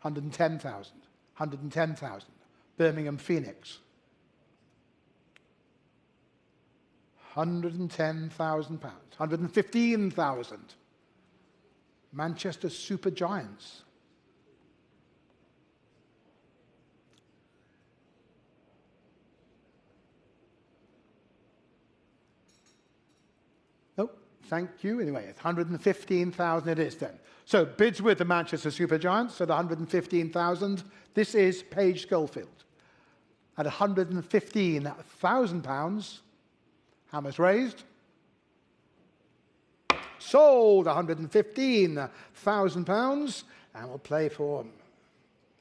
110,000, 110,000. Birmingham Phoenix. £110,000. 115,000. Manchester Supergiants. Nope, thank you. Anyway, it's 115,000 it is then. So bids with the Manchester Supergiants at 115,000. This is Paige Schofield at £115,000. Hammers raised. Sold, £115,000. And we'll play for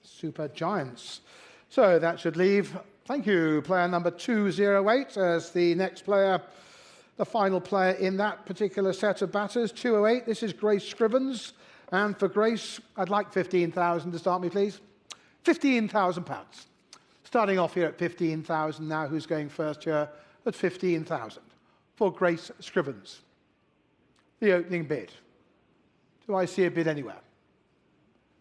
Supergiants. So that should leave, thank you, player number 208 as the next player, the final player in that particular set of batters. 208, this is Grace Scrivens. And for Grace, I'd like 15,000 to start me, please. £15,000. Starting off here at 15,000 now. Who's going first here? At 15,000 for Grace Scrivens. The opening bid. Do I see a bid anywhere?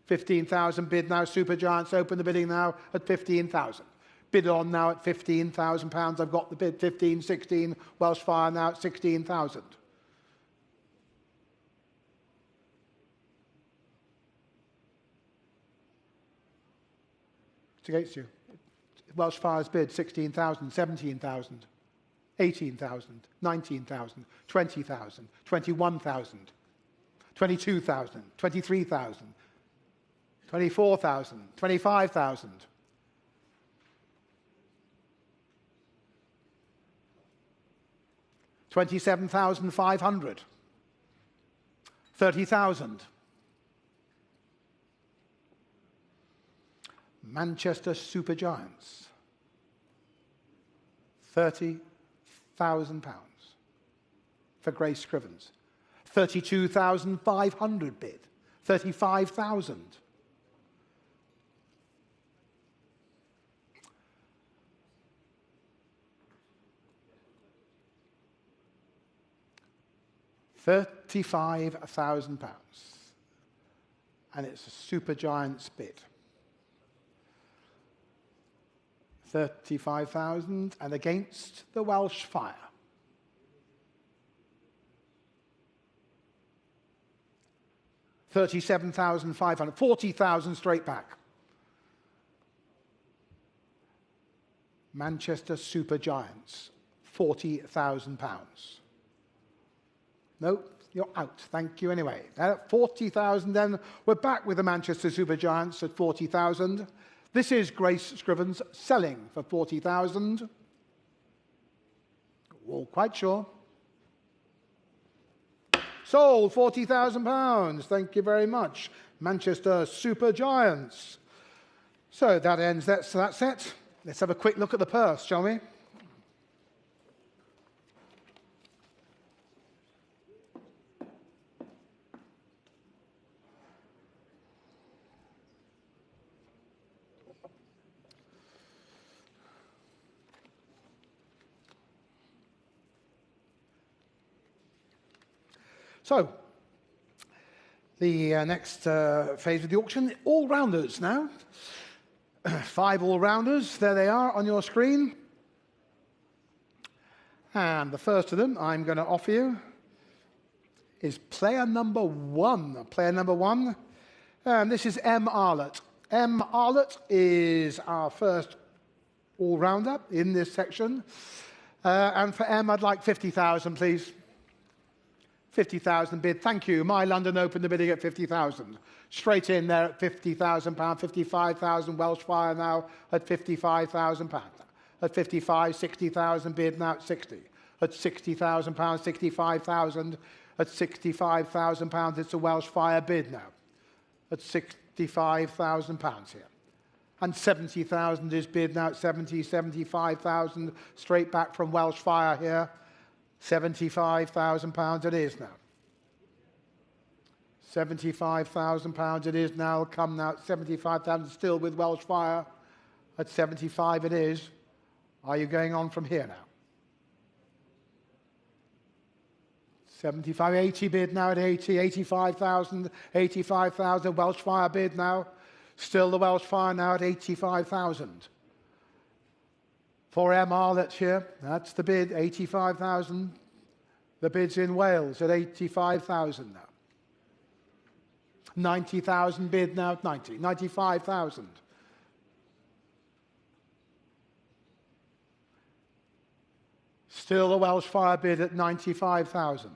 15,000 bid now. Supergiants open the bidding now at 15,000. Bid on now at £15,000. I've got the bid 15, 16. Welsh Fire now at 16,000. It's against you. Welsh Fire's bid, 16,000, 17,000, 18,000, 19,000, 20,000, 21,000, 22,000, 23,000, 24,000, 25,000. 27,500, 30,000. Manchester Supergiants, £30,000 for Grace Scrivens. 32,500 bid, 35,000. £35,000, and it's a Supergiants bid. 35,000, and against the Welsh Fire. £37,500, 40,000 straight back. Manchester Supergiants, £40,000. No, you're out. Thank you anyway. 40,000 then. We're back with the Manchester Supergiants at 40,000. This is Grace Scrivens selling for 40,000. All quite sure. Sold, £40,000. Thank you very much. Manchester Supergiants. So that ends that set. Let's have a quick look at the purse, shall we? So, the next phase of the auction, all-rounders now. 5 all-rounders, there they are on your screen. And the first of them I'm going to offer you is player number 1. Player number 1, and this is M. Arlott. M. Arlott is our first all-rounder in this section. And for M, I'd like 50,000, please. 50,000 bid. Thank you. My London opened the bidding at 50,000. Straight in there at £50,000. 55,000 Welsh Fire now at £55,000. At 55, 60,000 bid now at 60. At £60,000, 65,000. At £65,000, it's a Welsh Fire bid now. At £65,000 here. And 70,000 is bid now at 70, 75,000 straight back from Welsh Fire here. £75,000 it is now. £75,000 it is now. Come now at 75,000 still with Welsh Fire. At 75 it is. Are you going on from here now? 75, 80 bid now at 80, 85,000, 85,000 Welsh Fire bid now. Still the Welsh Fire now at 85,000. For M. Arlott here, that's the bid, 85,000. The bid's in Wales at 85,000 now. 90,000 bid now at 90, 95,000. Still the Welsh Fire bid at 95,000.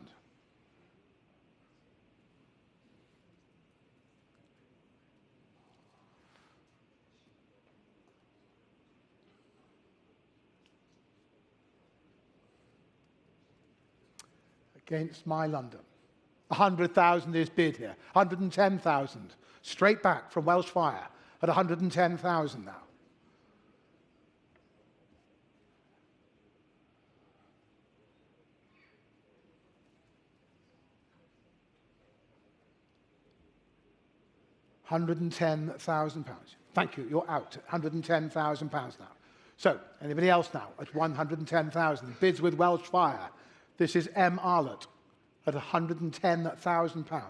Against my London. 100,000 is bid here. 110,000. Straight back from Welsh Fire at 110,000 now. £110,000. Thank you. You're out. £110,000 now. So, anybody else now at 110,000? Bids with Welsh Fire. This is M. Arlott at £110,000.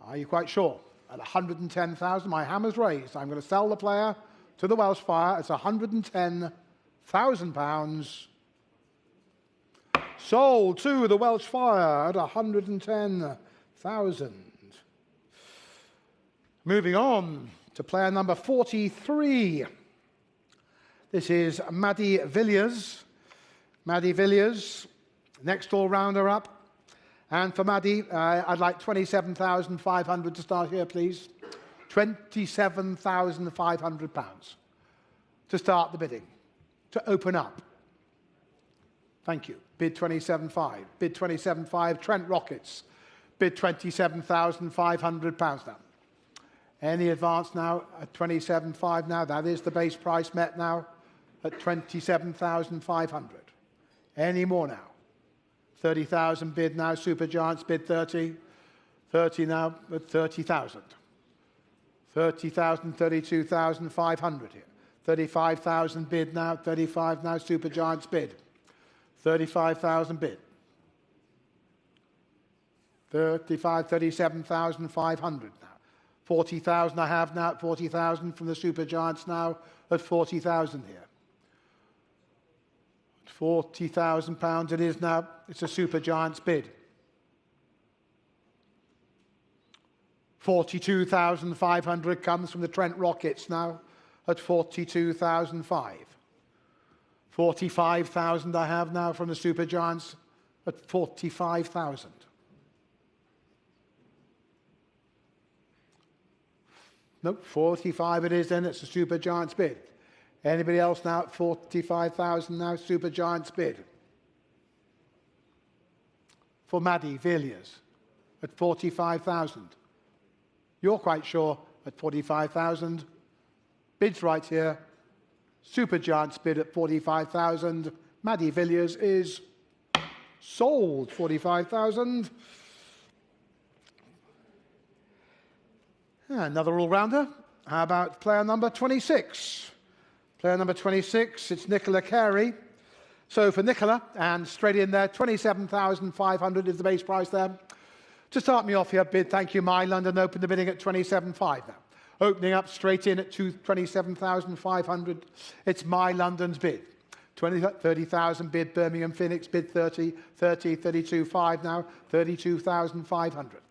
Are you quite sure? At 110,000, my hammer's raised. I'm going to sell the player to the Welsh Fire. It's £110,000. Sold to the Welsh Fire at 110,000. Moving on to to player number 43. This is Maddie Villiers. Maddie Villiers, next all-rounder up. And for Maddie, I'd like 27,500 to start here, please. £27,500 to start the bidding, to open up. Thank you. Bid 27.5. Bid 27.5. Trent Rockets. Bid £27,500 now. Any advance now at 27.5 now? That is the base price met now at 27,500. Any more now? 30,000 bid now. Supergiants bid 30. 30 now at 30,000. 30,000, 32,500 here. 35,000 bid now. 35 now. Supergiants bid. 35,000 bid. 35, 37,500 now. 40,000 I have now at 40,000 from the Supergiants now at 40,000 here. £40,000 it is now. It's a Supergiants bid. 42,500 comes from the Trent Rockets now at 42,005. 45,000 I have now from the Supergiants at 45,000. Nope, 45 it is then. It's a Supergiants bid. Anybody else now at 45,000 now? Supergiants bid. For Maddie Villiers at 45,000. You're quite sure at 45,000. Bids right here. Supergiants bid at 45,000. Maddie Villiers is sold. 45,000. Another all-rounder. How about player number 26? Player number 26, it's Nicola Carey. So for Nicola, and straight in there, 27,500 is the base price there. To start me off here, bid, thank you, My London, open the bidding at 27.5 now. Opening up straight in at 27,500. It's My London's bid. 30,000 bid, Birmingham Phoenix bid 30, 32.5 now, 32,500.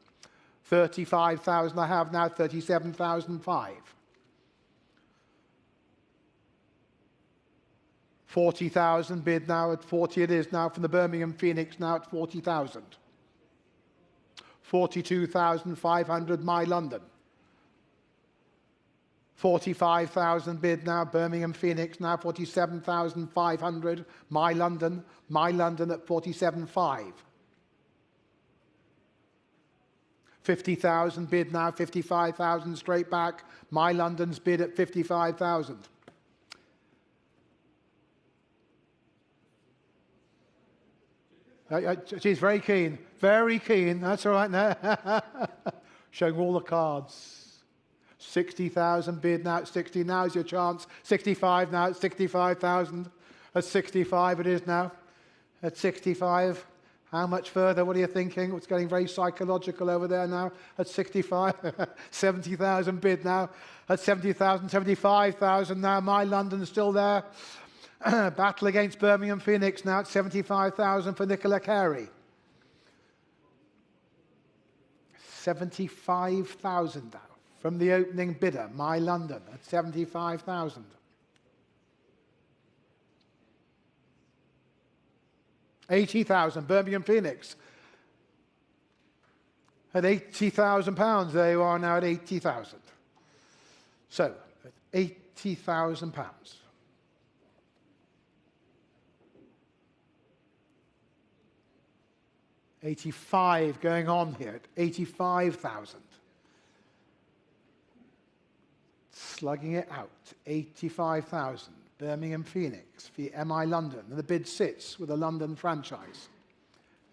35,000 I have now, 37,005. 40,000 bid now at 40 it is now from the Birmingham Phoenix now at 40,000. 42,500 My London. 45,000 bid now Birmingham Phoenix now 47,500 My London at 47.5. 50,000 bid now 55,000 straight back My London's bid at 55,000. She's very keen. Very keen. That's all right now. Showing all the cards. 60,000 bid now at 60. Now's your chance. 65 now at 65,000. At 65 it is now. At 65. How much further? What are you thinking? It's getting very psychological over there now. At 65. 70,000 bid now. At 70,000. 75,000 now. My London's still there. Battle against Birmingham Phoenix now at 75,000 for Nicola Carey. 75,000 now from the opening bidder, My London, at 75,000. £80,000, Birmingham Phoenix. At £80,000, there you are now at 80,000. So, at £80,000. 85 going on here at 85,000. Slugging it out, 85,000. Birmingham Phoenix for MI London. And the bid sits with a London franchise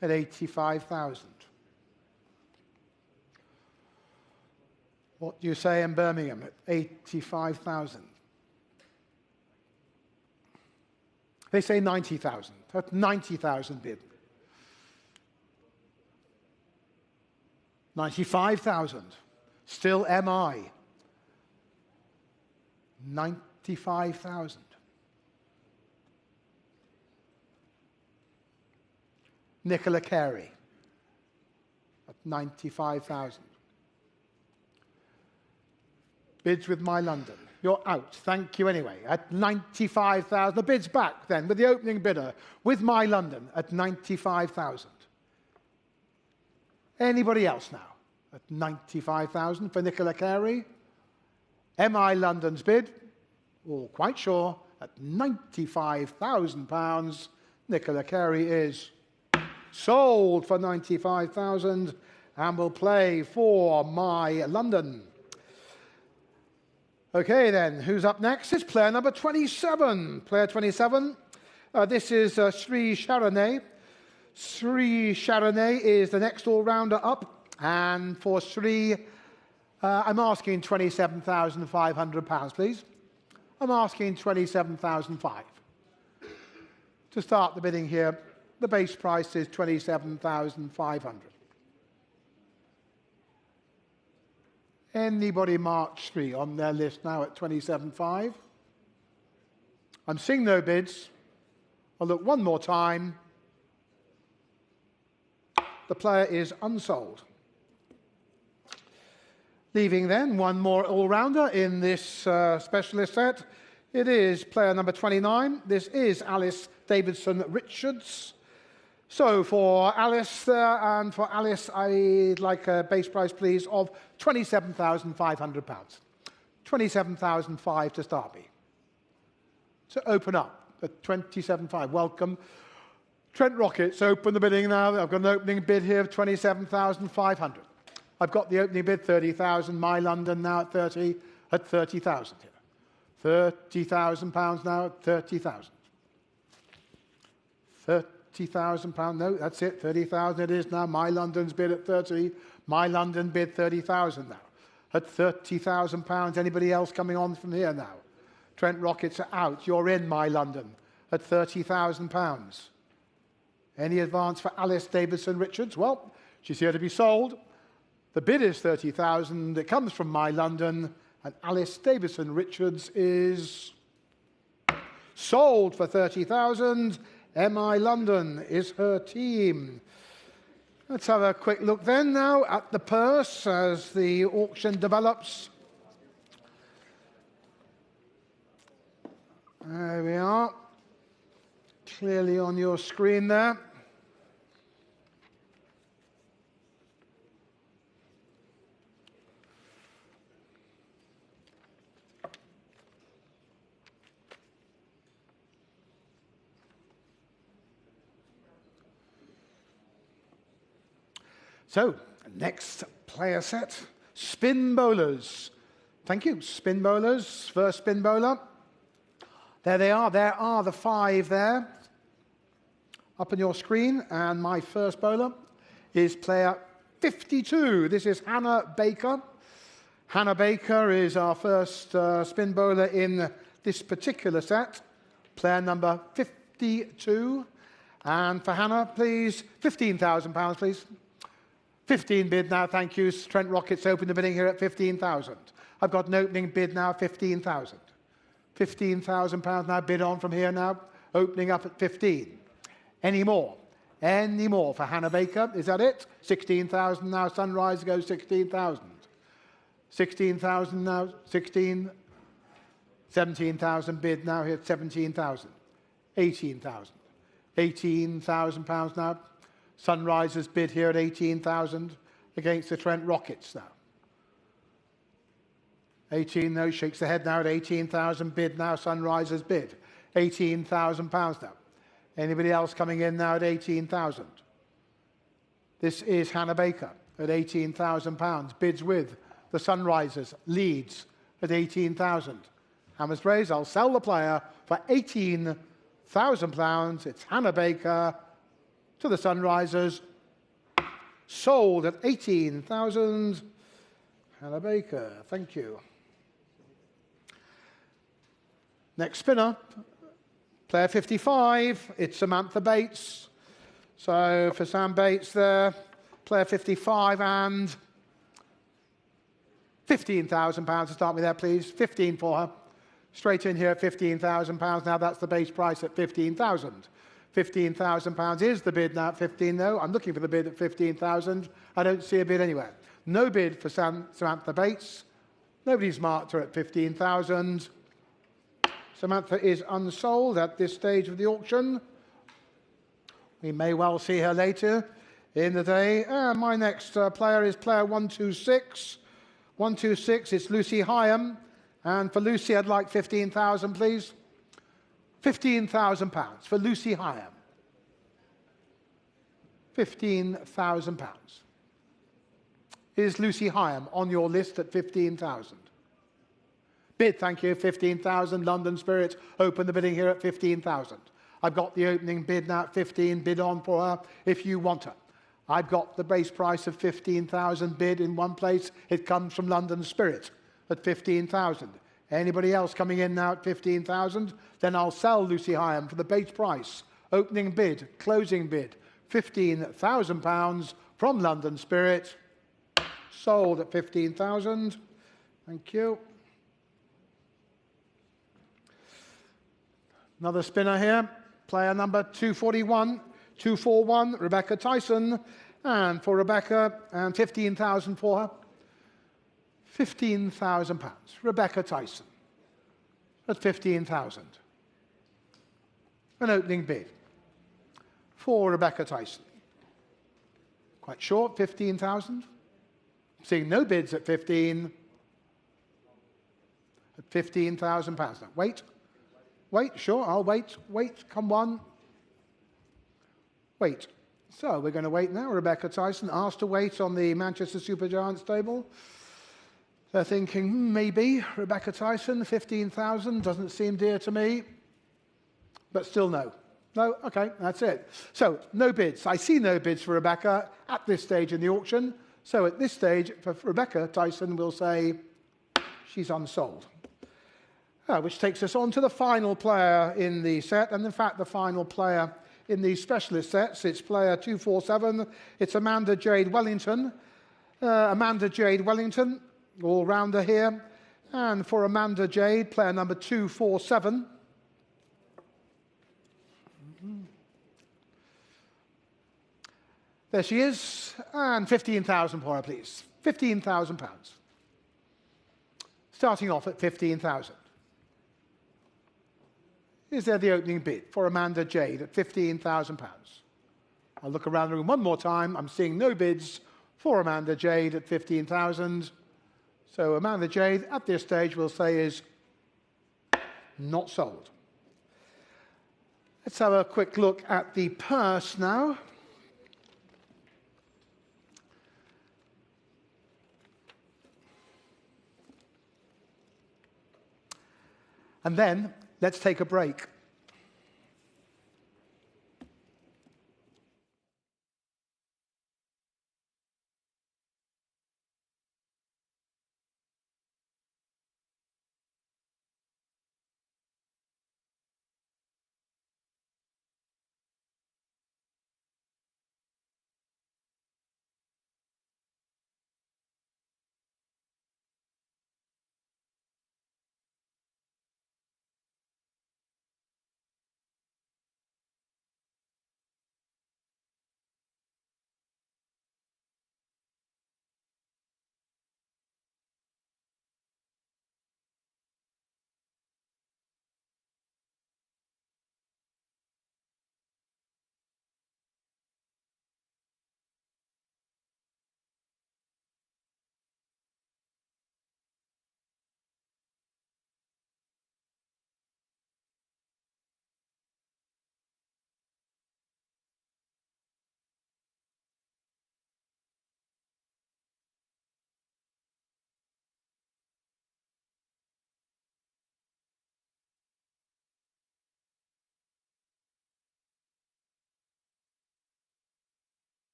at 85,000. What do you say in Birmingham at 85,000? They say 90,000. At 90,000 bid. 95,000. Still MI. 95,000. Nicola Carey at 95,000. Bids with My London. You're out. Thank you anyway. At 95,000. The bid's back then with the opening bidder with My London at 95,000. Anybody else now? At 95,000 for Nicola Carey. MI London's bid, all quite sure, at £95,000. Nicola Carey is sold for 95,000 and will play for My London. Okay then, who's up next? It's player number 27. Player 27, this is Sri Sharanay. Sri Sharanay is the next all-rounder up. And for Sri, I'm asking £27,500, please. I'm asking £27,500. To start the bidding here, the base price is £27,500. Anybody mark Sri on their list now at 27.5? I'm seeing no bids. I'll look one more time. The player is unsold. Leaving then one more all-rounder in this specialist set. It is player number 29. This is Alice Davidson-Richards. So for Alice there, and for Alice, I'd like a base price, please, of £27,500. £27,500 to start me. So open up at 27.5. Welcome. Trent Rockets, open the bidding now. I've got an opening bid here of 27,500. I've got the opening bid, 30,000. My London now at 30,000 here. £30,000 now at 30,000. £30,000, no, that's it, 30,000 it is now. My London's bid at 30. My London bid 30,000 now. At £30,000, anybody else coming on from here now? Trent Rockets are out. You're in, My London, at £30,000. Any advance for Alice Davidson-Richards? Well, she's here to be sold. The bid is 30,000. It comes from My London, and Alice Davidson-Richards is sold for 30,000. MI London is her team. Let's have a quick look then now at the purse as the auction develops. There we are. Clearly on your screen there. So, next player set, spin bowlers. Thank you, spin bowlers. First spin bowler. There they are. There are the 5 there up on your screen. And my first bowler is player 52. This is Hannah Baker. Hannah Baker is our first spin bowler in this particular set. Player number 52. And for Hannah, please, £15,000, please. 15 bid now, thank you. Trent Rockets open the bidding here at 15,000. I've got an opening bid now, 15,000. £15,000 now bid on from here now, opening up at 15. Any more? Any more for Hannah Baker? Is that it? 16,000 now, Sunrise goes 16,000. 16,000 now, 16. 17,000 bid now here at 17,000. 18,000. £18,000 now. Sunrise's bid here at 18,000 against the Trent Rockets now. 18, no, shakes the head now at 18,000 bid now. Sunrise's bid. £18,000 now. Anybody else coming in now at 18,000? This is Hannah Baker at £18,000. Bids with the Sunrisers. Leads at 18,000. Hammers raised. I'll sell the player for £18,000. It's Hannah Baker to the Sunrisers. Sold at 18,000. Hannah Baker, thank you. Next spinner, player 55. It's Samantha Bates. So for Sam Bates there, player 55 and £15,000 to start with there, please. 15 for her. Straight in here at £15,000. Now that's the base price at 15,000. £15,000 is the bid now at 15, though. I'm looking for the bid at 15,000. I don't see a bid anywhere. No bid for Samantha Bates. Nobody's marked her at 15,000. Samantha is unsold at this stage of the auction. We may well see her later in the day. And my next player is player 126. 126, it's Lucy Hyam. And for Lucy, I'd like 15,000, please. £15,000 for Lucy Hyam. £15,000. Is Lucy Hyam on your list at 15,000? Bid, thank you, 15,000. London Spirit, open the bidding here at 15,000. I've got the opening bid now at 15. Bid on for her if you want her. I've got the base price of 15,000 bid in one place. It comes from London Spirit at 15,000. Anybody else coming in now at 15,000? Then I'll sell Lucy Hyam for the base price. Opening bid, closing bid, £15,000 from London Spirit. Sold at 15,000. Thank you. Another spinner here. Player number 241. 241, Rebecca Tyson. And for Rebecca, and 15,000 for her. £15,000. Rebecca Tyson at 15,000. An opening bid for Rebecca Tyson. Quite short, 15,000. Seeing no bids at 15. At £15,000. Now, wait. Wait, sure, I'll wait. Wait, come on. Wait. So we're going to wait now. Rebecca Tyson asked to wait on the Manchester Supergiants table. They're thinking, maybe Rebecca Tyson, 15,000, doesn't seem dear to me. But still no. No, okay, that's it. So no bids. I see no bids for Rebecca at this stage in the auction. So at this stage, for Rebecca Tyson, we'll say she's unsold. Which takes us on to the final player in the set, and in fact the final player in these specialist sets. It's player 247. It's Amanda Jade Wellington. Amanda Jade Wellington, all-rounder here. And for Amanda Jade, player number 247. There she is. And 15,000 for her, please. £15,000. Starting off at 15,000. Is there the opening bid for Amanda Jade at £15,000? I'll look around the room one more time. I'm seeing no bids for Amanda Jade at 15,000. So Amanda Jade, at this stage, we'll say is not sold. Let's have a quick look at the purse now. And then let's take a break.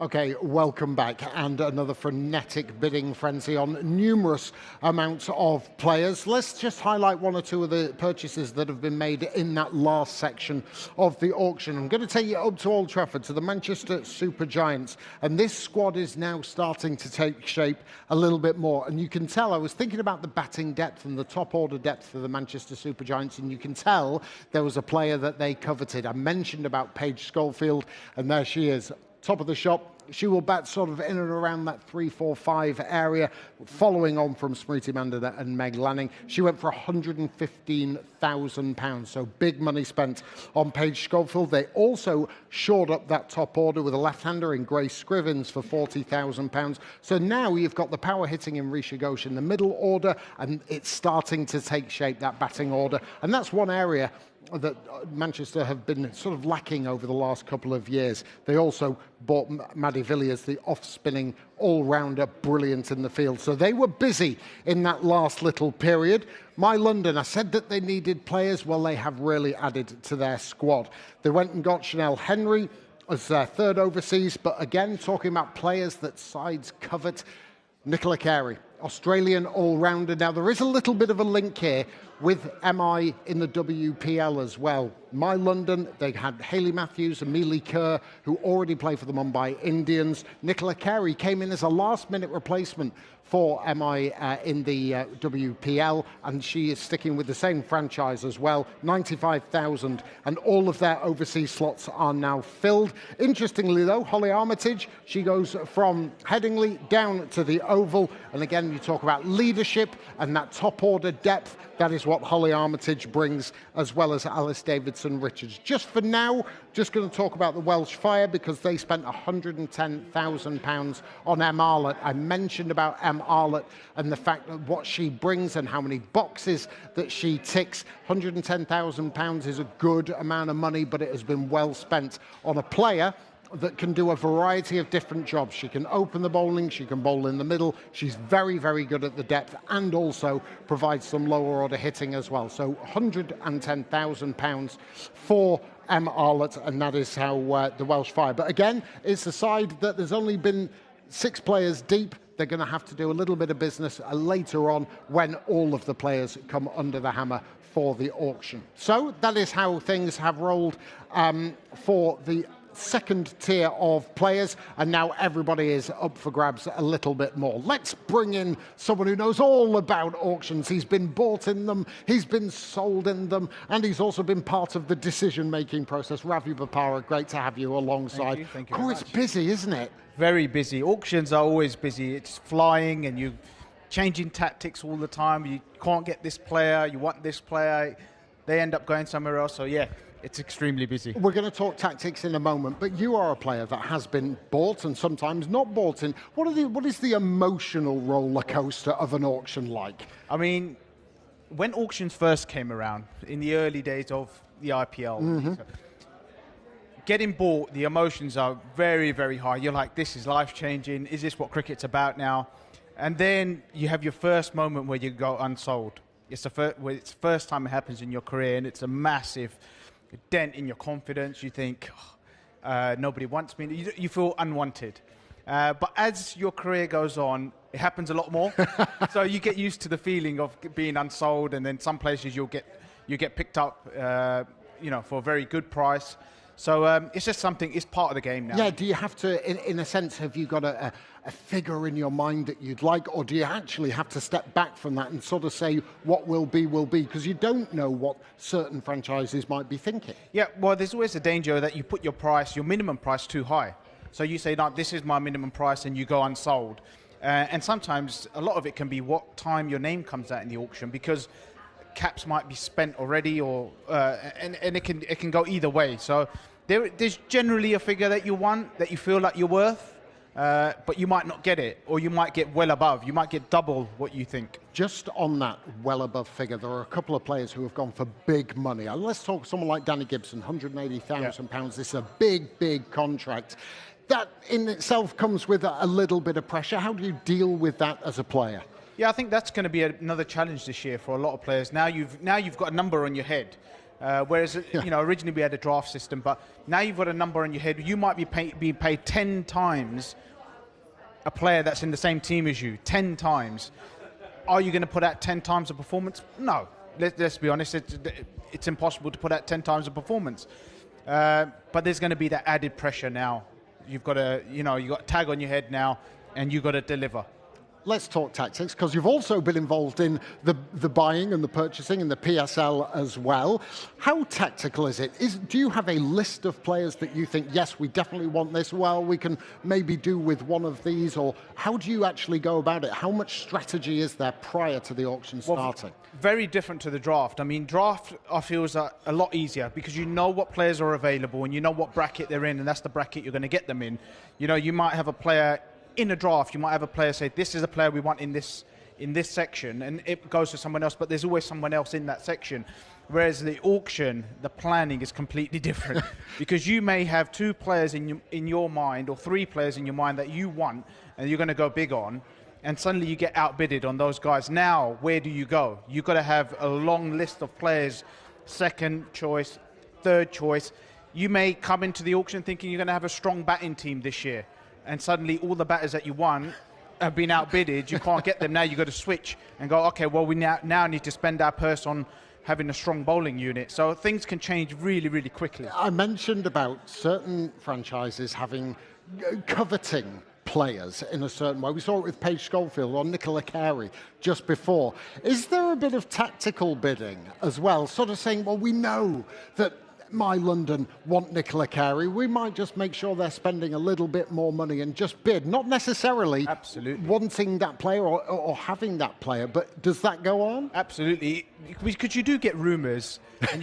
Okay, welcome back, and another frenetic bidding frenzy on numerous amounts of players. Let's just highlight one or two of the purchases that have been made in that last section of the auction. I'm going to take you up to Old Trafford, to the Manchester Supergiants, and this squad is now starting to take shape a little bit more. And you can tell, I was thinking about the batting depth and the top order depth for the Manchester Supergiants, and you can tell there was a player that they coveted. I mentioned about Paige Schofield, and there she is. Top of the shop. She will bat sort of in and around that 3-4-5 area, following on from Smriti Mandana and Meg Lanning. She went for £115,000, so big money spent on Paige Schofield. They also shored up that top order with a left-hander in Grace Scrivens for £40,000. So now you've got the power hitting in Risha Ghosh in the middle order, and it's starting to take shape, that batting order. And that's one area that Manchester have been sort of lacking over the last couple of years. They also bought Maddie Villiers, the off-spinning all-rounder, brilliant in the field. So they were busy in that last little period. My London, I said that they needed players. Well, they have really added to their squad. They went and got Chanel Henry as their third overseas, but again, talking about players that sides covet, Nicola Carey, Australian all-rounder. Now, there is a little bit of a link here with MI in the WPL as well. My London, they had Hayley Matthews and Mealy Kerr, who already play for the Mumbai Indians. Nicola Carey came in as a last-minute replacement for MI in the WPL, and she is sticking with the same franchise as well, 95,000, and all of their overseas slots are now filled. Interestingly, though, Holly Armitage, she goes from Headingley down to the Oval, and again, you talk about leadership and that top-order depth. That is what Holly Armitage brings, as well as Alice Davidson-Richards. Just for now, just going to talk about the Welsh Fire, because they spent £110,000 on Em Arlott. I mentioned about Em Arlott and the fact that what she brings and how many boxes that she ticks. £110,000 is a good amount of money, but it has been well spent on a player that can do a variety of different jobs. She can open the bowling, she can bowl in the middle, she's very, very good at the depth, and also provides some lower order hitting as well. So £110,000 for Em Arlott, and that is how the Welsh Fire. But again, it's a side that there's only been 6 players deep. They're going to have to do a little bit of business later on when all of the players come under the hammer for the auction. So that is how things have rolled for the second tier of players, and now everybody is up for grabs a little bit more. Let's bring in someone who knows all about auctions. He's been bought in them, he's been sold in them, and he's also been part of the decision-making process. Ravi Bopara, great to have you alongside. Thank you very much. It's busy, isn't it? Very busy. Auctions are always busy. It's flying, and you changing tactics all the time. You can't get this player, you want this player, they end up going somewhere else. So yeah, it's extremely busy. We're going to talk tactics in a moment, but you are a player that has been bought and sometimes not bought in. What is the emotional roller coaster of an auction like? I mean, when auctions first came around, in the early days of the IPL, getting bought, the emotions are very, very high. You're like, this is life-changing. Is this what cricket's about now? And then you have your first moment where you go unsold. It's the first time it happens in your career, and it's a massive dent in your confidence. You think, nobody wants me. You feel unwanted. But as your career goes on, it happens a lot more. So you get used to the feeling of being unsold, and then some places you get picked up, for a very good price. So it's just something, it's part of the game now. Yeah, do you have to, in a sense, have you got a figure in your mind that you'd like, or do you actually have to step back from that and sort of say what will be, because you don't know what certain franchises might be thinking? Yeah, well, there's always a danger that you put your minimum price too high. So you say, no, this is my minimum price, and you go unsold. And sometimes a lot of it can be what time your name comes out in the auction, because caps might be spent already, or and it can go either way. So there's generally a figure that you want, that you feel like you're worth, but you might not get it, or you might get well above. You might get double what you think. Just on that well above figure, there are a couple of players who have gone for big money. Let's talk someone like Danny Gibson, £180,000. This is a big, big contract. That in itself comes with a little bit of pressure. How do you deal with that as a player? Yeah, I think that's going to be another challenge this year for a lot of players. Now you've got a number on your head. Whereas, originally we had a draft system, but now you've got a number on your head. You might be being paid 10 times a player that's in the same team as you, 10 times. Are you going to put out 10 times a performance? No. Let's be honest, it's impossible to put out 10 times a performance. But there's going to be that added pressure now. You've got you've got a tag on your head now, and you've got to deliver. Let's talk tactics, because you've also been involved in the buying and the purchasing and the PSL as well. How tactical is it? Do you have a list of players that you think, yes, we definitely want this, well, we can maybe do with one of these, or how do you actually go about it? How much strategy is there prior to the auction starting? Very different to the draft. I mean, draft, I feel, is a lot easier because you know what players are available and you know what bracket they're in, and that's the bracket you're going to get them in. You might have a player in a draft, you might have a player say, this is a player we want in this section, and it goes to someone else, but there's always someone else in that section. Whereas the auction, the planning is completely different because you may have 2 players in your mind or 3 players in your mind that you want and you're going to go big on, and suddenly you get outbidded on those guys. Now, where do you go? You've got to have a long list of players, second choice, third choice. You may come into the auction thinking you're going to have a strong batting team this year, and suddenly all the batters that you want have been outbidded. You can't get them. Now you've got to switch and go, okay, well, we now need to spend our purse on having a strong bowling unit. So things can change really, really quickly. I mentioned about certain franchises coveting players in a certain way. We saw it with Paige Schofield or Nicola Carey just before. Is there a bit of tactical bidding as well? Sort of saying, well, we know that My London want Nicola Carey. We might just make sure they're spending a little bit more money and just bid, not necessarily wanting that player or having that player, but does that go on? Absolutely, because you do get rumours, and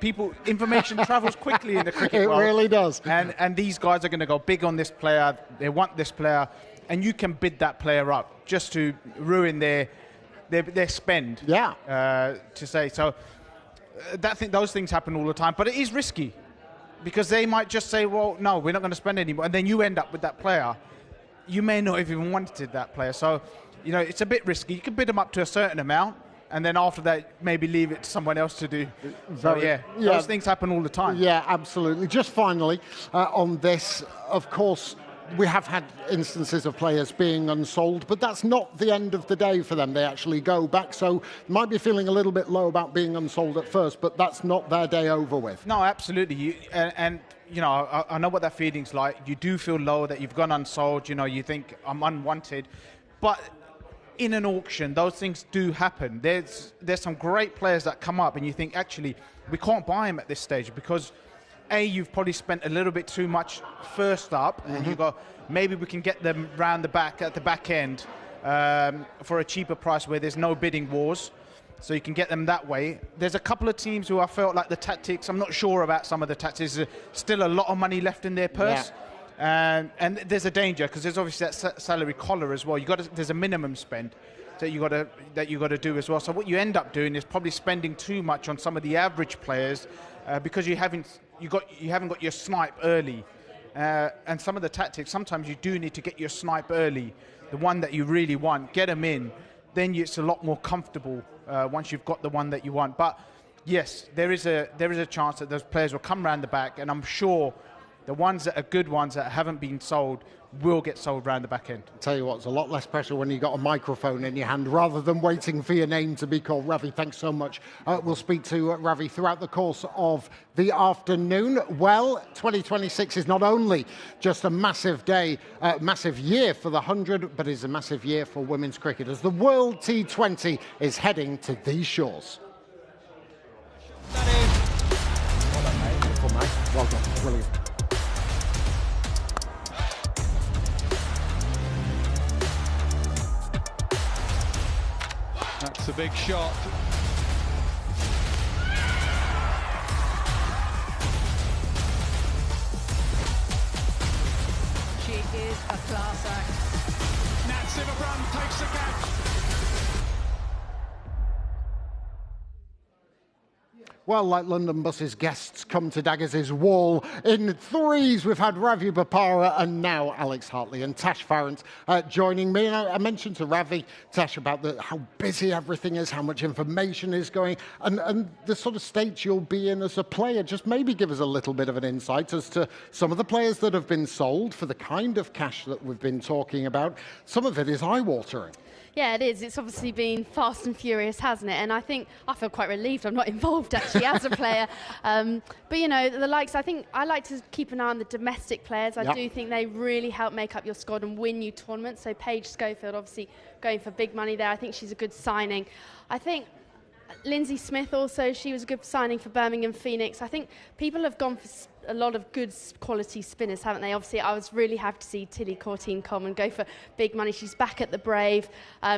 people, information travels quickly in the cricket world. It really does. And these guys are going to go big on this player. They want this player, and you can bid that player up just to ruin their spend. Yeah. To say so. Those things happen all the time, but it is risky because they might just say, well, no, we're not going to spend any more, and then you end up with that player. You may not have even wanted that player, so it's a bit risky. You can bid them up to a certain amount, and then after that, maybe leave it to someone else to do. Those things happen all the time. Yeah, absolutely. Just finally, on this, of course, we have had instances of players being unsold, but that's not the end of the day for them. They actually go back, so might be feeling a little bit low about being unsold at first, but that's not their day over with. No, absolutely. I know what that feeling's like. You do feel low that you've gone unsold. You think, I'm unwanted. But in an auction, those things do happen. There's some great players that come up, and you think, actually, we can't buy them at this stage because you've probably spent a little bit too much first up, and you go, maybe we can get them round the back at the back end for a cheaper price where there's no bidding wars, so you can get them that way. There's a couple of teams who I felt like the tactics, I'm not sure about some of the tactics, there's still a lot of money left in their purse. Yeah. And there's a danger because there's obviously that salary collar as well. There's a minimum spend that you got to do as well. So what you end up doing is probably spending too much on some of the average players because you haven't got your snipe early. And some of the tactics, sometimes you do need to get your snipe early, the one that you really want, get them in. Then it's a lot more comfortable once you've got the one that you want. But yes, there is a chance that those players will come round the back, and I'm sure the ones that are good ones that haven't been sold will get sold round the back end. I'll tell you what, it's a lot less pressure when you've got a microphone in your hand rather than waiting for your name to be called. Ravi, thanks so much. We'll speak to Ravi throughout the course of the afternoon. Well, 2026 is not only just a massive day, massive year for the 100, but is a massive year for women's cricket as the World T20 is heading to these shores. Well done, brilliant. That's a big shot. She is a class act. Nat Silverbrand takes the catch. Well, like London Bus's guests come to Daggers' wall in threes. We've had Ravi Bopara and now Alex Hartley and Tash Farrant joining me. And I mentioned to Ravi, Tash, about how busy everything is, how much information is going, and the sort of state you'll be in as a player. Just maybe give us a little bit of an insight as to some of the players that have been sold for the kind of cash that we've been talking about. Some of it is eye-watering. Yeah, it is. It's obviously been fast and furious, hasn't it? And I think I feel quite relieved I'm not involved actually as a player. But you know, the likes. I think I like to keep an eye on the domestic players. I do think they really help make up your squad and win you tournaments. So Paige Schofield, obviously going for big money there. I think she's a good signing. I think Lindsay Smith also, she was a good signing for Birmingham Phoenix. I think people have gone for a lot of good quality spinners, haven't they? Obviously, I was really happy to see Tilly Courtine-Coleman go for big money. She's back at the Brave.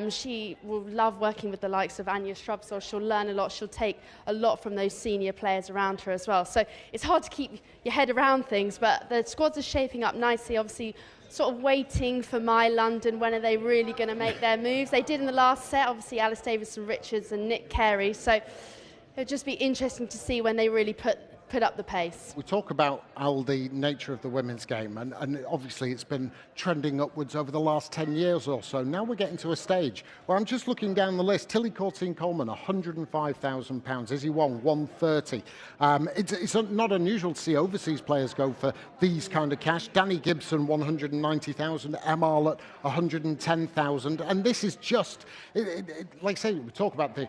She will love working with the likes of Anya Shrubsole. She'll learn a lot. She'll take a lot from those senior players around her as well. So it's hard to keep your head around things, but the squads are shaping up nicely. Obviously, sort of waiting for My London. When are they really going to make their moves? They did in the last set, obviously, Alice Davison-Richards and Nick Carey. So it'll just be interesting to see when they really put up the pace. We talk about, Al, the nature of the women's game, and obviously it's been trending upwards over the last 10 years or so. Now we're getting to a stage where I'm just looking down the list. Tilly Courtine-Coleman, £105,000. Izzy Wong, $130,000. It's not unusual to see overseas players go for these kind of cash. Danny Gibson, $190,000. Em Arlott, $110,000. And this is just, like I say, we talk about the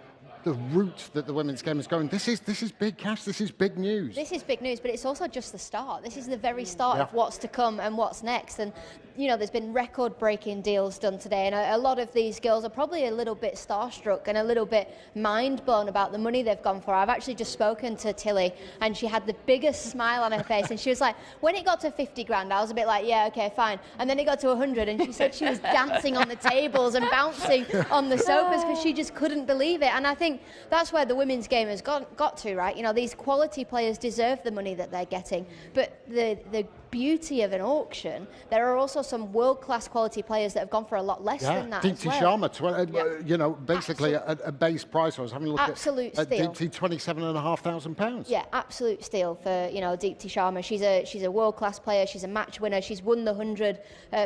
route that the women's game is going. This is big cash. This is big news. This is big news, but it's also just the start. This is the very start of what's to come and what's next. And you know, there's been record-breaking deals done today, and a lot of these girls are probably a little bit starstruck and a little bit mind-blown about the money they've gone for. I've actually just spoken to Tilly, and she had the biggest smile on her face, and she was like, when it got to 50 grand, I was a bit like, yeah, okay, fine. And then it got to 100, and she said she was dancing on the tables and bouncing on the sofas because she just couldn't believe it. And I think that's where the women's game has got to, right? You know, these quality players deserve the money that they're getting, but the beauty of an auction, there are also some world-class quality players that have gone for a lot less than that. Deepti Sharma, you know, basically a base price. I was having a look at Deepti, £27,500. Yeah, absolute steal for, you know, Deepti Sharma. She's a world-class player. She's a match winner. She's won the 100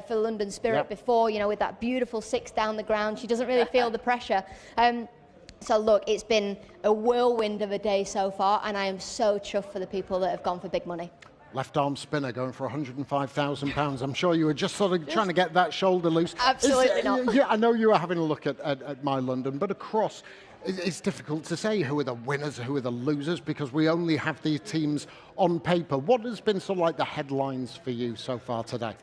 for London Spirit before, you know, with that beautiful 6 down the ground. She doesn't really feel the pressure. So look, it's been a whirlwind of a day so far, and I am so chuffed for the people that have gone for big money. Left arm spinner going for £105,000. I'm sure you were just sort of trying to get that shoulder loose. Absolutely not. Yeah, I know you were having a look at My London, but across, it's difficult to say who are the winners, who are the losers, because we only have these teams on paper. What has been sort of like the headlines for you so far today?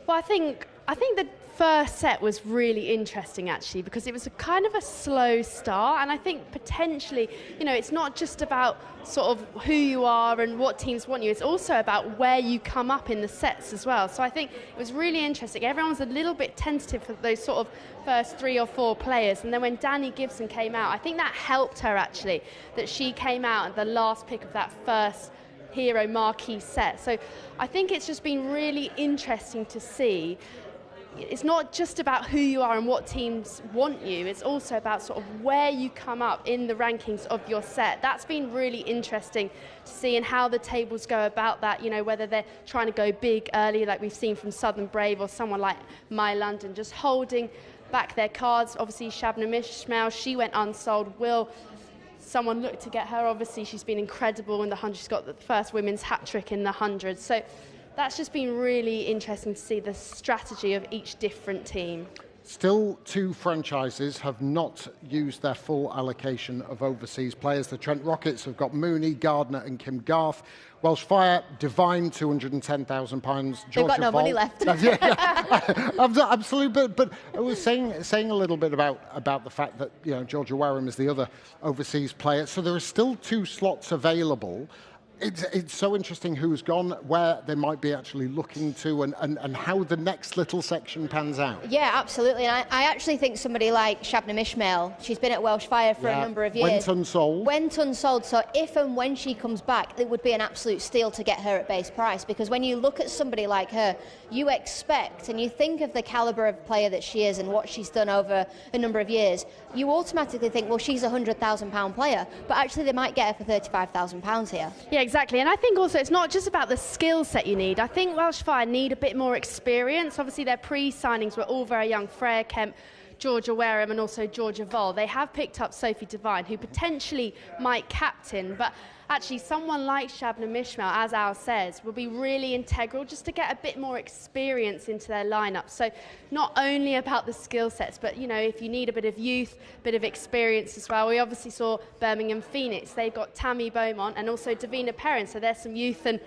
Well, I think the first set was really interesting actually, because it was a kind of a slow start, and I think potentially, you know, it's not just about sort of who you are and what teams want you, it's also about where you come up in the sets as well. So I think it was really interesting. Everyone was a little bit tentative for those sort of first 3 or 4 players, and then when Danny Gibson came out, I think that helped her actually, that she came out at the last pick of that first Hero Marquee set. So I think it's just been really interesting to see. It's not just about who you are and what teams want you, it's also about sort of where you come up in the rankings of your set. That's been really interesting to see, and how the tables go about that, you know, whether they're trying to go big early like we've seen from Southern Brave, or someone like My London just holding back their cards. Obviously Shabnam Ismail, she went unsold. Will someone look to get her? Obviously she's been incredible in the 100. She's got the first women's hat-trick in the 100. So that's just been really interesting to see the strategy of each different team. Still, 2 franchises have not used their full allocation of overseas players. The Trent Rockets have got Mooney, Gardner and Kim Garth. Welsh Fire, Divine, £210,000. They've got no money left. Absolutely. But I was saying a little bit about the fact that, you know, Georgia Wareham is the other overseas player. So there are still 2 slots available. It's so interesting who's gone, where they might be actually looking to, and how the next little section pans out. Yeah, absolutely. And I actually think somebody like Shabnam Ismail, she's been at Welsh Fire for a number of years. Went unsold. So if and when she comes back, it would be an absolute steal to get her at base price, because when you look at somebody like her, you expect, and you think of the calibre of player that she is and what she's done over a number of years, you automatically think, well, she's a £100,000 player, but actually they might get her for £35,000 here. Yeah, exactly. And I think also it's not just about the skill set you need. I think Welsh Fire need a bit more experience. Obviously, their pre-signings were all very young. Freya Kemp, Georgia Wareham and also Georgia Voll. They have picked up Sophie Devine, who potentially might captain, but actually someone like Shabnam Ismail, as Al says, will be really integral just to get a bit more experience into their lineup. So not only about the skill sets, but you know, if you need a bit of youth, bit of experience as well. We obviously saw Birmingham Phoenix. They've got Tammy Beaumont and also Davina Perrin, so there's some youth and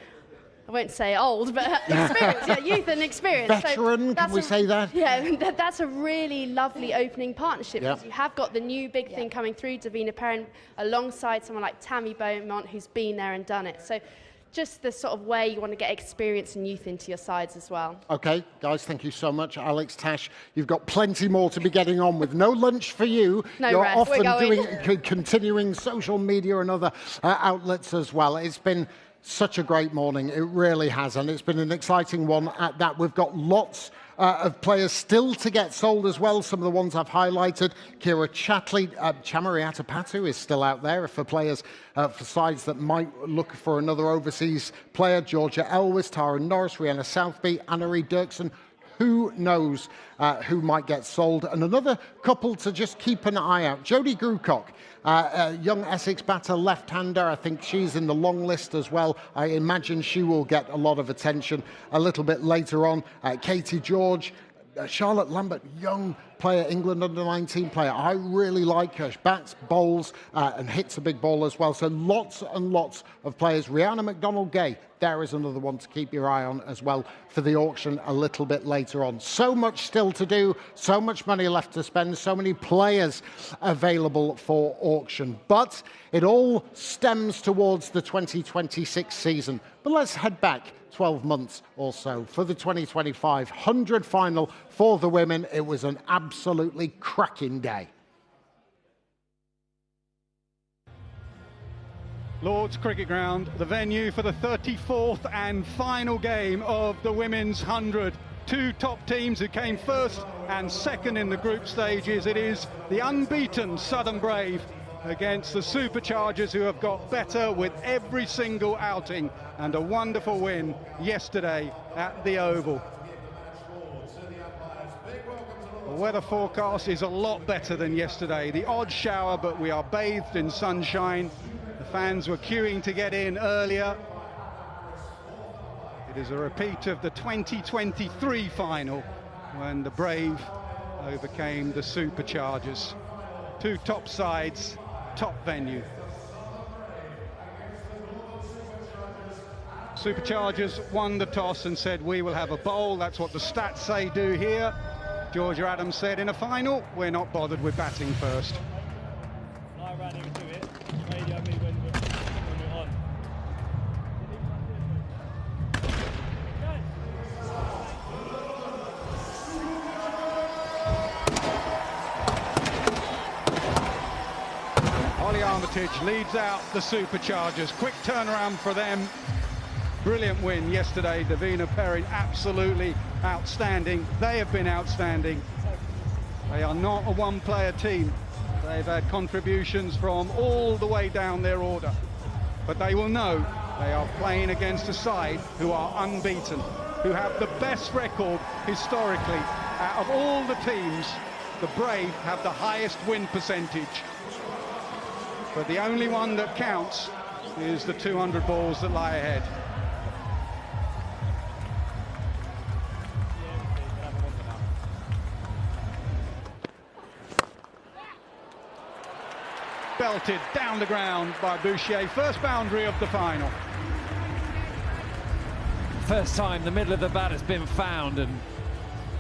I won't say old, but experience, yeah, youth and experience. Veteran, so can we say that? Yeah, that's a really lovely opening partnership, because you have got the new big thing coming through, Davina Perrin, alongside someone like Tammy Beaumont, who's been there and done it. So just the sort of way you want to get experience and youth into your sides as well. Okay, guys, thank you so much. Alex, Tash, you've got plenty more to be getting on with. No lunch for you. No You're rest. often continuing social media and other outlets as well. It's been such a great morning, it really has, and it's been an exciting one at that. We've got lots of players still to get sold as well. Some of the ones I've highlighted, Kira Chatley, Chamari Atapatu is still out there for players, for sides that might look for another overseas player. Georgia Elwes, Tara Norris, Rihanna Southby, Anna-Marie Dirksen. Who knows who might get sold? And another couple to just keep an eye out. Jodie Grucock, a young Essex batter left-hander. I think she's in the long list as well. I imagine she will get a lot of attention a little bit later on. Katie George, Charlotte Lambert, young player, England under-19 player. I really like her. She bats, bowls, and hits a big ball as well. So lots and lots of players. Rihanna McDonald-Gay, there is another one to keep your eye on as well for the auction a little bit later on. So much still to do, so much money left to spend, so many players available for auction. But it all stems towards the 2026 season. But let's head back 12 months or so for the 2025 100 final for the women. It was an absolutely cracking day. Lord's Cricket Ground, the venue for the 34th and final game of the Women's 100. Two top teams who came first and second in the group stages. It is the unbeaten Southern Brave against the Superchargers, who have got better with every single outing, and a wonderful win yesterday at the Oval. The weather forecast is a lot better than yesterday. The odd shower, but we are bathed in sunshine. The fans were queuing to get in earlier. It is a repeat of the 2023 final when the Brave overcame the Superchargers. Two top sides, top venue. Superchargers won the toss and said, we will have a bowl. That's what the stats say do here. Georgia Adams said, in a final, we're not bothered with batting first. I ran into it. Radio me when we're on. Holly Armitage leads out the Superchargers. Quick turnaround for them. Brilliant win yesterday. Davina Perrin absolutely outstanding. They have been outstanding. They are not a one-player team. They've had contributions from all the way down their order. But they will know they are playing against a side who are unbeaten, who have the best record historically. Out of all the teams, the Brave have the highest win percentage. But the only one that counts is the 200 balls that lie ahead. Belted down the ground by Boucher. First boundary of the final. First time the middle of the bat has been found, and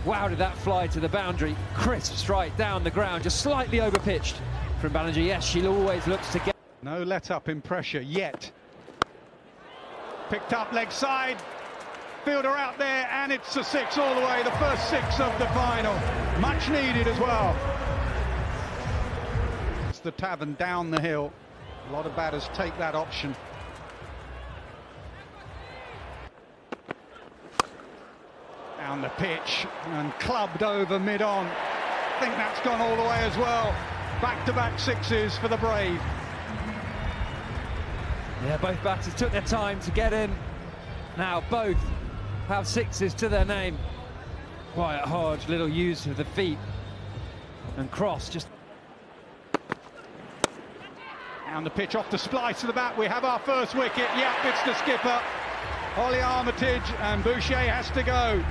wow, did that fly to the boundary. Crisp strike down the ground, just slightly overpitched from Ballinger. Yes, she always looks to get. No let up in pressure yet. Picked up leg side. Fielder out there, and it's a 6 all the way. The first 6 of the final. Much needed as well. It's the Tavern down the hill. A lot of batters take that option. Down the pitch and clubbed over mid-on. I think that's gone all the way as well. Back-to-back 6s for the Brave. Yeah, both batters took their time to get in. Now both have 6s to their name. Quite hard little use of the feet. And Cross just... Down the pitch, off the splice to the bat. We have our first wicket. Yep, it's the skipper. Holly Armitage, and Boucher has to go.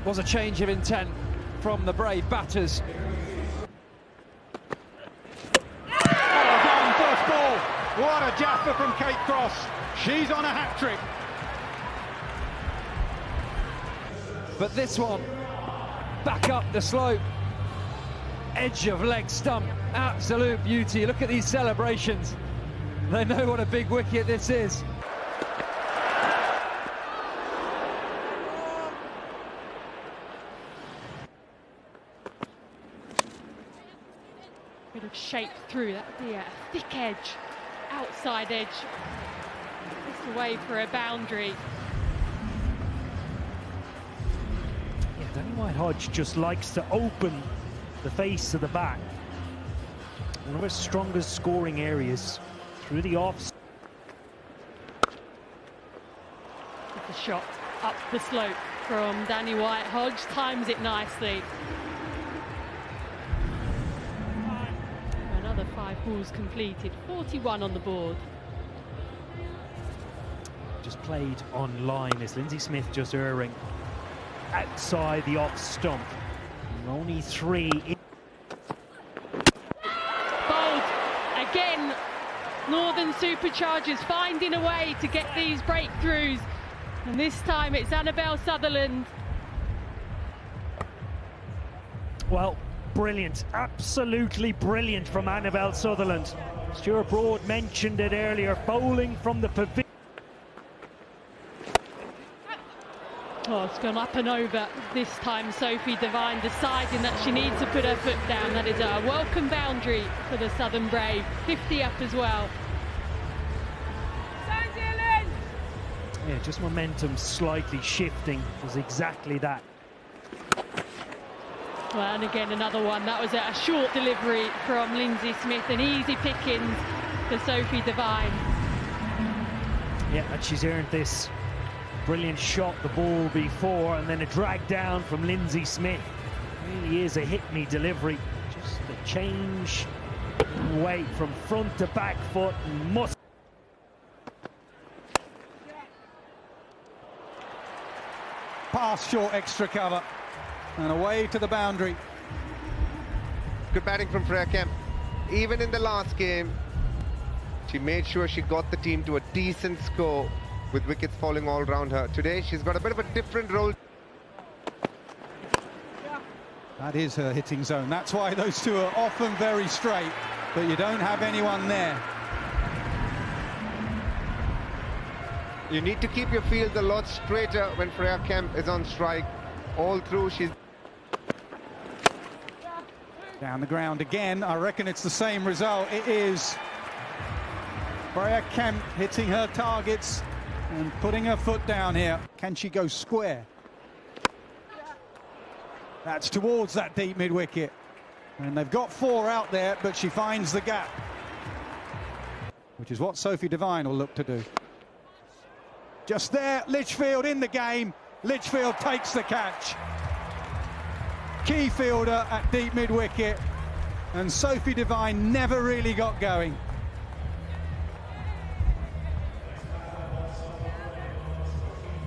Was a change of intent from the Brave batters. Well done, first ball. What a jaffer from Kate Cross. She's on a hat-trick. But this one, back up the slope. Edge of leg stump, absolute beauty. Look at these celebrations. They know what a big wicket this is. Bit of shape through, that would be a thick edge, outside edge. It's away for a boundary. Yeah, Danny White-Hodge just likes to open the face of the bat. One of her strongest scoring areas through the offs. It's a shot up the slope from Danny White-Hodge, times it nicely. Another 5 balls completed, 41 on the board. Just played on line as Lindsay Smith just erring outside the off stump. Only 3. Bold again. Northern Superchargers finding a way to get these breakthroughs, and this time it's Annabelle Sutherland. Well, brilliant, absolutely brilliant from Annabelle Sutherland. Stuart Broad mentioned it earlier, bowling from the pavilion. Oh, it's gone up and over this time. Sophie Devine deciding that she needs to put her foot down. That is a welcome boundary for the Southern Brave. 50 up as well. Yeah, just momentum slightly shifting was exactly that. Well, and again another one. That was a short delivery from Lindsay Smith, and easy pickings for Sophie Devine. Yeah, and she's earned this. Brilliant shot the ball before, and then a drag down from Lindsay Smith. Really is a hit-me delivery. Just a change in weight from front to back foot. Must. Pass short, extra cover, and away to the boundary. Good batting from Freya Kemp. Even in the last game, she made sure she got the team to a decent score, with wickets falling all around her. Today, she's got a bit of a different role. That is her hitting zone. That's why those two are often very straight, but you don't have anyone there. You need to keep your field a lot straighter when Freya Kemp is on strike. All through, she's... Down the ground again. I reckon it's the same result. It is. Freya Kemp hitting her targets and putting her foot down here. Can she go square? That's towards that deep mid-wicket. And they've got 4 out there, but she finds the gap, which is what Sophie Devine will look to do. Just there, Litchfield in the game. Litchfield takes the catch. Key fielder at deep mid-wicket. And Sophie Devine never really got going.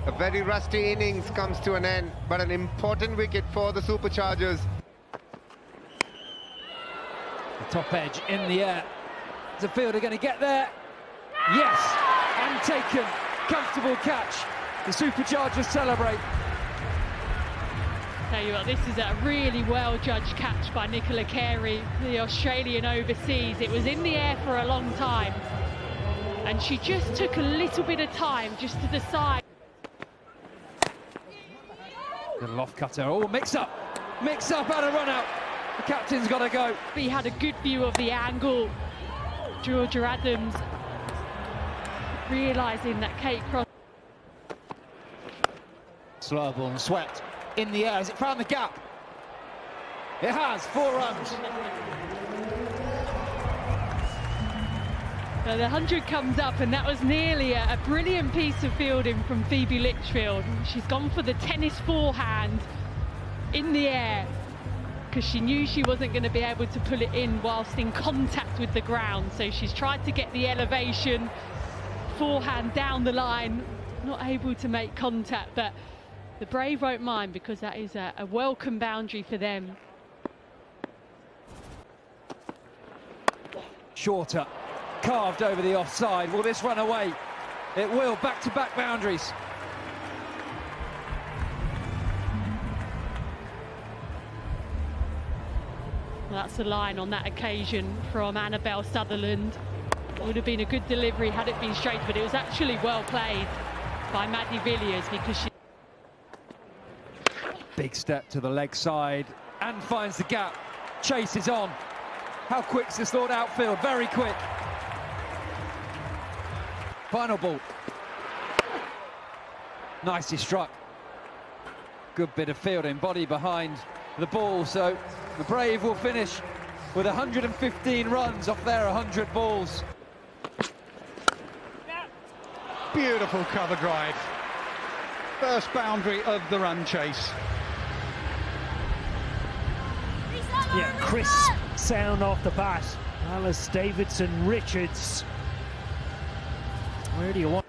A very rusty innings comes to an end, but an important wicket for the Superchargers. The top edge in the air. Is the fielder going to get there? Yes, and taken. Comfortable catch. The Superchargers celebrate. Tell you what, this is a really well-judged catch by Nicola Carey, the Australian overseas. It was in the air for a long time, and she just took a little bit of time just to decide. Little off cutter. Oh, mix up and a run out. The captain's got to go. He had a good view of the angle. Georgia Adams realising that Kate Cross. Slow ball and swept in the air. Has it found the gap? It has. 4 runs. So the 100 comes up, and that was nearly a brilliant piece of fielding from Phoebe Litchfield. She's gone for the tennis forehand in the air because she knew she wasn't going to be able to pull it in whilst in contact with the ground. So she's tried to get the elevation, forehand down the line, not able to make contact, but the Brave won't mind because that is a welcome boundary for them. Shorter, carved over the offside. Will this run away? It will. Back-to-back boundaries. Well, that's the line on that occasion from Annabelle Sutherland. It would have been a good delivery had it been straight, but it was actually well played by Maddie Villiers because she... Big step to the leg side and finds the gap. Chase is on. How quick's this thought outfield? Very quick. Final ball. Nicely struck. Good bit of fielding, body behind the ball, so the Brave will finish with 115 runs off their 100 balls. Beautiful cover drive. First boundary of the run chase. Yeah, crisp sound off the bat. Alice Davidson-Richards. Where do you want?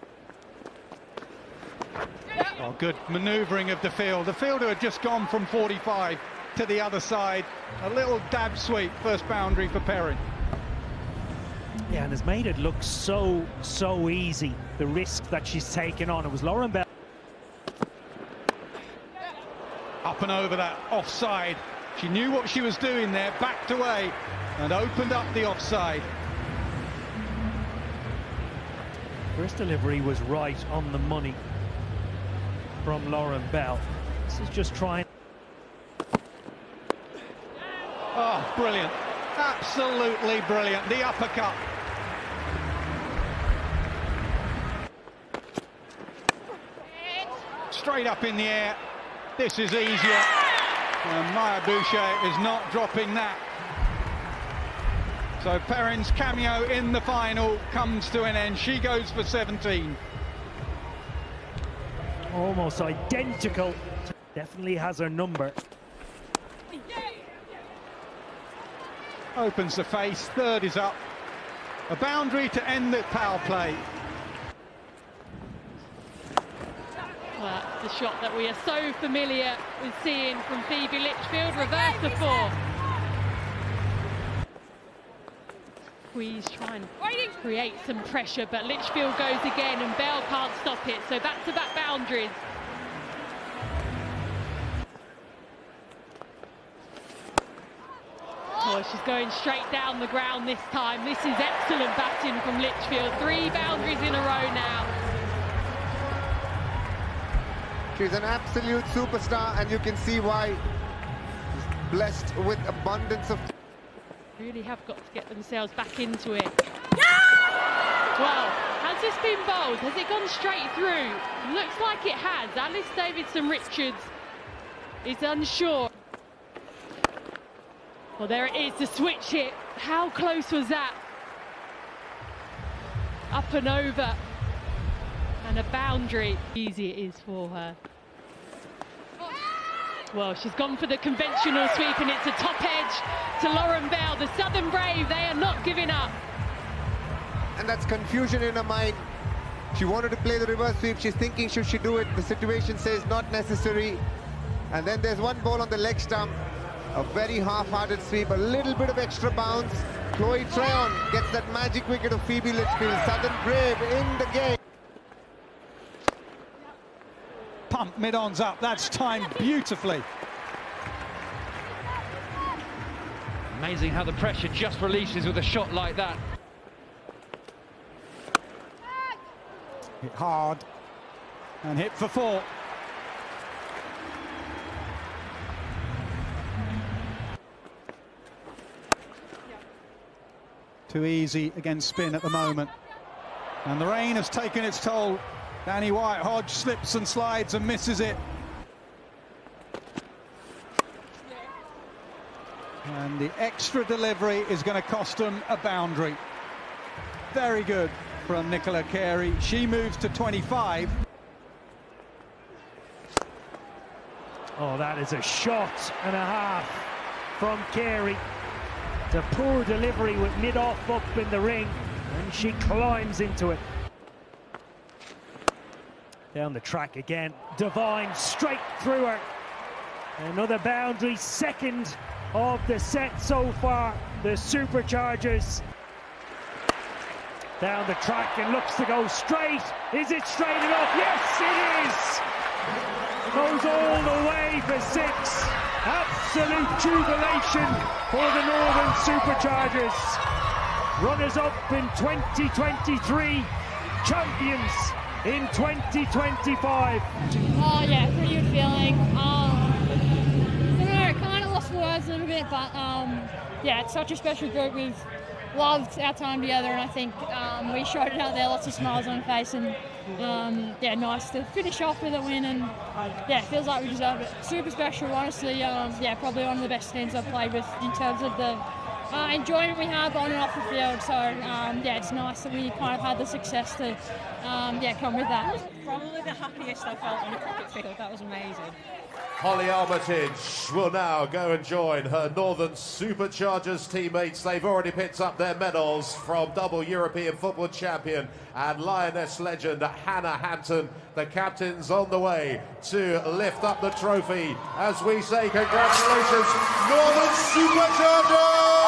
Oh, good manoeuvring of the field. The fielder had just gone from 45 to the other side. A little dab sweep, first boundary for Perrin. Yeah, and has made it look so easy, the risk that she's taken on. It was Lauren Bell. Up and over that offside. She knew what she was doing there, backed away and opened up the offside. First delivery was right on the money from Lauren Bell. This is just trying. Oh, brilliant. Absolutely brilliant. The uppercut. Straight up in the air. This is easier. And Maya Boucher is not dropping that. So Perrin's cameo in the final comes to an end. She goes for 17. Almost identical. Definitely has her number. Opens the face, third is up. A boundary to end the power play. Well, that's the shot that we are so familiar with seeing from Phoebe Litchfield. Reverse the 4. Squeeze, try and create some pressure, but Litchfield goes again and Bell can't stop it. So back-to-back boundaries. Oh, she's going straight down the ground this time. This is excellent batting from Litchfield. 3 boundaries in a row now. She's an absolute superstar, and you can see why. She's blessed with abundance of... Really have got to get themselves back into it. Well, has this been bowled? Has it gone straight through? Looks like it has. Alice Davidson-Richards is unsure. Well, there it is, the switch hit. How close was that? Up and over. And a boundary. Easy it is for her. Well, she's gone for the conventional sweep, and it's a top edge to Lauren Bell. The Southern Brave, they are not giving up. And that's confusion in her mind. She wanted to play the reverse sweep. She's thinking, should she do it? The situation says not necessary. And then there's one ball on the leg stump. A very half-hearted sweep, a little bit of extra bounce. Chloe Treon gets that magic wicket of Phoebe Litchfield. Southern Brave in the game. Pump mid-ons up, that's timed beautifully. Amazing how the pressure just releases with a shot like that. Hit hard and hit for 4. Too easy against spin at the moment. And the rain has taken its toll. Danny White-Hodge slips and slides and misses it. And the extra delivery is going to cost them a boundary. Very good from Nicola Carey. She moves to 25. Oh, that is a shot and a half from Carey. It's a poor delivery with mid-off up in the ring, and she climbs into it. Down the track again, Devine straight through her. Another boundary, second of the set so far. The Superchargers down the track and looks to go straight. Is it straight enough? Yes, it is! Goes all the way for 6. Absolute jubilation for the Northern Superchargers. Runners-up in 2023, champions in 2025. Oh yeah, pretty good feeling. I don't know, kind of lost for words a little bit, but yeah, it's such a special group. We've loved our time together, and I think we showed it out there, lots of smiles on the face, and yeah, nice to finish off with a win, and yeah, feels like we deserve it. Super special, honestly. Yeah, probably one of the best teams I've played with in terms of the enjoyment we have on and off the field. So yeah, it's nice that we kind of had the success to yeah, come with that. Probably the happiest I felt on a cricket field. That was amazing. Holly Armitage will now go and join her Northern Superchargers teammates. They've already picked up their medals from double European football champion and Lioness legend Hannah Hampton. The captain's on the way to lift up the trophy as we say congratulations, Northern Superchargers!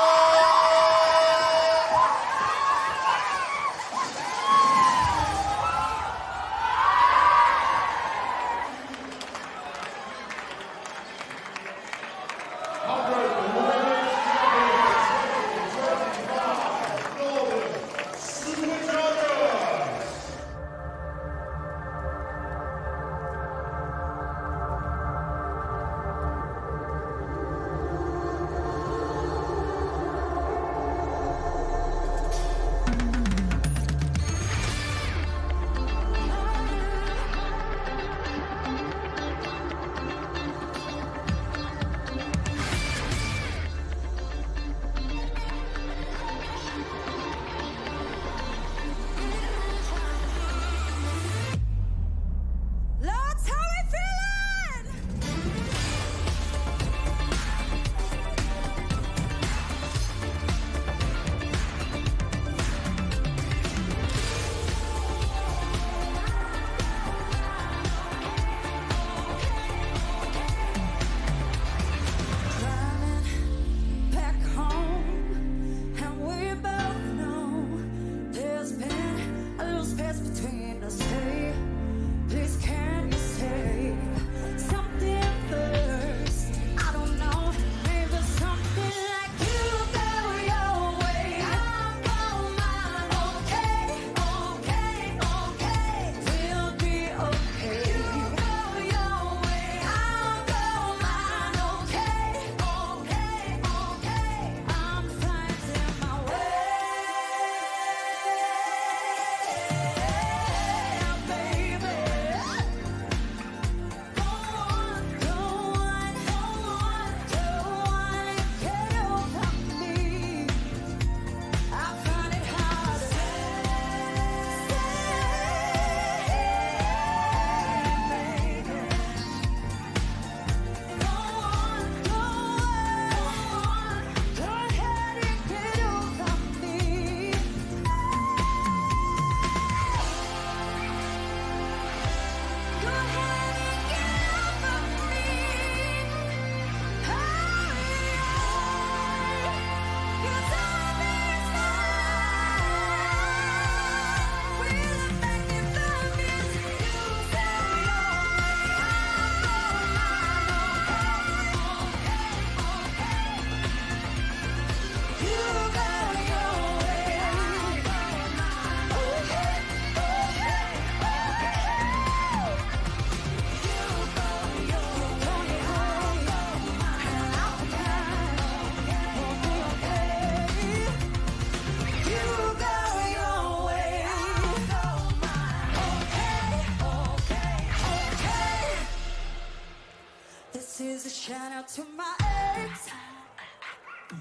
out to my ex.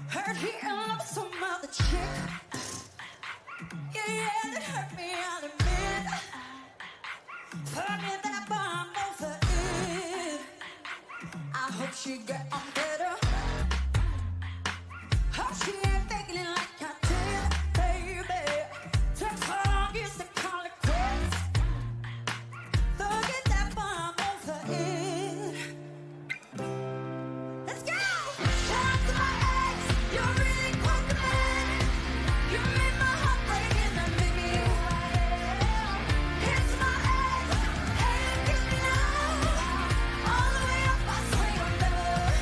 Heard he in love with some other chick. Yeah, that hurt me, I'll admit. Planted that bomb over it. I hope she get on better. Hope she ain't faking it like I did, baby. Takes her long years to call it quits. Forget that bomb over it. Let's go! Shout out to my ex. You're really quite the man. You made my heart break and that made me who I am. Here's my ex. Hey, give me now. All the way up, I swear you'll never.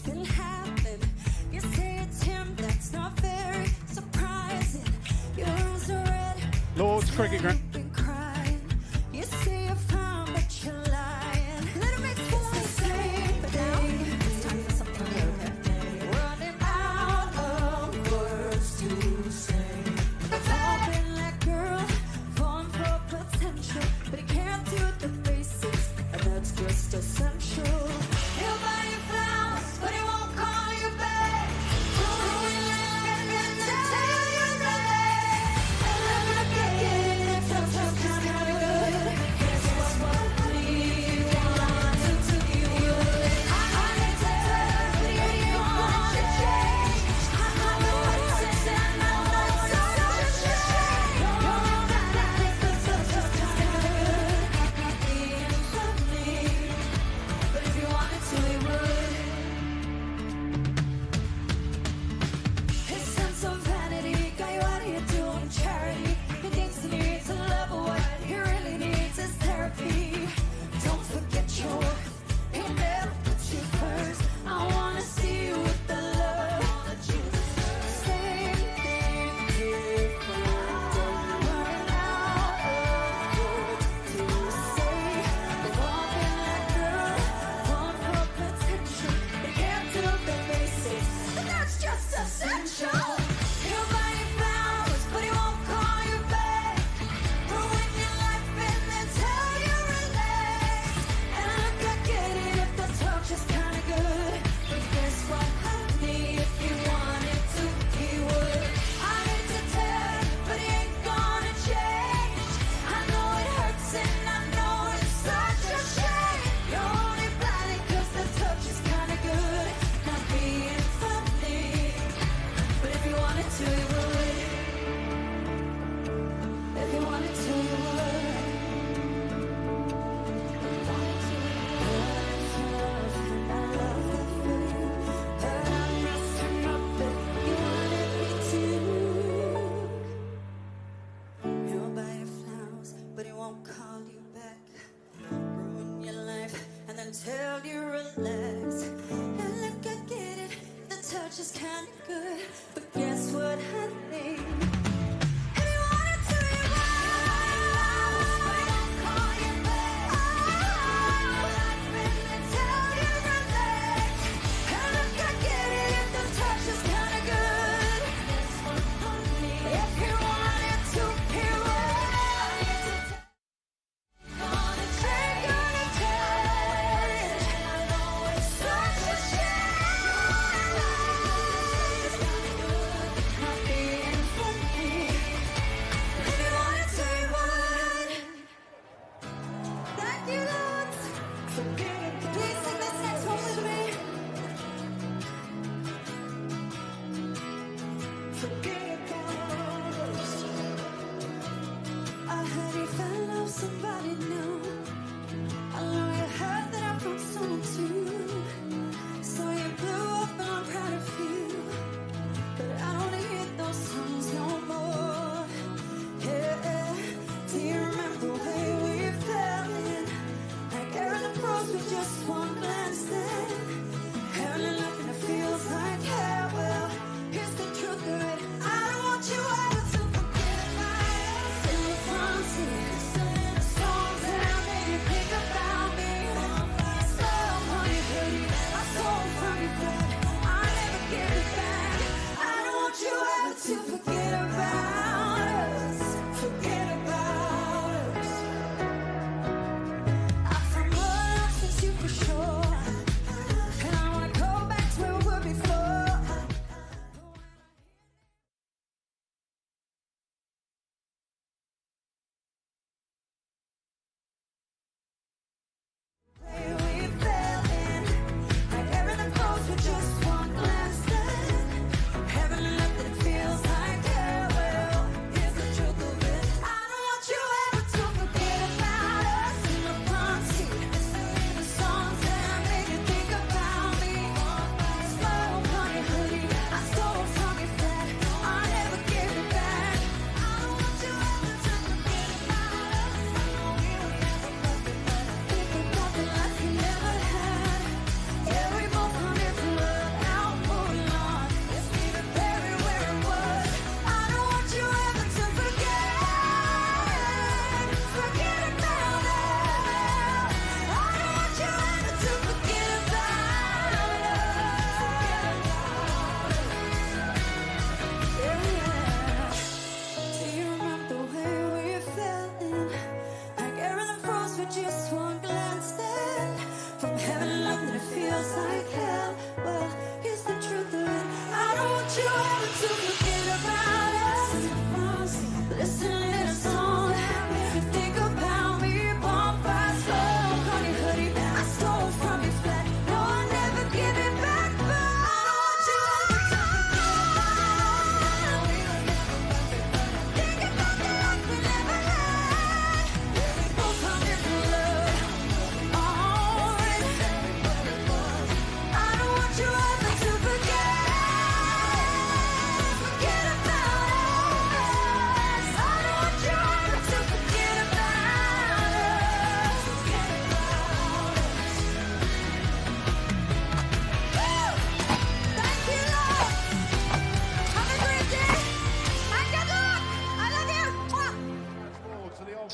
will happen. You say it's him, that's not very surprising. Your eyes are red, Lord's Cricket Ground. been crying. You say you're fine, but you're lying. Let him explain the same thing. It's time for something new. Running out of words to say. Falling like girl, falling for potential, but he can't do the basics, and that's just essential. He'll buy you flowers, but he won't call you back. Tell you really, and look at it, it's so kind of good. Guess what we want to do. I need to tell you want to change. I know it's and I know it's such a shame. You're right, it's so kind of good. Not being funny, but if you wanted to, he would. His sense of vanity got you out here doing charity. He thinks he needs a love, but what he really needs is therapy. Don't forget your worth. He'll never put you first. I wanna see you with the love that you deserve. Same thing, different day. Running out of words to say. They've all been like girl, falling for potential. They can't do the basics, but that's just essential. He'll buy you flowers, but he won't call you back. Ruin your life and then tell you relax. And look, I get it if the touch is kinda good, but guess what, honey, if you wanted to, he would. I hate to tell you, but he ain't gonna change. I know it hurts and I know it's such a shame. You're only blinded 'cause the touch is kinda good, not being funny. But if you wanted to, you would. If you wanted to, you would. I love that for you, but I'm messing up if you wanted me to. He'll buy you flowers, but he won't call you back. Ruin your life and then tell you relax. And look, I get it, the touch is kinda good, but guess what, honey? If you wanted to, you would. But he won't call you back. And then tell you relax. And look, I get it, if the touch is kinda good. Guess what, honey? If you wanted to, he would. Gonna change, gonna change. I know it's such a shame. Not being funny. If you wanted to, you would. Thank you, Lord. Please sing this next one with me. Forget about us. I heard you fell off somebody new. I know you heard that I found someone too. So you blew up and I'm proud of you. But I don't hear those songs no more. Yeah, do you remember where we fell in? Like air in the pros with just one glance then. Heaven and nothing that feels like hell. Well, here's the truth of it. I don't want you ever to forget about us. In the front seat, singing the songs that I made you think about me. I stole from your hoodie, I stole from your bed. I never give it back. I don't want you ever to forget about us. Forget about us. I've found more love since you for sure. And I wanna go back to where we were before. Where we fell in. Like air in the pros with just one glance then. Heaven and nothing that feels like hell. Well, here's the truth of it. I don't want you ever to forget about us. In the front seat, singing the songs that I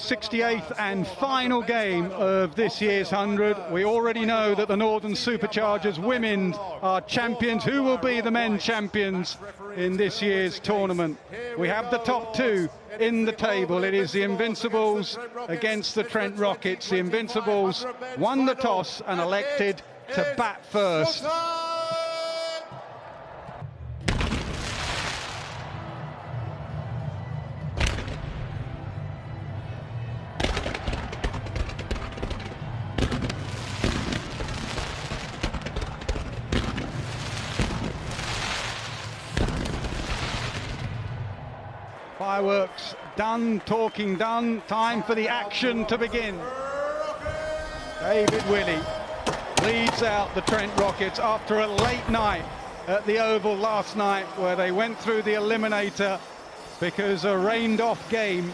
68th and final game of this year's 100. We already know that the Northern Superchargers women are champions. Who will be the men champions in this year's tournament? We have the top two in the table. It is the Invincibles against the Trent Rockets. The Invincibles won the toss and elected to bat first. Fireworks done, talking done, time for the action to begin. David Willey leads out the Trent Rockets after a late night at the Oval last night, where they went through the eliminator because a rained off game.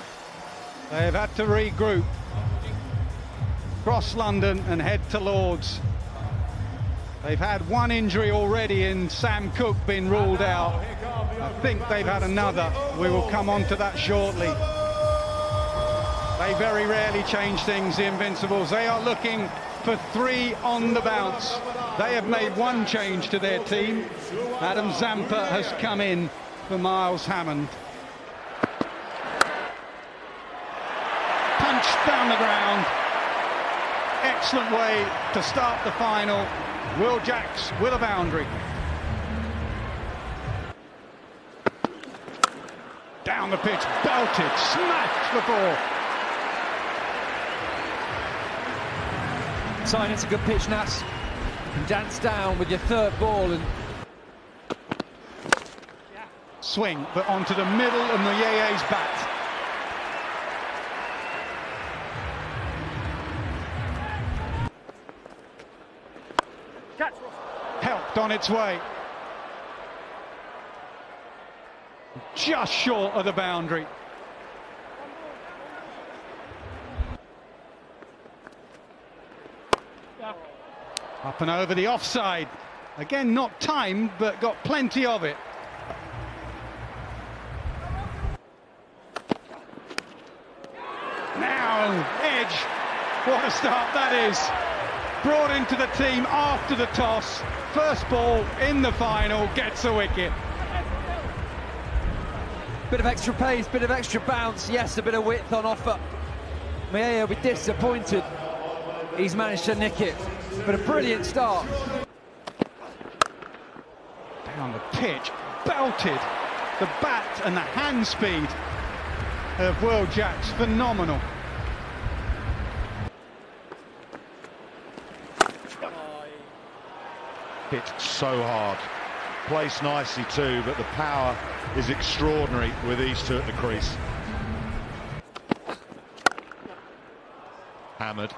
They've had to regroup, cross London and head to Lord's. They've had one injury already in Sam Cook being ruled out. I think they've had another. We will come on to that shortly. They very rarely change things, the Invincibles. They are looking for 3 on the bounce. They have made one change to their team. Adam Zampa has come in for Miles Hammond. Punched down the ground. Excellent way to start the final. Will Jacks with a boundary. Down the pitch, belted, smashed the ball. Sign, it's a good pitch, Nas. You can dance down with your third ball and swing, but onto the middle of Moyeye's bat. Helped on its way. Just short of the boundary. Up and over the offside. Again, not timed, but got plenty of it. Now, Edge. What a start that is. Brought into the team after the toss. First ball in the final, gets a wicket. bit of extra pace, bit of extra bounce. Yes, a bit of width on offer. Moyeye will be disappointed. He's managed to nick it, but a brilliant start. Down the pitch, belted. The bat and the hand speed of Will Jacks, phenomenal. Hit so hard. Placed nicely too, but the power is extraordinary with these two at the crease. Hammered.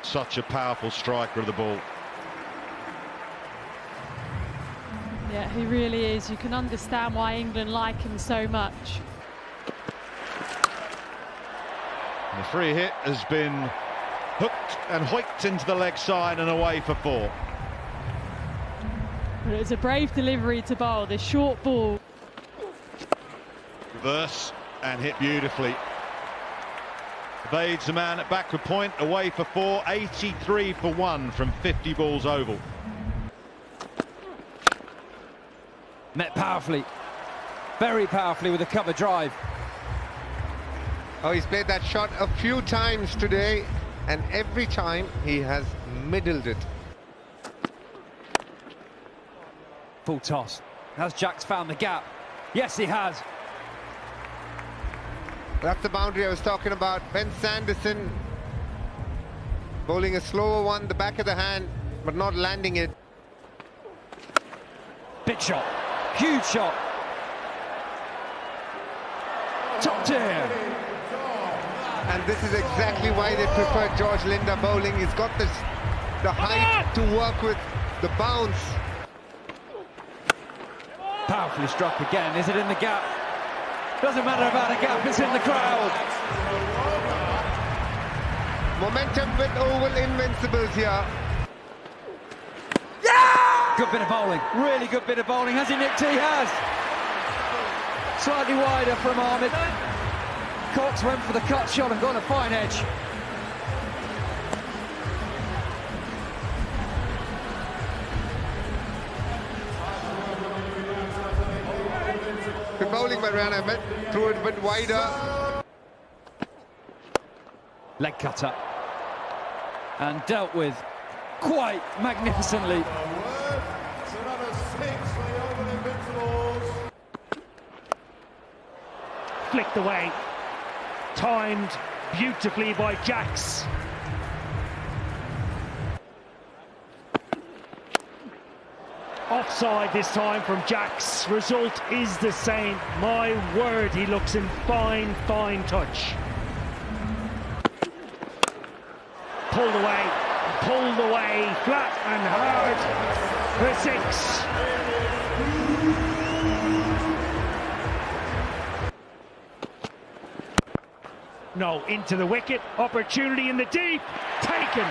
Such a powerful striker of the ball. Yeah, he really is. You can understand why England like him so much. And the free hit has been hooked and hoiked into the leg side and away for 4. But it was a brave delivery to bowl, this short ball. Reverse and hit beautifully. Evades the man at backward point, away for 4, 83 for 1 from 50 balls oval. Met powerfully, very powerfully with a cover drive. Oh, he's played that shot a few times today, and every time he has middled it. Full toss. Has Jacks found the gap? Yes, he has. That's the boundary I was talking about. Ben Sanderson bowling a slower one, the back of the hand, but not landing it. Big shot. Huge shot. Top tier. And this is exactly why they prefer George Linder bowling. He's got the height to work with, the bounce. Powerfully struck again. Is it in the gap? Doesn't matter about a gap, it's in the crowd. Momentum with Oval Invincibles here. Yeah! Good bit of bowling, really good bit of bowling. Has he nicked? He has. Slightly wider from Ahmed. Cox went for the cut shot and got a fine edge. Good bowling by Rana, threw it a bit wider. Leg cutter. And dealt with quite magnificently. Flicked away. Timed beautifully by Jax. Offside this time from Jax. Result is the same. My word, he looks in fine, fine touch. Pulled away, flat and hard for 6. No, into the wicket, opportunity in the deep, taken.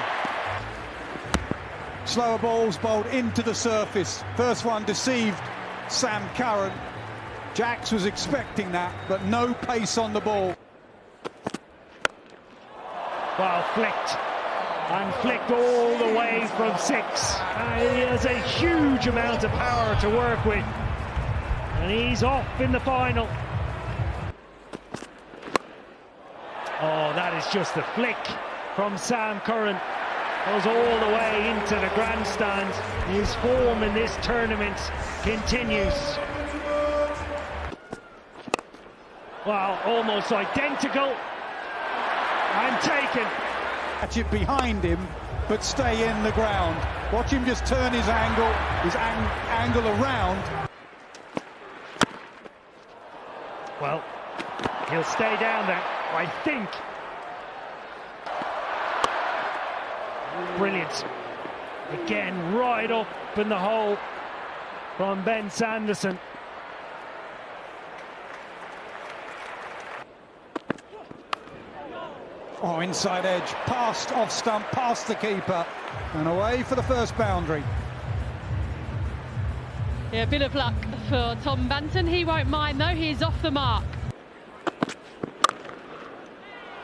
Slower balls bowled into the surface. First one deceived Sam Curran. Jax was expecting that, but no pace on the ball. Well, flicked all the way from 6. He has a huge amount of power to work with. And he's off in the final. Oh, that is just a flick from Sam Curran. Goes all the way into the grandstand. His form in this tournament continues. Well, almost identical. And taken. Catch it behind him, but stay in the ground. Watch him just turn his angle around. Well, he'll stay down there, I think. Brilliant. Again, right up in the hole from Ben Sanderson. Oh, inside edge, past off stump, past the keeper, and away for the first boundary. Yeah, a bit of luck for Tom Banton. He won't mind though, he's off the mark.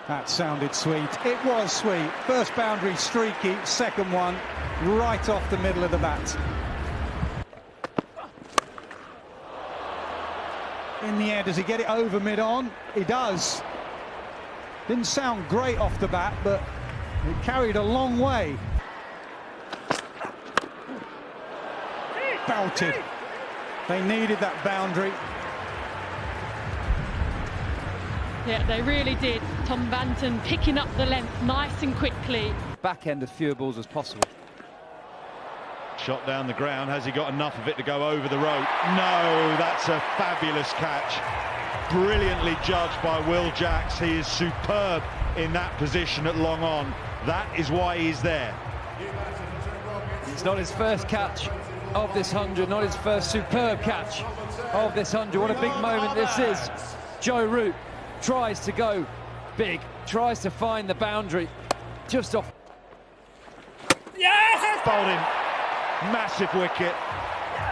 That sounded sweet. It was sweet. First boundary streaky, second one right off the middle of the bat. In the air, does he get it over mid-on? He does. Didn't sound great off the bat, but it carried a long way. Belted. They needed that boundary. Yeah, they really did. Tom Banton picking up the length nice and quickly. Back end as fewer balls as possible. Shot down the ground. Has he got enough of it to go over the rope? No, that's a fabulous catch. Brilliantly judged by Will Jax. He is superb in that position at long on. That is why he's there. It's not his first catch of this 100, not his first superb catch of this 100. What a big moment this is. Joe Root tries to go big, tries to find the boundary, just off. Yes! Bowled him. Massive wicket.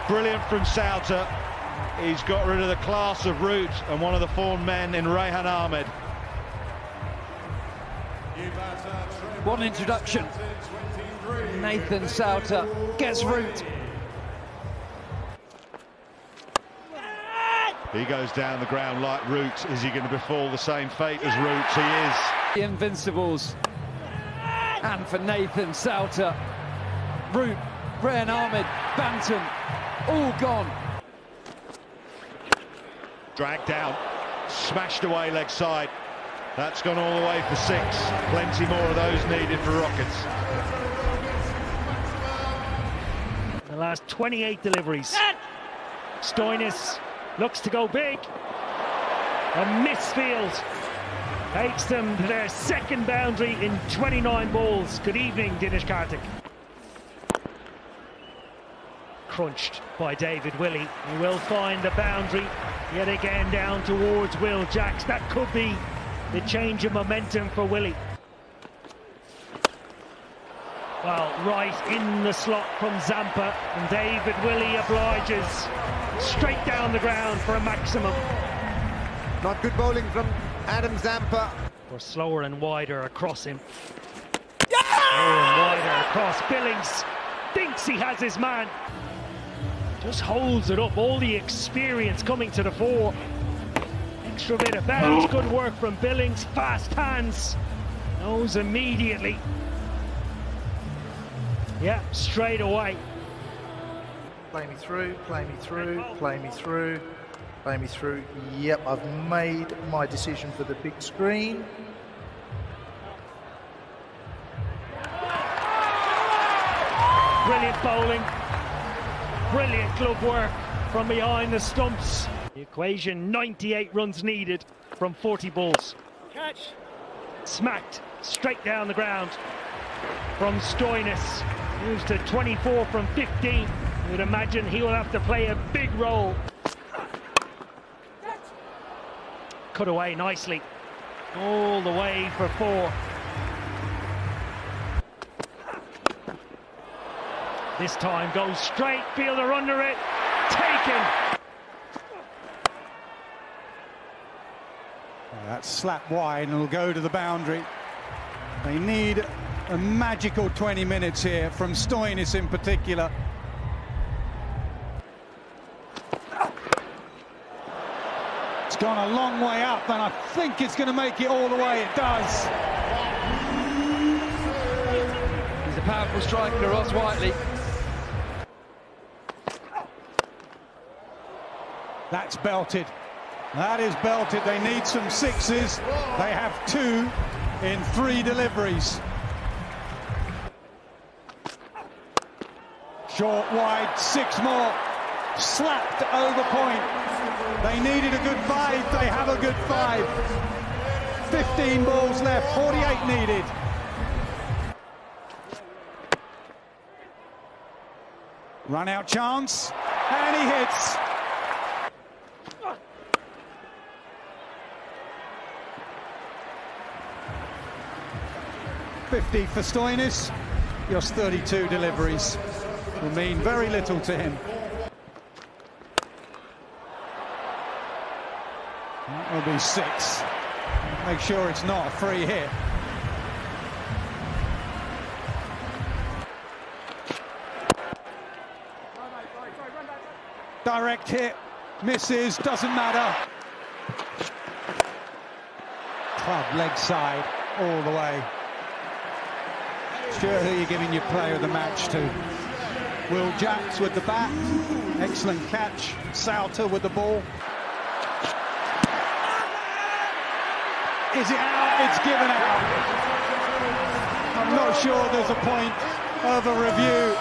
Brilliant from Souter. He's got rid of the class of Root and one of the form men in Rehan Ahmed. What an introduction. Nathan Souter gets Root. He goes down the ground like Root. Is he going to befall the same fate as Root? He is. The Invincibles. And for Nathan Souter, Root, Rehan Ahmed, Banton, all gone. Dragged down, smashed away leg side. That's gone all the way for 6. Plenty more of those needed for Rockets. The last 28 deliveries. Stoinis looks to go big. A misfield takes them to their second boundary in 29 balls. Good evening, Dinesh Karthik. Crunched by David Willey. He will find the boundary yet again down towards Will Jax. That could be the change of momentum for Willey. Well, right in the slot from Zampa, and David Willey obliges straight down the ground for a maximum. Not good bowling from Adam Zampa. Or slower and wider across him. Slower and wider across. Billings thinks he has his man. Just holds it up. All the experience coming to the fore. Extra bit of balance. Good work from Billings. Fast hands. Knows immediately. Yeah, straight away. Play me through, play me through, play me through, play me through. Yep, I've made my decision for the big screen. Brilliant bowling. Brilliant glove work from behind the stumps. The equation, 98 runs needed from 40 balls. Catch. Smacked straight down the ground from Stoinis. Moves to 24 from 15. You'd imagine he will have to play a big role. Cut away nicely. All the way for 4. This time goes straight, fielder under it, taken. That's slapped wide and it'll go to the boundary. They need a magical 20 minutes here from Stoinis in particular. It's gone a long way up and I think it's going to make it all the way. It does. He's a powerful striker, Ross Whiteley. That's belted. That is belted. They need some sixes. They have 2 in 3 deliveries. Short, wide, 6 more. Slapped over point. They needed a good 5. They have a good 5. 15 balls left. 48 needed. Run out chance. And he hits. $50 for Stoinis. Just 32 deliveries will mean very little to him. That will be 6. Make sure it's not a free hit. Direct hit, misses, doesn't matter. Club leg side all the way. Sure, who you're giving your player of the match to. Will Jacks with the bat. Excellent catch. Sauter with the ball. Is it out? It's given out. I'm not sure there's a point of a review.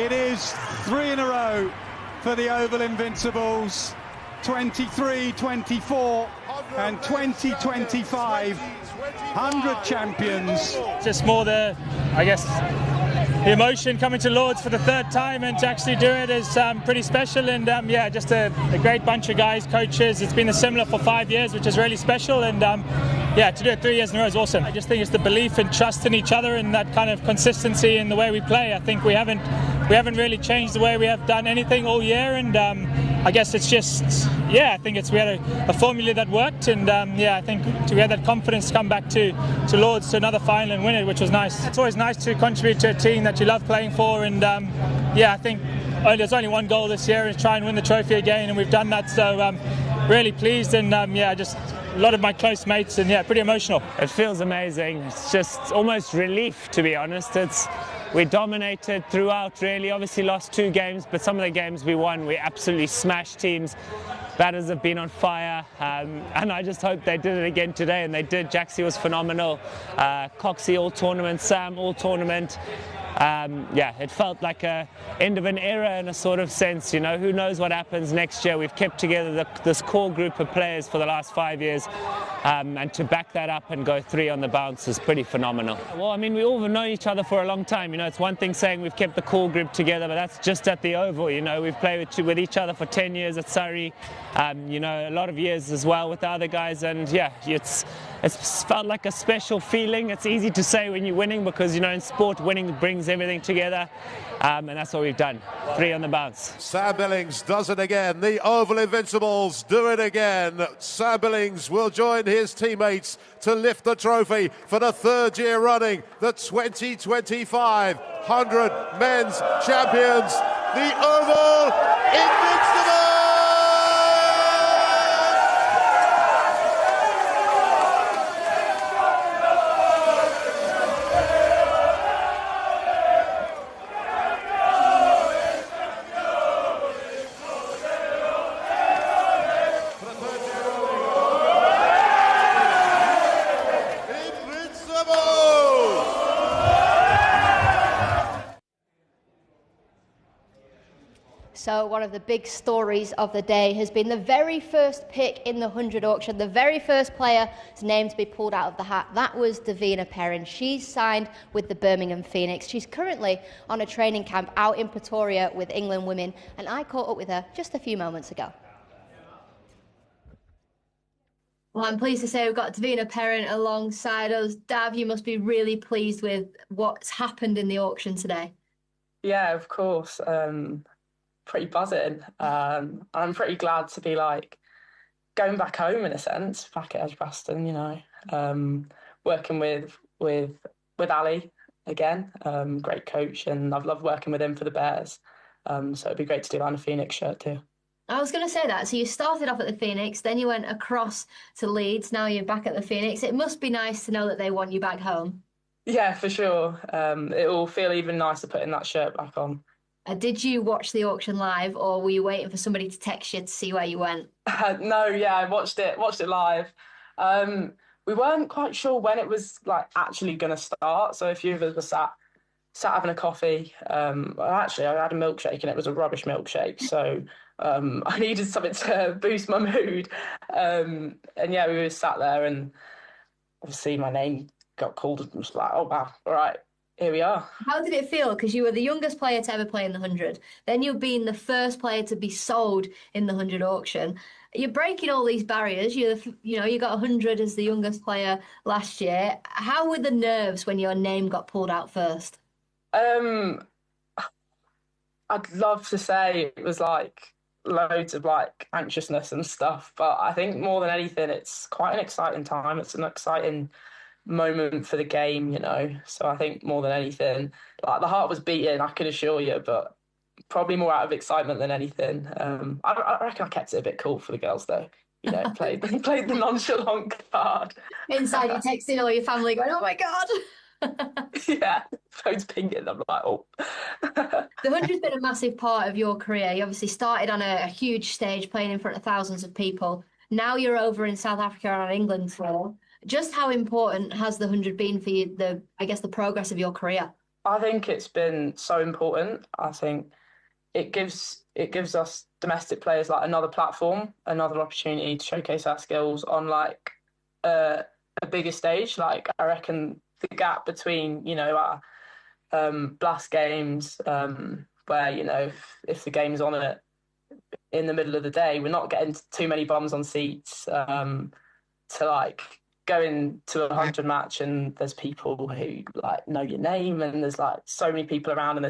It is 3 in a row for the Oval Invincibles. 23-24 and 20-25. 100 champions. Just more the, I guess, the emotion coming to Lords for the 3rd time and to actually do it is pretty special. And yeah, just a great bunch of guys, coaches. It's been a similar for 5 years, which is really special. And yeah, to do it 3 years in a row is awesome. I just think it's the belief and trust in each other and that kind of consistency in the way we play. I think we haven't really changed the way we have done anything all year. And I guess it's just, yeah, I think we had a formula that worked. And yeah, I think we had that confidence to come back to Lords to another final and win it, which was nice. It's always nice to contribute to a team that you love playing for. And yeah, I think there's only one goal this year is try and win the trophy again, and we've done that. So really pleased, and yeah, just a lot of my close mates, and yeah, pretty emotional. It feels amazing. It's just almost relief, to be honest. We dominated throughout, really. Obviously lost 2 games, but some of the games we won, we absolutely smashed teams. Batters have been on fire, and I just hope they did it again today, and they did. Jaxie was phenomenal. Coxie all tournament, Sam all tournament. Yeah, it felt like a end of an era in a sort of sense, you know. Who knows what happens next year? We've kept together this core group of players for the last 5 years, and to back that up and go 3 on the bounce is pretty phenomenal. Well, I mean, we all have known each other for a long time, you know. It's one thing saying we've kept the core group together, but that's just at the Oval, you know. We've played with each other for 10 years at Surrey, you know, a lot of years as well with the other guys, and yeah, it's felt like a special feeling. It's easy to say when you're winning because, you know, in sport, winning brings everything together, and that's what we've done. 3 on the bounce. Sam Billings does it again. The Oval Invincibles do it again. Sam Billings will join his teammates to lift the trophy for the 3rd year running, the 2025 100 Men's Champions, the Oval Invincibles! So one of the big stories of the day has been the very first pick in the 100 auction, the very first player's name to be pulled out of the hat. That was Davina Perrin. She's signed with the Birmingham Phoenix. She's currently on a training camp out in Pretoria with England women, and I caught up with her just a few moments ago. Well, I'm pleased to say we've got Davina Perrin alongside us. Dav, you must be really pleased with what's happened in the auction today. Yeah, of course. Pretty buzzing. I'm pretty glad to be like going back home in a sense, back at Edgbaston, you know, working with Ali again, great coach, and I've loved working with him for the Bears. So it'd be great to do that on a Phoenix shirt too. I was going to say that. So you started off at the Phoenix, then you went across to Leeds, now you're back at the Phoenix. It must be nice to know that they want you back home. Yeah, for sure. It will feel even nicer putting that shirt back on. Did you watch the auction live, or were you waiting for somebody to text you to see where you went? No, yeah, I watched it live. We weren't quite sure when it was like actually going to start. So a few of us were sat having a coffee. Actually, I had a milkshake and it was a rubbish milkshake. So I needed something to boost my mood. And yeah, we were sat there and obviously my name got called and was like, oh, wow, all right. Here we are. How did it feel? Because you were the youngest player to ever play in the 100. Then you've been the first player to be sold in the 100 auction. You're breaking all these barriers. You got 100 as the youngest player last year. How were the nerves when your name got pulled out first? I'd love to say it was like loads of like anxiousness and stuff, but I think more than anything, it's quite an exciting time. It's an exciting moment for the game, you know. So I think more than anything, like the heart was beating, I can assure you, but probably more out of excitement than anything. I reckon I kept it a bit cool for the girls though. You know, played the nonchalant card. Inside, you're texting all your family going, "Oh my god!" Yeah, phone's pinging. I'm like, oh. The 100's been a massive part of your career. You obviously started on a huge stage, playing in front of thousands of people. Now you're over in South Africa on England tour. Just how important has the 100 been for you, the progress of your career? I think it's been so important. I think it gives us domestic players like another platform, another opportunity to showcase our skills on like a bigger stage. Like I reckon the gap between, you know, our blast games, where, you know, if the game's on it in the middle of the day, we're not getting too many bums on seats to like going to a 100 match and there's people who like know your name and there's like so many people around and there's